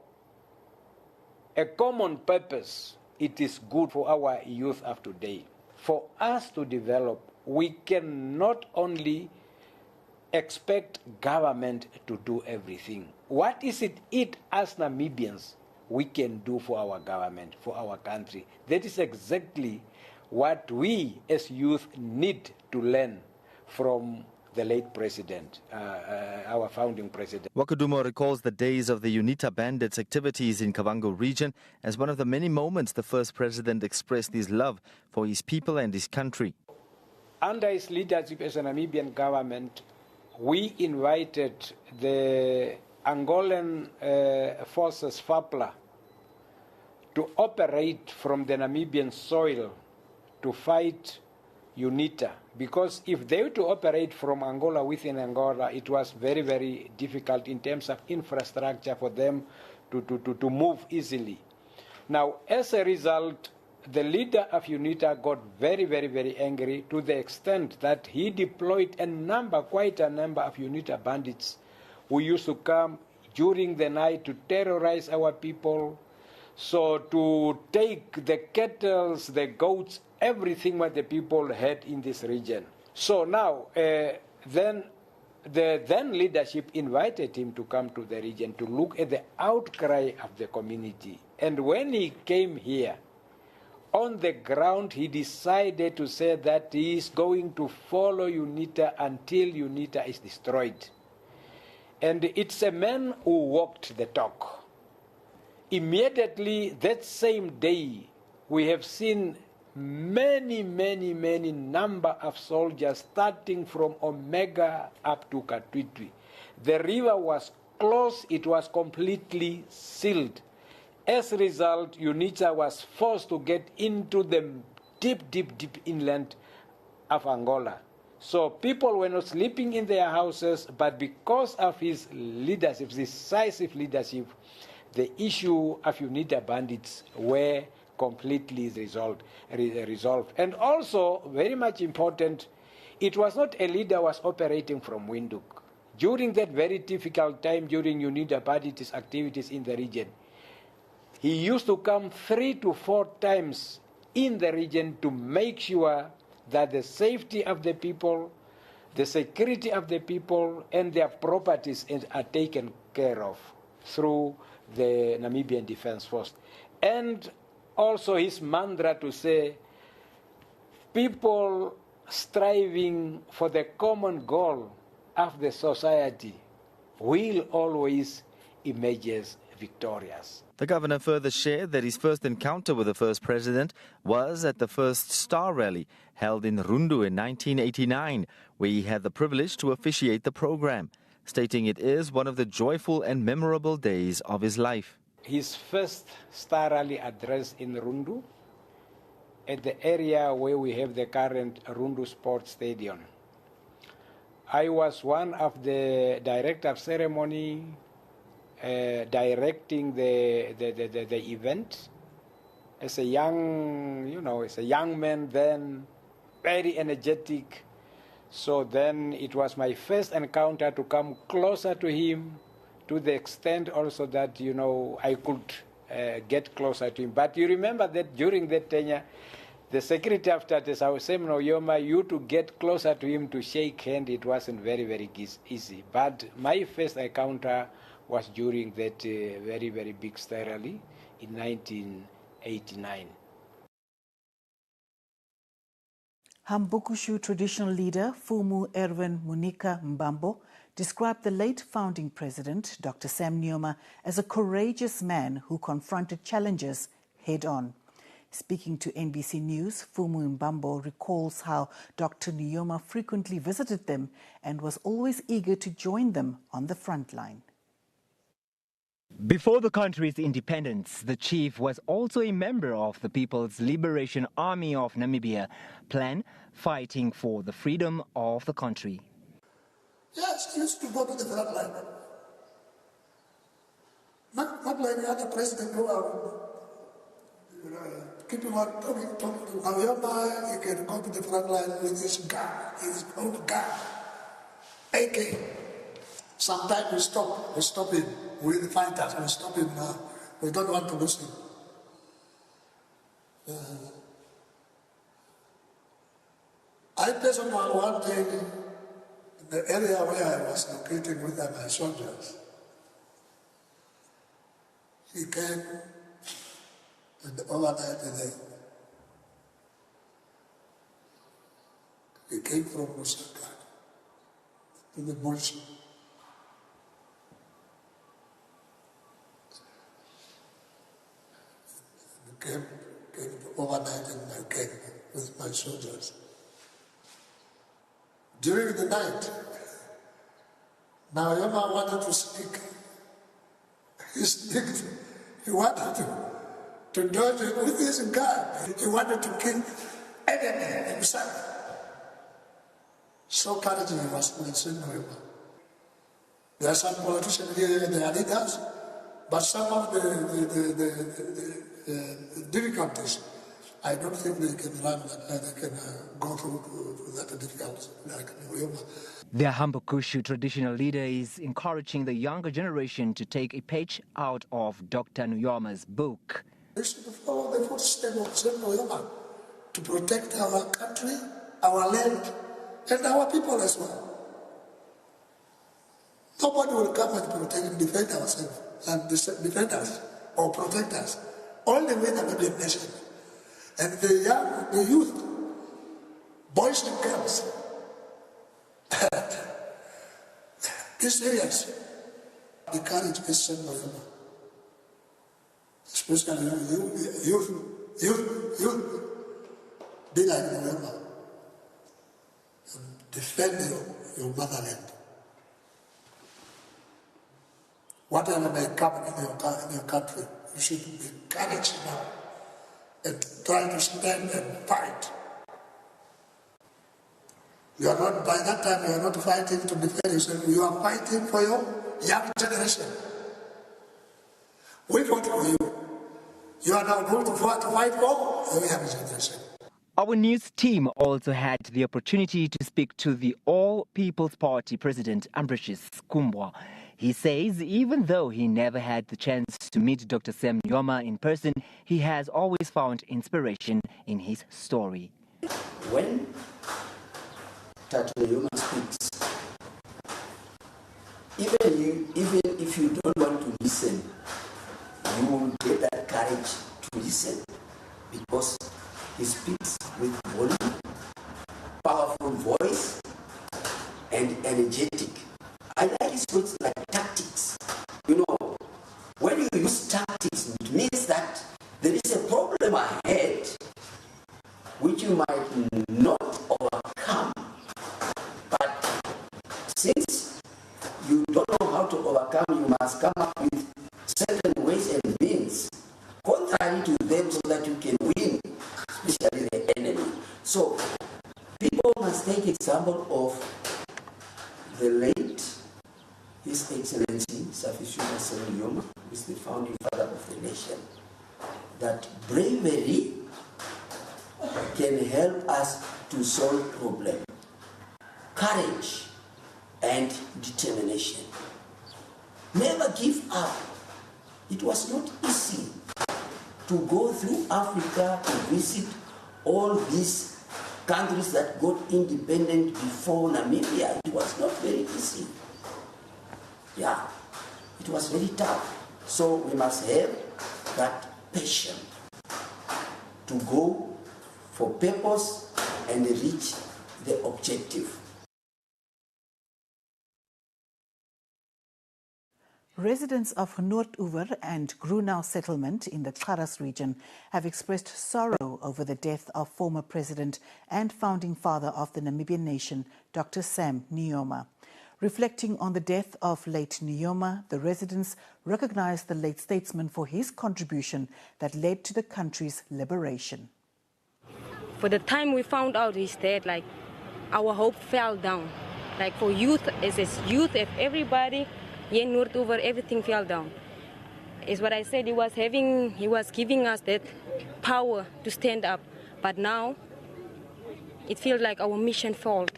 a common purpose, it is good for our youth of today. For us to develop, we can not only expect government to do everything. What is it as Namibians we can do for our government, for our country. That is exactly what we as youth need to learn from the late president, our founding president. Wakadumo recalls the days of the UNITA bandits' activities in Kavango region as one of the many moments the first president expressed his love for his people and his country. Under his leadership as a Namibian government, we invited the Angolan forces, FAPLA, to operate from the Namibian soil to fight UNITA, because if they were to operate from Angola, within Angola, it was very, very difficult in terms of infrastructure for them to move easily. Now, as a result, the leader of UNITA got very, very, very angry to the extent that he deployed quite a number of UNITA bandits who used to come during the night to terrorize our people, so to take the cattle, the goats, everything what the people had in this region. So now, then the then leadership invited him to come to the region to look at the outcry of the community. And when he came here, on the ground, he decided to say that he is going to follow UNITA until UNITA is destroyed. And it's a man who walked the talk. Immediately that same day, we have seen many number of soldiers starting from Omega up to Katwitwi. The river was closed, it was completely sealed. As a result, UNITA was forced to get into the deep inland of Angola. So people were not sleeping in their houses, but because of his leadership, decisive leadership, the issue of UNITA bandits were completely resolved. And also, very much important, it was not a leader who was operating from Windhoek. During that very difficult time, during UNITA bandits activities in the region, he used to come 3 to 4 times in the region to make sure that the safety of the people, the security of the people, and their properties are taken care of through the Namibian Defense Force. And also his mantra to say, people striving for the common goal of the society will always emerge victorious. The governor further shared that his first encounter with the first president was at the first Star Rally held in Rundu in 1989, where he had the privilege to officiate the program, stating it is one of the joyful and memorable days of his life. His first Star Rally address in Rundu, at the area where we have the current Rundu Sports Stadium. I was one of the director of ceremony directing the event as a young man then, very energetic. So then it was my first encounter to come closer to him, to the extent also that, I could get closer to him. But you remember that during that tenure, the Secretary of State, Sam Nujoma, you to get closer to him to shake hand, it wasn't very, very easy. But my first encounter was during that very, very big Star Rally in 1989. Hambukushu traditional leader Fumu Erwin Munika Mbambo described the late founding president, Dr. Sam Nujoma, as a courageous man who confronted challenges head-on. Speaking to NBC News, Fumu Mbambo recalls how Dr. Nujoma frequently visited them and was always eager to join them on the front line. Before the country's independence, the chief was also a member of the People's Liberation Army of Namibia, PLAN, fighting for the freedom of the country. Yes, he used to go to the front line. Not like the other president who are keeping on talking to Nujoma. He can go to the front line with his gun, his own gun, AK. Sometimes we stop him. We find that we stop him now. We don't want to lose him. I personally one day, in the area where I was located with my soldiers, He came and overnight he came from Lusaka to the bush. He came overnight and I came with my soldiers. During the night, Nujoma wanted to speak. He wanted to dodge it with his gun. He wanted to kill enemy himself. So courageous he was in Nujoma. There are some politicians here, they are leaders, but some of the difficulties, I don't think they can run, they can go through to that difficulty like Nujoma. The Hambukushu traditional leader is encouraging the younger generation to take a page out of Dr. Nuyoma's book. We should follow the footsteps of Nujoma to protect our country, our land, and our people as well. Nobody will come and protect and defend ourselves, and defend us or protect us. Only we the Namibian nation. And the youth, boys and girls, these areas, the courage is Nujoma. Especially youth, be like Nujoma. Defend your motherland. Whatever may come in your country, you should be courage now and try to stand and fight. You are not, by that time, you are not fighting to defend yourself, you are fighting for your young generation. We fought for you. You are now going to fight for your young generation. Our news team also had the opportunity to speak to the All People's Party President Ambrosius Kumbwa. He says even though he never had the chance to meet Dr. Sam Nujoma in person, he has always found inspiration in his story. When Dr. Nujoma speaks, even if you don't want to listen, you will get that courage to listen because he speaks with volume, powerful voice, and energetic. I like his words like tactics. You know, when you use tactics, it means that there is a problem ahead which you might not overcome. But since you don't know how to overcome, you must come up with certain ways and means contrary to them so that you can win, especially the enemy. So people must take example of the late His Excellency Safishuna Sam Nujoma, who is the founding father of the nation, that bravery can help us to solve problems. Courage and determination. Never give up. It was not easy to go through Africa to visit all these countries that got independent before Namibia. It was not very easy. Yeah, it was very tough. So we must have that passion to go for purpose and reach the objective. Residents of Noordoever and Grunau settlement in the Xaras region have expressed sorrow over the death of former president and founding father of the Namibian nation, Dr. Sam Nujoma. Reflecting on the death of late Nujoma, the residents recognized the late statesman for his contribution that led to the country's liberation. For the time we found out he's dead, like, our hope fell down. Like, for youth, as youth, if everybody in Noordoever, everything fell down. Is what I said, he was giving us that power to stand up. But now, it feels like our mission failed.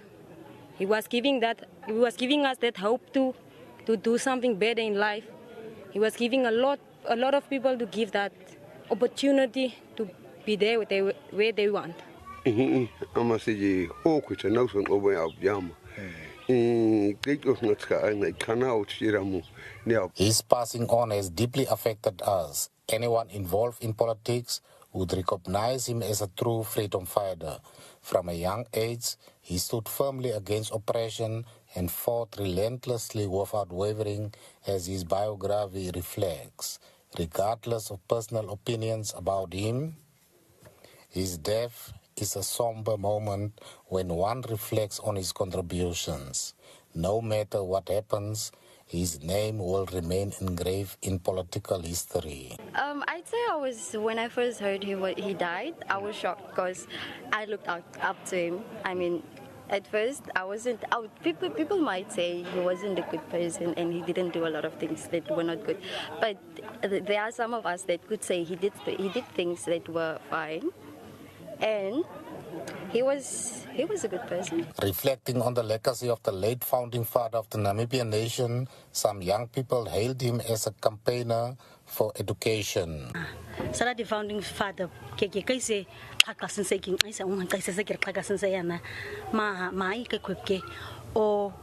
He was giving us that hope to do something better in life. He was giving a lot of people to give that opportunity to be there where they want. His passing on has deeply affected us. Anyone involved in politics would recognize him as a true freedom fighter. From a young age, he stood firmly against oppression and fought relentlessly without wavering, as his biography reflects. Regardless of personal opinions about him, his death is a somber moment when one reflects on his contributions. No matter what happens, his name will remain engraved in political history. I'd say when I first heard he died, I was shocked because I looked up to him. I mean, at first, I wasn't. People might say he wasn't a good person and he didn't do a lot of things that were not good. But there are some of us that could say he did things that were fine, and he was a good person. Reflecting on the legacy of the late founding father of the Namibian nation, some young people hailed him as a campaigner for education. Sara the founding father ke se khakasin se king ai sa un kai se ke khakasin se yana ma ke kweke o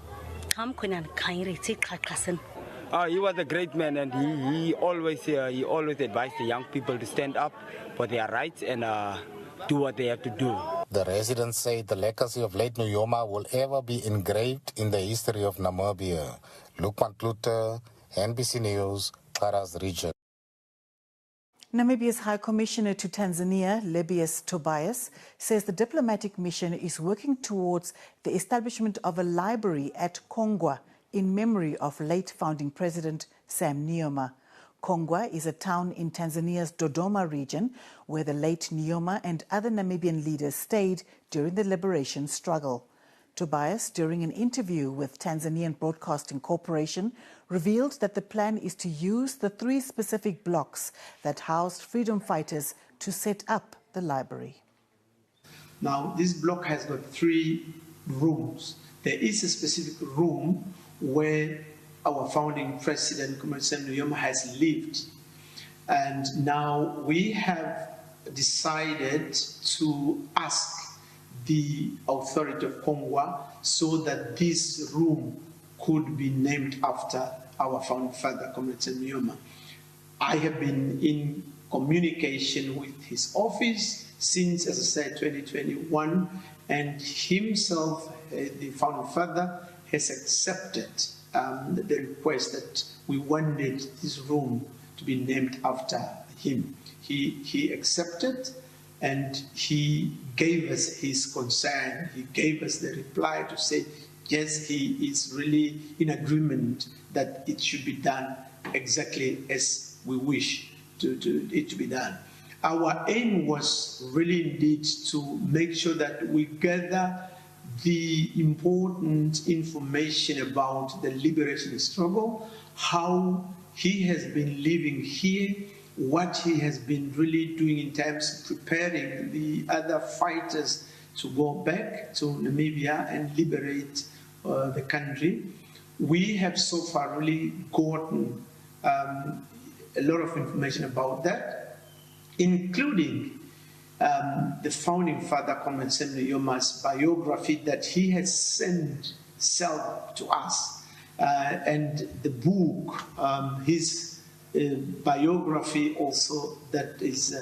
kam konan kairi se khakasin. He was a great man, and he always advised the young people to stand up for their rights and do what they have to do. The residents say the legacy of late Nujoma will ever be engraved in the history of Namibia. Lukman Klute, NBC News, Karas region. Namibia's High Commissioner to Tanzania, Lebius Tobias, says the diplomatic mission is working towards the establishment of a library at Kongwa in memory of late founding President Sam Nujoma. Kongwa is a town in Tanzania's Dodoma region where the late Nujoma and other Namibian leaders stayed during the liberation struggle. Tobias, during an interview with Tanzanian Broadcasting Corporation, revealed that the plan is to use the 3 specific blocks that housed freedom fighters to set up the library. Now, this block has got 3 rooms. There is a specific room where our founding president, Sam Nujoma, has lived. And now we have decided to ask the authority of Kongwa so that this room could be named after our founding father, Sam Nujoma. I have been in communication with his office since, as I said, 2021, and himself, the founding father, has accepted the request that we wanted this room to be named after him. He accepted, and he gave us his concern. He gave us the reply to say, yes, he is really in agreement that it should be done exactly as we wish it to be done. Our aim was really indeed to make sure that we gather the important information about the liberation struggle, how he has been living here, what he has been really doing in terms of preparing the other fighters to go back to Namibia and liberate the country. We have so far really gotten a lot of information about that, including the founding father, Sam Nujoma's biography that he has sent to us, and the book, his biography also that is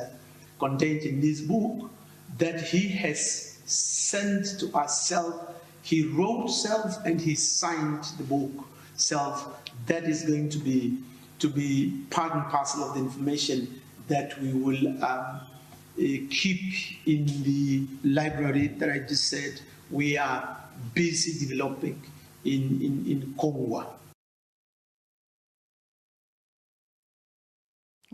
contained in this book that he has sent to us. He wrote and he signed the book that is going to be part and parcel of the information that we will keep in the library that I just said we are busy developing in Kongwa.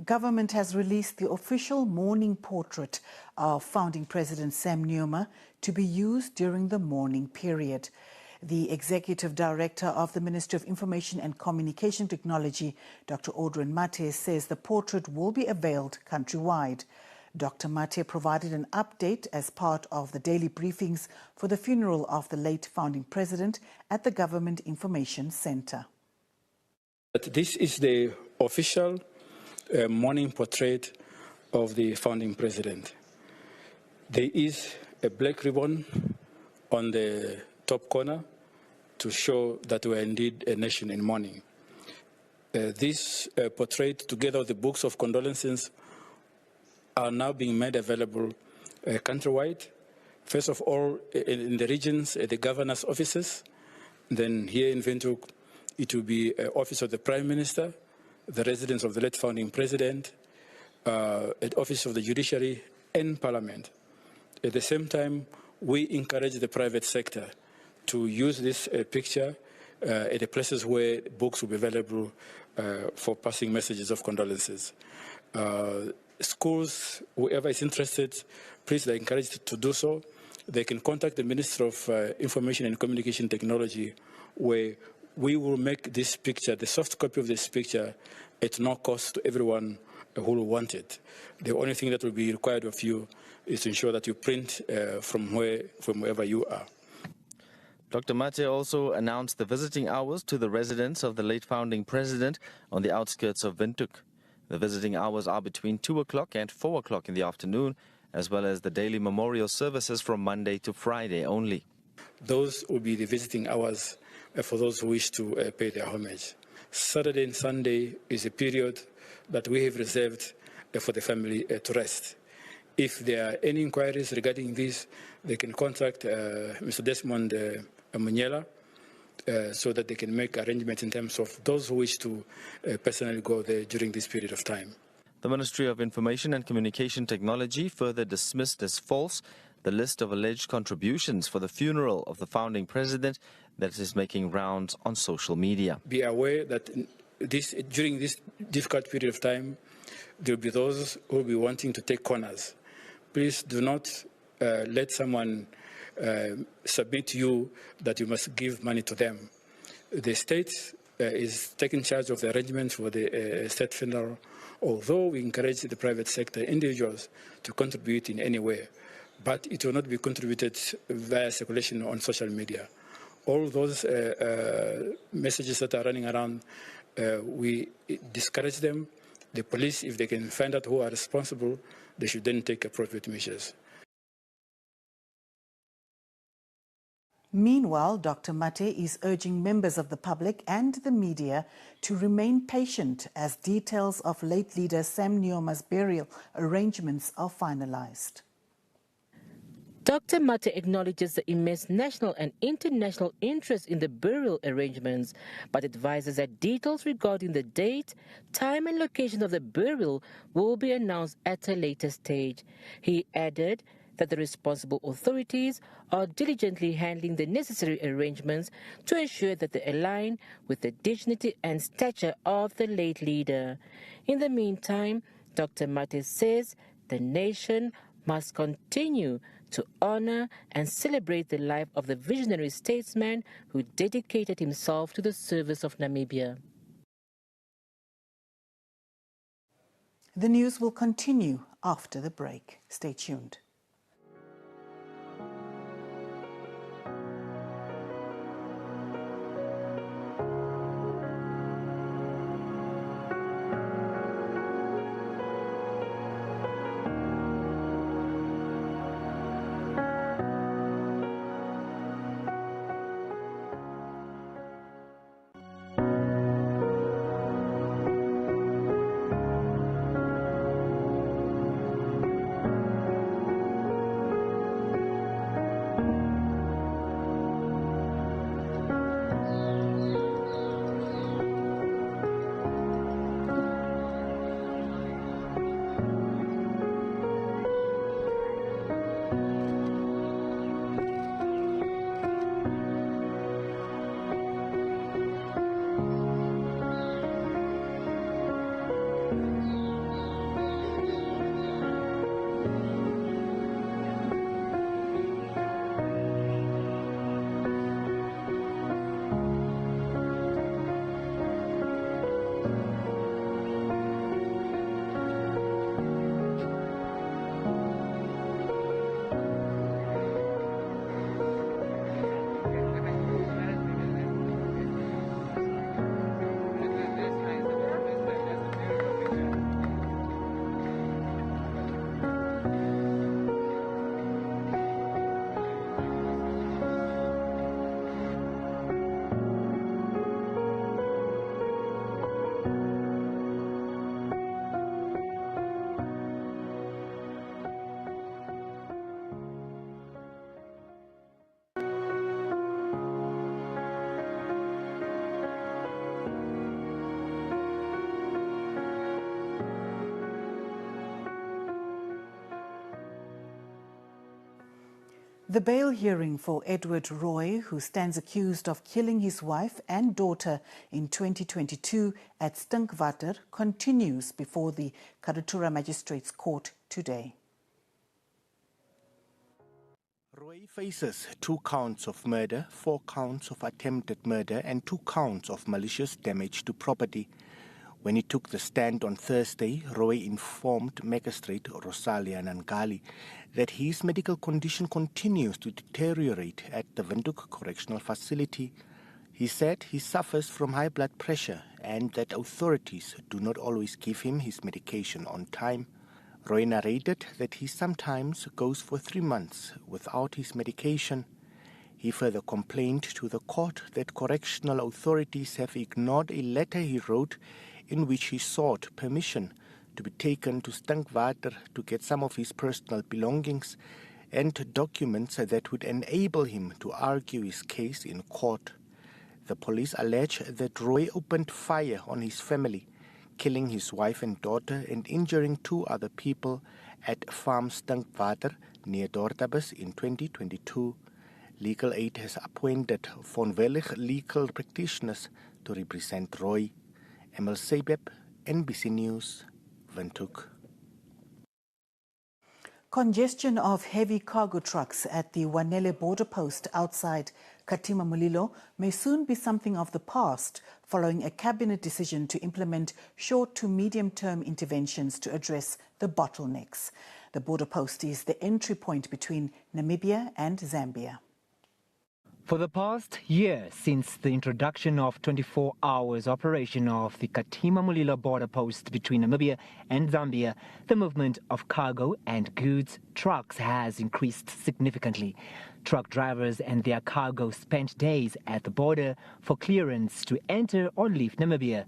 Government has released the official mourning portrait of founding President Sam Nujoma to be used during the mourning period. The Executive Director of the Ministry of Information and Communication Technology, Dr. Audrin Mate, says the portrait will be availed countrywide. Dr. Mate provided an update as part of the daily briefings for the funeral of the late founding president at the Government Information Centre. But this is the official mourning portrait of the founding president. There is a black ribbon on the top corner to show that we are indeed a nation in mourning. This portrait, together with the books of condolences, are now being made available countrywide. First of all, in the regions, the governor's offices. Then here in Windhoek, it will be office of the Prime Minister, the residence of the late founding president, at office of the judiciary and parliament. At the same time, we encourage the private sector to use this picture at the places where books will be available for passing messages of condolences. Schools, whoever is interested, please, they're encouraged to do so. They can contact the Minister of Information and Communication Technology, where we will make this picture, the soft copy of this picture, at no cost to everyone who will want it. The only thing that will be required of you is to ensure that you print from wherever you are. Dr. Mate also announced the visiting hours to the residence of the late founding president on the outskirts of Windhoek. The visiting hours are between 2 o'clock and 4 o'clock in the afternoon, as well as the daily memorial services from Monday to Friday only. Those will be the visiting hours for those who wish to pay their homage. Saturday and Sunday is a period that we have reserved for the family to rest. If there are any inquiries regarding this, they can contact Mr. Desmond Munyela so that they can make arrangements in terms of those who wish to personally go there during this period of time. The Ministry of Information and Communication Technology further dismissed as false the list of alleged contributions for the funeral of the founding president that is making rounds on social media. Be aware that during this difficult period of time, there will be those who will be wanting to take corners. Please do not let someone submit to you that you must give money to them. The state is taking charge of the arrangements for the state funeral, although we encourage the private sector individuals to contribute in any way, but it will not be contributed via circulation on social media. All those messages that are running around, we discourage them. The police, if they can find out who are responsible, they should then take appropriate measures. Meanwhile, Dr. Mate is urging members of the public and the media to remain patient as details of late leader Sam Nuyoma's burial arrangements are finalized. Dr. Mate acknowledges the immense national and international interest in the burial arrangements, but advises that details regarding the date, time and location of the burial will be announced at a later stage. He added that the responsible authorities are diligently handling the necessary arrangements to ensure that they align with the dignity and stature of the late leader. In the meantime, Dr. Mate says the nation must continue to honor and celebrate the life of the visionary statesman who dedicated himself to the service of Namibia. The news will continue after the break. Stay tuned. The bail hearing for Edward Roy, who stands accused of killing his wife and daughter in 2022 at Stinkwater, continues before the Karatura Magistrates Court today. Roy faces 2 counts of murder, 4 counts of attempted murder and 2 counts of malicious damage to property. When he took the stand on Thursday, Roy informed Magistrate Rosalia Nangali that his medical condition continues to deteriorate at the Windhoek Correctional Facility. He said he suffers from high blood pressure and that authorities do not always give him his medication on time. Roy narrated that he sometimes goes for 3 months without his medication. He further complained to the court that correctional authorities have ignored a letter he wrote in which he sought permission to be taken to Stinkwater to get some of his personal belongings and documents that would enable him to argue his case in court. The police allege that Roy opened fire on his family, killing his wife and daughter and injuring 2 other people at Farm Stinkwater near Dortabus in 2022. Legal Aid has appointed Vonwillig legal practitioners to represent Roy. Emil Sebeb, NBC News, Windhoek. Congestion of heavy cargo trucks at the Wanele border post outside Katima Mulilo may soon be something of the past following a cabinet decision to implement short to medium-term interventions to address the bottlenecks. The border post is the entry point between Namibia and Zambia. For the past year, since the introduction of 24 hours operation of the Katima Mulilo border post between Namibia and Zambia, the movement of cargo and goods trucks has increased significantly. Truck drivers and their cargo spent days at the border for clearance to enter or leave Namibia.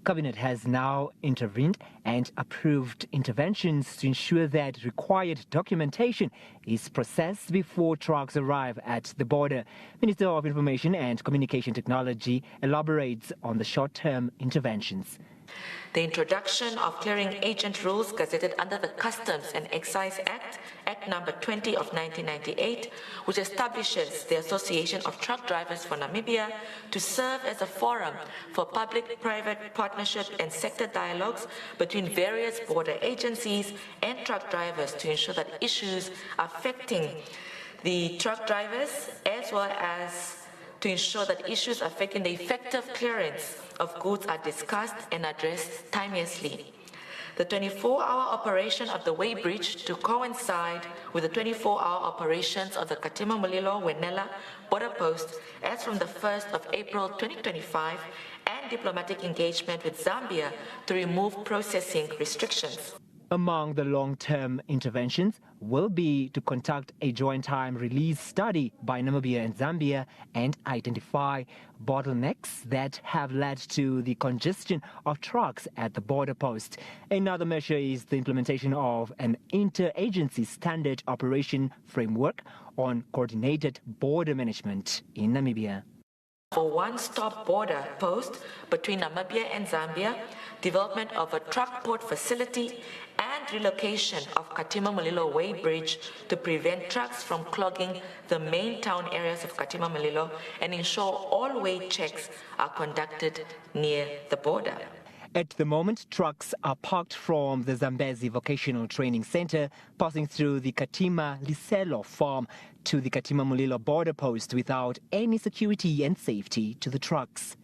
Cabinet has now intervened and approved interventions to ensure that required documentation is processed before trucks arrive at the border. Minister of Information and Communication Technology elaborates on the short-term interventions. The introduction of clearing agent rules gazetted under the Customs and Excise Act, Act number 20 of 1998, which establishes the Association of Truck Drivers for Namibia to serve as a forum for public-private partnership and sector dialogues between various border agencies and truck drivers to ensure that issues affecting the truck drivers, as well as to ensure that issues affecting the effective clearance of goods are discussed and addressed timelessly. The 24-hour operation of the Way Bridge to coincide with the 24-hour operations of the Katima Mulilo Wenela border post as from the 1st of April 2025 and diplomatic engagement with Zambia to remove processing restrictions. Among the long-term interventions will be to conduct a joint time release study by Namibia and Zambia and identify bottlenecks that have led to the congestion of trucks at the border post. Another measure is the implementation of an interagency standard operation framework on coordinated border management in Namibia. For one-stop border post between Namibia and Zambia, development of a truck port facility, and relocation of Katima Mulilo Way Bridge to prevent trucks from clogging the main town areas of Katima Mulilo and ensure all way checks are conducted near the border. At the moment, trucks are parked from the Zambezi Vocational Training Center, passing through the Katima Liselo farm to the Katima Mulilo border post without any security and safety to the trucks.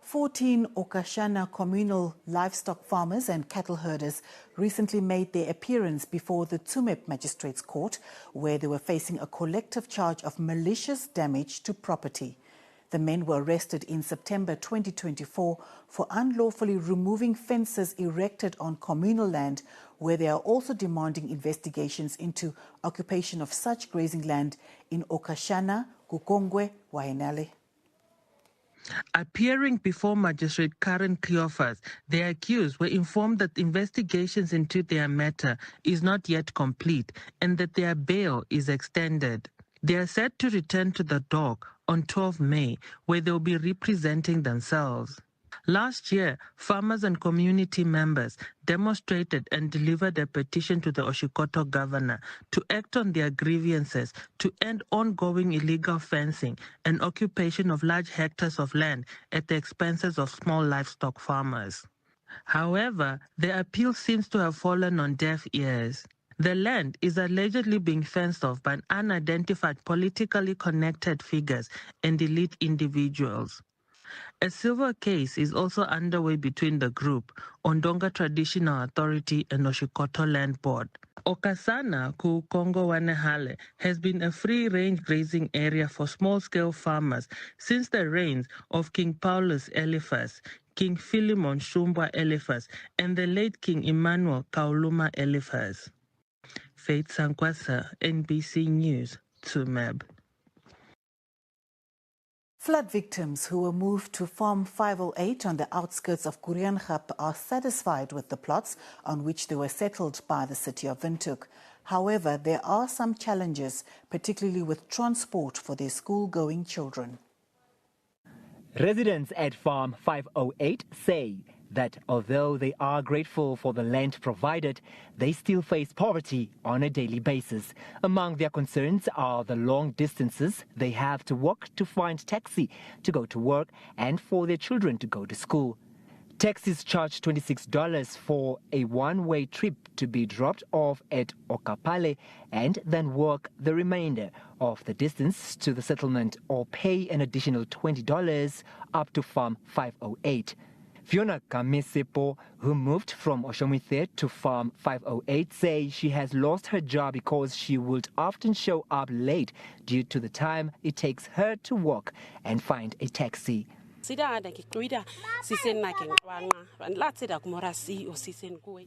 14 Okashana communal livestock farmers and cattle herders recently made their appearance before the Tsumeb Magistrates Court, where they were facing a collective charge of malicious damage to property. The men were arrested in September 2024 for unlawfully removing fences erected on communal land, where they are also demanding investigations into occupation of such grazing land in Okashana, Gukongwe, Wahenale. Appearing before Magistrate Karen Cleophas, the accused were informed that investigations into their matter is not yet complete and that their bail is extended. They are set to return to the dock on 12 May, where they will be representing themselves. Last year, farmers and community members demonstrated and delivered a petition to the Oshikoto governor to act on their grievances to end ongoing illegal fencing and occupation of large hectares of land at the expenses of small livestock farmers. However, the appeal seems to have fallen on deaf ears. The land is allegedly being fenced off by unidentified politically connected figures and elite individuals. A civil case is also underway between the group, Ondonga Traditional Authority and Oshikoto Land Board. Okasana ku Kongo Wanehale has been a free-range grazing area for small-scale farmers since the reigns of King Paulus Eliphas, King Philemon Shumba Eliphas, and the late King Emmanuel Kauluma Eliphas. Faith Sankwasa, NBC News, Tsumeb. Flood victims who were moved to Farm 508 on the outskirts of Kurianchap are satisfied with the plots on which they were settled by the city of Windhoek. However, there are some challenges, particularly with transport for their school-going children. Residents at Farm 508 say that although they are grateful for the land provided, they still face poverty on a daily basis. Among their concerns are the long distances they have to walk to find taxi to go to work and for their children to go to school. Taxis charge $26 for a one-way trip to be dropped off at Okapale and then walk the remainder of the distance to the settlement or pay an additional $20 up to Farm 508. Fiona Kamesepo, who moved from Oshomithe to Farm 508, says she has lost her job because she would often show up late due to the time it takes her to walk and find a taxi.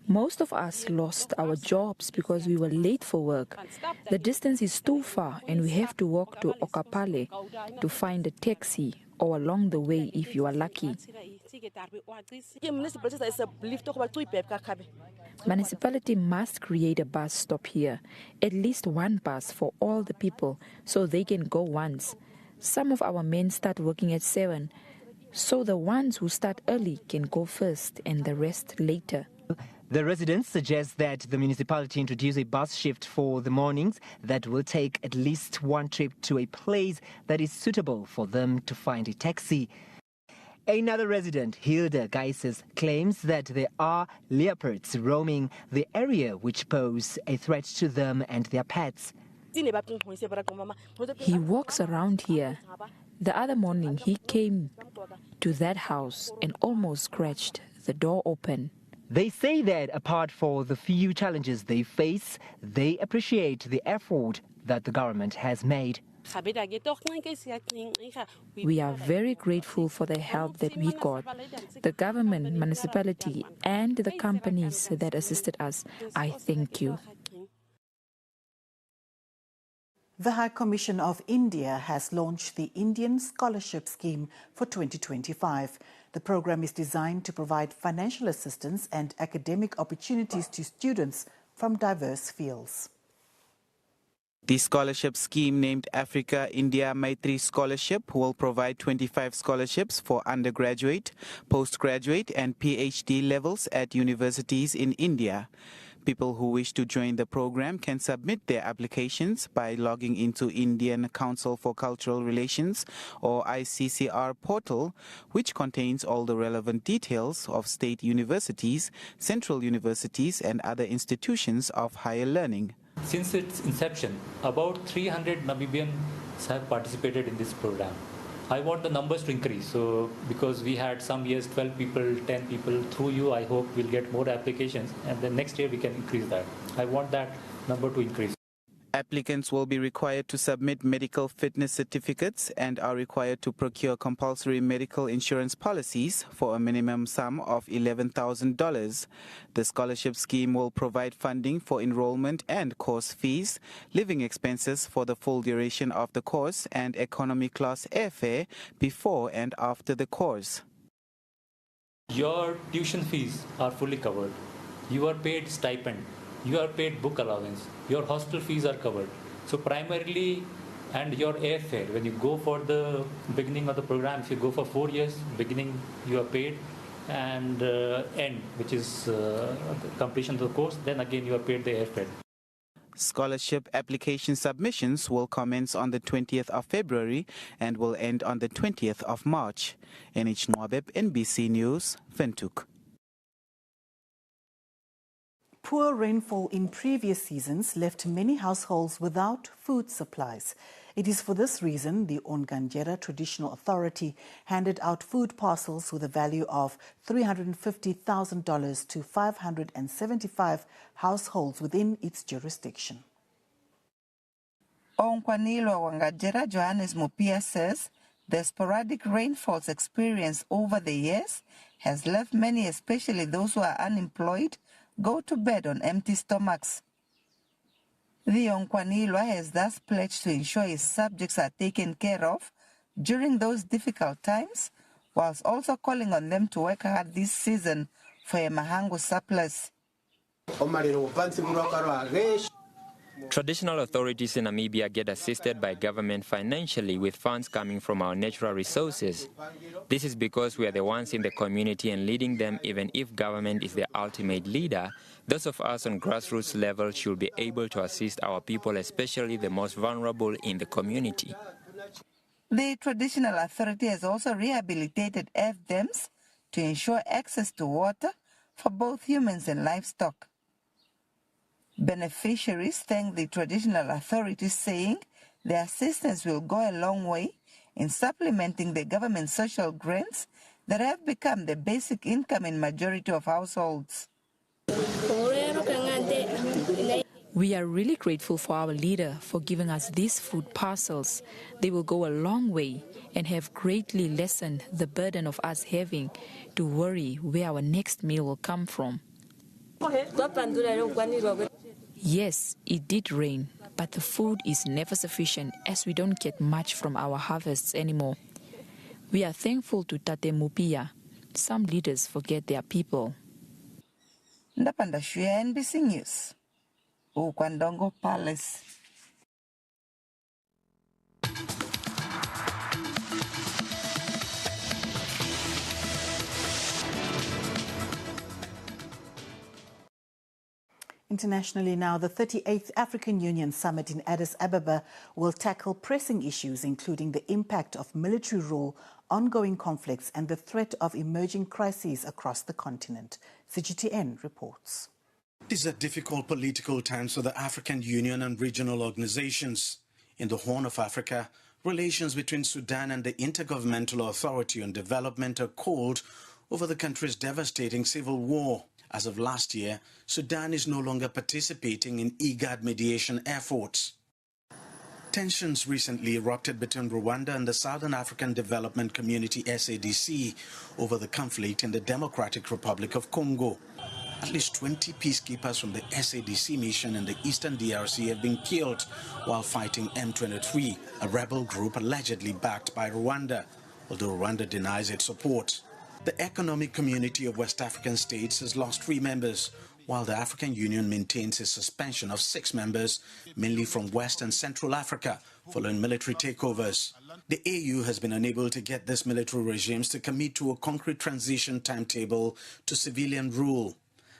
Most of us lost our jobs because we were late for work. The distance is too far and we have to walk to Okapale to find a taxi, or along the way if you are lucky. Municipality must create a bus stop here, at least one bus for all the people so they can go once. Some of our men start working at 7, so the ones who start early can go first and the rest later. The residents suggest that the municipality introduce a bus shift for the mornings that will take at least one trip to a place that is suitable for them to find a taxi. Another resident, Hilda Geises, claims that there are leopards roaming the area which pose a threat to them and their pets. He walks around here. The other morning he came to that house and almost scratched the door open. They say that apart from the few challenges they face, they appreciate the effort that the government has made. We are very grateful for the help that we got. The government, municipality, and the companies that assisted us, I thank you. The High Commission of India has launched the Indian Scholarship Scheme for 2025. The program is designed to provide financial assistance and academic opportunities to students from diverse fields. The scholarship scheme, named Africa India Maitri Scholarship, will provide 25 scholarships for undergraduate, postgraduate and PhD levels at universities in India. People who wish to join the program can submit their applications by logging into Indian Council for Cultural Relations or ICCR portal, which contains all the relevant details of state universities, central universities and other institutions of higher learning. Since its inception, about 300 Namibians have participated in this program. I want the numbers to increase, so because we had some years 12 people, 10 people, through you I hope we'll get more applications and then next year we can increase that. I want that number to increase. Applicants will be required to submit medical fitness certificates and are required to procure compulsory medical insurance policies for a minimum sum of $11,000. The scholarship scheme will provide funding for enrollment and course fees, living expenses for the full duration of the course, and economy class airfare before and after the course. Your tuition fees are fully covered. You are paid stipend. You are paid book allowance, your hostel fees are covered. So primarily, and your airfare, when you go for the beginning of the program, if you go for 4 years, beginning you are paid, and end, which is completion of the course, then again you are paid the airfare. Scholarship application submissions will commence on the 20th of February and will end on the 20th of March. NH Nwabeb, NBC News, Windhoek. Poor rainfall in previous seasons left many households without food supplies. It is for this reason the Onganjera Traditional Authority handed out food parcels with a value of $350,000 to 575 households within its jurisdiction. Onkwanilwa Wangajera Johannes Mupia says the sporadic rainfalls experienced over the years has left many, especially those who are unemployed, go to bed on empty stomachs. The Onkwanilwa has thus pledged to ensure his subjects are taken care of during those difficult times, whilst also calling on them to work hard this season for a mahango surplus. Traditional authorities in Namibia get assisted by government financially with funds coming from our natural resources. This is because we are the ones in the community and leading them. Even if government is the ultimate leader, those of us on grassroots level should be able to assist our people, especially the most vulnerable in the community. The Traditional Authority has also rehabilitated earth dams to ensure access to water for both humans and livestock. Beneficiaries thank the Traditional Authority, saying the assistance will go a long way in supplementing the government's social grants that have become the basic income in majority of households. We are really grateful for our leader for giving us these food parcels. They will go a long way and have greatly lessened the burden of us having to worry where our next meal will come from. Yes, it did rain, but the food is never sufficient as we don't get much from our harvests anymore. We are thankful to Tate Mupia. Some leaders forget their people. Ndapanda Shuya, NBC News. Ukwandongo Palace. Internationally now, the 38th African Union Summit in Addis Ababa will tackle pressing issues including the impact of military rule, ongoing conflicts and the threat of emerging crises across the continent. CGTN reports. These are difficult political times for the African Union and regional organizations. In the Horn of Africa, relations between Sudan and the Intergovernmental Authority on Development are cold over the country's devastating civil war. As of last year, Sudan is no longer participating in IGAD mediation efforts. Tensions recently erupted between Rwanda and the Southern African Development Community SADC over the conflict in the Democratic Republic of Congo. At least 20 peacekeepers from the SADC mission in the eastern DRC have been killed while fighting M23, a rebel group allegedly backed by Rwanda, although Rwanda denies its support. The Economic Community of West African States has lost 3 members, while the African Union maintains a suspension of 6 members, mainly from West and Central Africa, following military takeovers. The AU has been unable to get these military regimes to commit to a concrete transition timetable to civilian rule.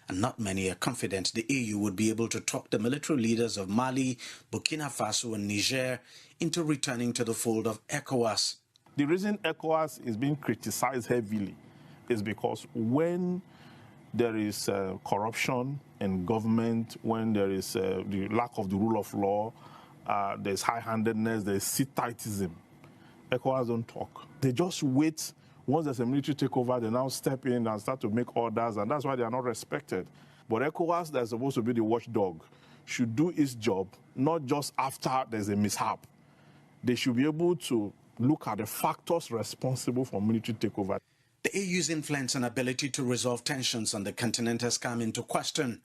And not many are confident the AU would be able to talk the military leaders of Mali, Burkina Faso and Niger into returning to the fold of ECOWAS. The reason ECOWAS is being criticized heavily is because when there is corruption in government, when there is the lack of the rule of law, there's high-handedness, there's sit-tightism, ECOWAS don't talk. They just wait. Once there's a military takeover, they now step in and start to make orders, and that's why they are not respected. But ECOWAS, that's supposed to be the watchdog, should do its job, not just after there's a mishap. They should be able to look at the factors responsible for military takeover. The AU's influence and ability to resolve tensions on the continent has come into question.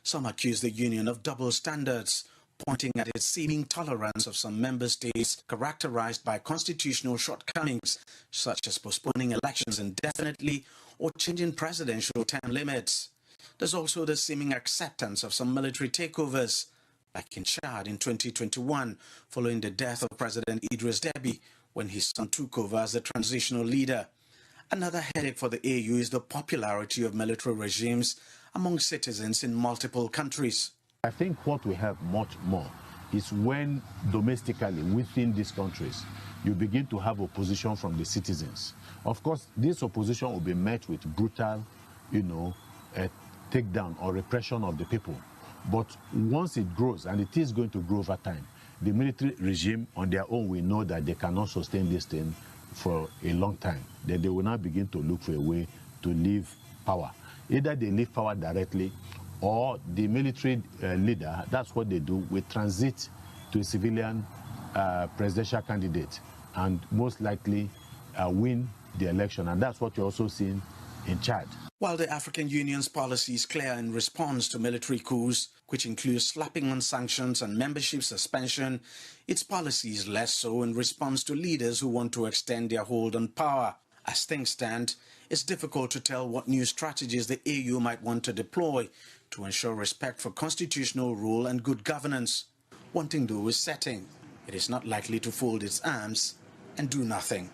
Some accuse the Union of double standards, pointing at its seeming tolerance of some member states characterized by constitutional shortcomings, such as postponing elections indefinitely or changing presidential term limits. There's also the seeming acceptance of some military takeovers, like in Chad in 2021, following the death of President Idris Deby, when his son took over as the transitional leader. Another headache for the AU is the popularity of military regimes among citizens in multiple countries. I think what we have much more is when domestically within these countries you begin to have opposition from the citizens. Of course, this opposition will be met with brutal, takedown or repression of the people. But once it grows, and it is going to grow over time, the military regime on their own will know that they cannot sustain this thing for a long time. Then they will now begin to look for a way to leave power. Either they leave power directly, or the military leader, that's what they do, will transit to a civilian presidential candidate and most likely win the election. And that's what you're also seeing in Chad. While the African Union's policy is clear in response to military coups, which includes slapping on sanctions and membership suspension, its policy is less so in response to leaders who want to extend their hold on power. As things stand, it's difficult to tell what new strategies the AU might want to deploy to ensure respect for constitutional rule and good governance. One thing, though, is certain: it is not likely to fold its arms and do nothing.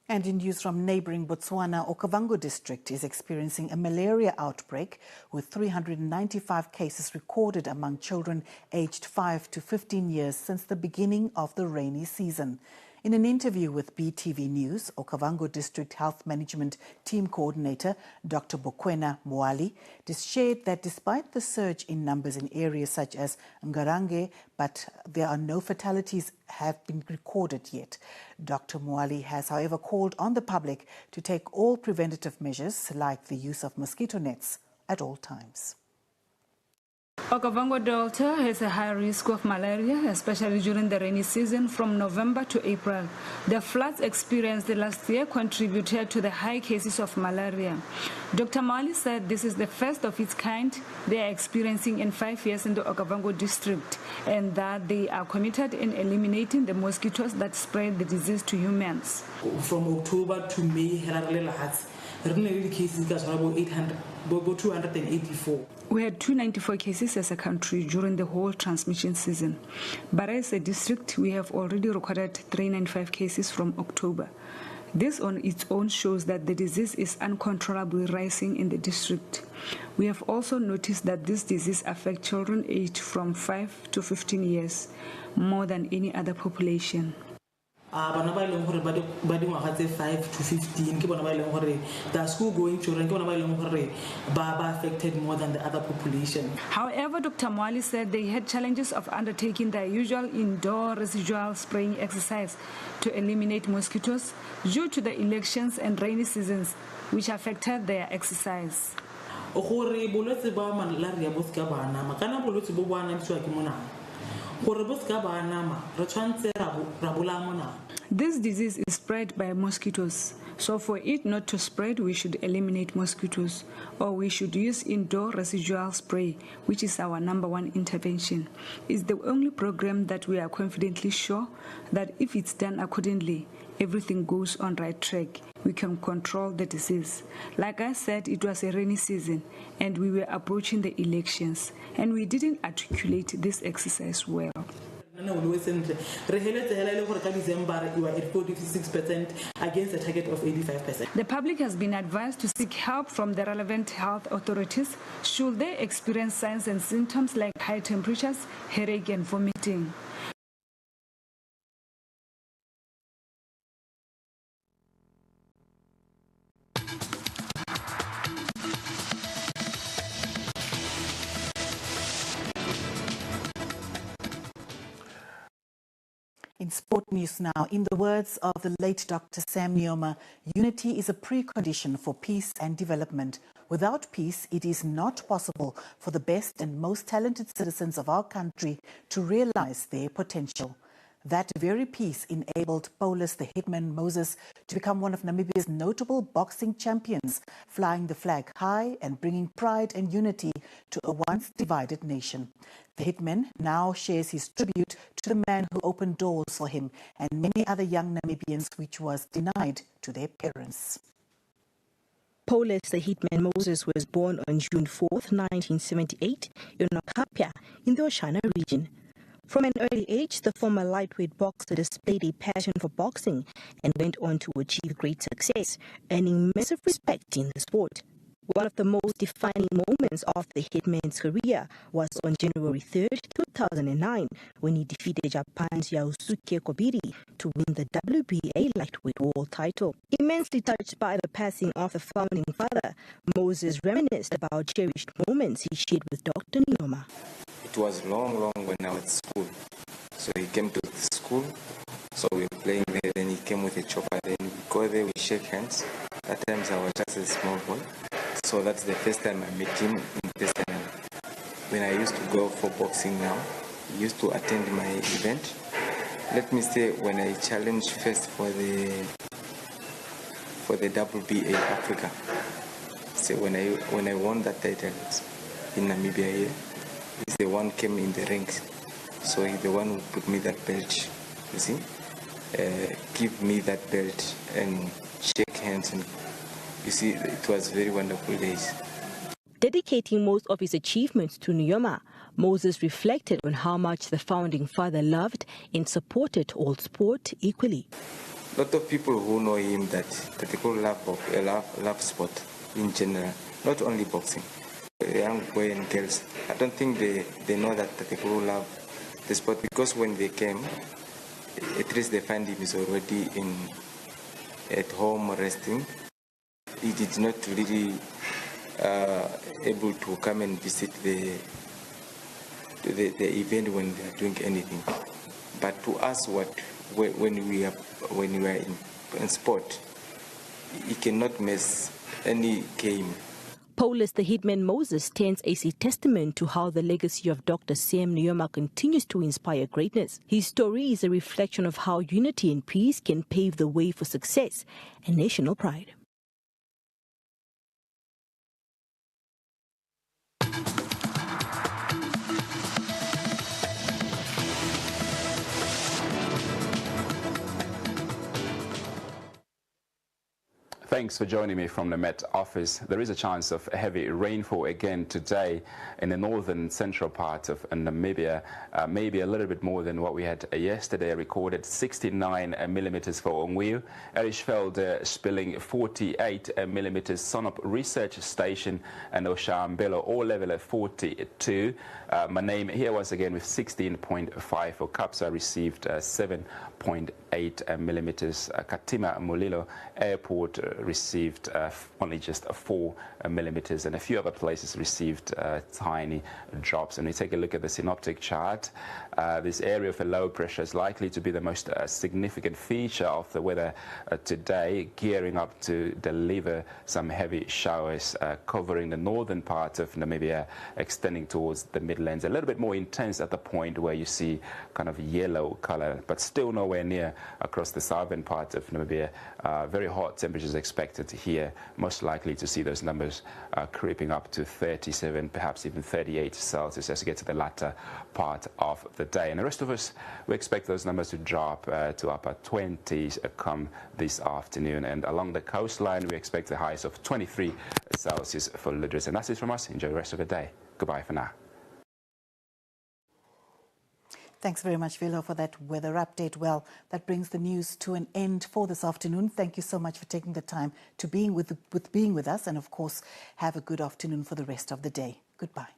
And in news from neighboring Botswana, Okavango district is experiencing a malaria outbreak with 395 cases recorded among children aged 5 to 15 years since the beginning of the rainy season. In an interview with BTV News, Okavango District Health Management Team Coordinator Dr. Bokwena Moali shared that despite the surge in numbers in areas such as Ngarange, but there are no fatalities have been recorded yet. Dr. Moali has, however, called on the public to take all preventative measures like the use of mosquito nets at all times. Okavango Delta has a high risk of malaria, especially during the rainy season from November to April. The floods experienced last year contributed to the high cases of malaria. Dr. Mali said this is the first of its kind they are experiencing in 5 years in the Okavango district, and that they are committed in eliminating the mosquitoes that spread the disease to humans. From October to May, cases about 284. We had 294 cases as a country during the whole transmission season. But as a district, we have already recorded 395 cases from October. This on its own shows that the disease is uncontrollably rising in the district. We have also noticed that this disease affects children aged from 5 to 15 years, more than any other population. 5 to 15 the school going children are affected more than the other population. However, Dr. Mwali said they had challenges of undertaking their usual indoor residual spraying exercise to eliminate mosquitoes due to the elections and rainy seasons, which affected their exercise. This disease is spread by mosquitoes, so for it not to spread, we should eliminate mosquitoes, or we should use indoor residual spray, which is our #1 intervention. It's the only program that we are confidently sure that if it's done accordingly, everything goes on right track. We can control the disease. Like I said, it was a rainy season and we were approaching the elections, and we didn't articulate this exercise well. Against a target of 85%. The public has been advised to seek help from the relevant health authorities should they experience signs and symptoms like high temperatures, headache and vomiting. In sport news now, in the words of the late Dr. Sam Nujoma, unity is a precondition for peace and development. Without peace, it is not possible for the best and most talented citizens of our country to realize their potential. That very peace enabled Paulus the Hitman Moses to become one of Namibia's notable boxing champions, flying the flag high and bringing pride and unity to a once divided nation. The Hitman now shares his tribute to the man who opened doors for him and many other young Namibians which was denied to their parents. Paulus the Hitman Moses was born on June 4, 1978 in Nakapia in the Oshana region. From an early age, the former lightweight boxer displayed a passion for boxing and went on to achieve great success, earning massive respect in the sport. One of the most defining moments of the hitman's career was on January 3rd, 2009, when he defeated Japan's Yaosuke Kobiri to win the WBA lightweight world title. Immensely touched by the passing of the founding father, Moses reminisced about cherished moments he shared with Dr. Nujoma. It was long when I was at school. So he came to the school, so we were playing there, then he came with a chopper, then we go there, we shake hands. At times I was just a small boy. So that's the first time I met him in person. When I used to go for boxing now, he used to attend my event. Let me say, when I challenged first for the WBA Africa, so when I won that title in Namibia here, he's the one came in the ranks. So he's the one who put me that belt, you see, give me that belt and shake hands, and you see, it was very wonderful days. Dedicating most of his achievements to Nujoma, Moses reflected on how much the founding father loved and supported all sport equally. A lot of people who know him that they love sport in general, not only boxing. Young boys and girls, I don't think they know that they love the sport, because when they came, at least they find him is already at home resting. He did not really able to come and visit the event when they are doing anything. But to us, when we are in sport, he cannot miss any game. Paulus the Hitman Moses stands as a testament to how the legacy of Dr. Sam Nujoma continues to inspire greatness. His story is a reflection of how unity and peace can pave the way for success and national pride. Thanks for joining me from the Met office. There is a chance of heavy rainfall again today in the northern central part of Namibia, maybe a little bit more than what we had yesterday. Recorded 69 millimeters for Ongwiu, Erishveld spilling 48 millimeters, Sonop Research Station and Oshambelo all level at 42. My name here once again with 16.5 for Kapsa received 7.8 millimeters. Katima Mulilo Airport received only just 4 millimeters, and a few other places received tiny drops. And we take a look at the synoptic chart. This area of a low pressure is likely to be the most significant feature of the weather today, gearing up to deliver some heavy showers covering the northern part of Namibia, extending towards the Midlands. A little bit more intense at the point where you see kind of yellow color, but still nowhere near across the southern part of Namibia. Very hot temperatures expected here, most likely to see those numbers creeping up to 37, perhaps even 38 Celsius as we get to the latter part of the day. And the rest of us, we expect those numbers to drop to upper 20s come this afternoon. And along the coastline, we expect the highs of 23 Celsius for Ludres. And that's it from us. Enjoy the rest of the day. Goodbye for now. Thanks very much, Vilo, for that weather update. Well, that brings the news to an end for this afternoon. Thank you so much for taking the time to being with us. And, of course, have a good afternoon for the rest of the day. Goodbye.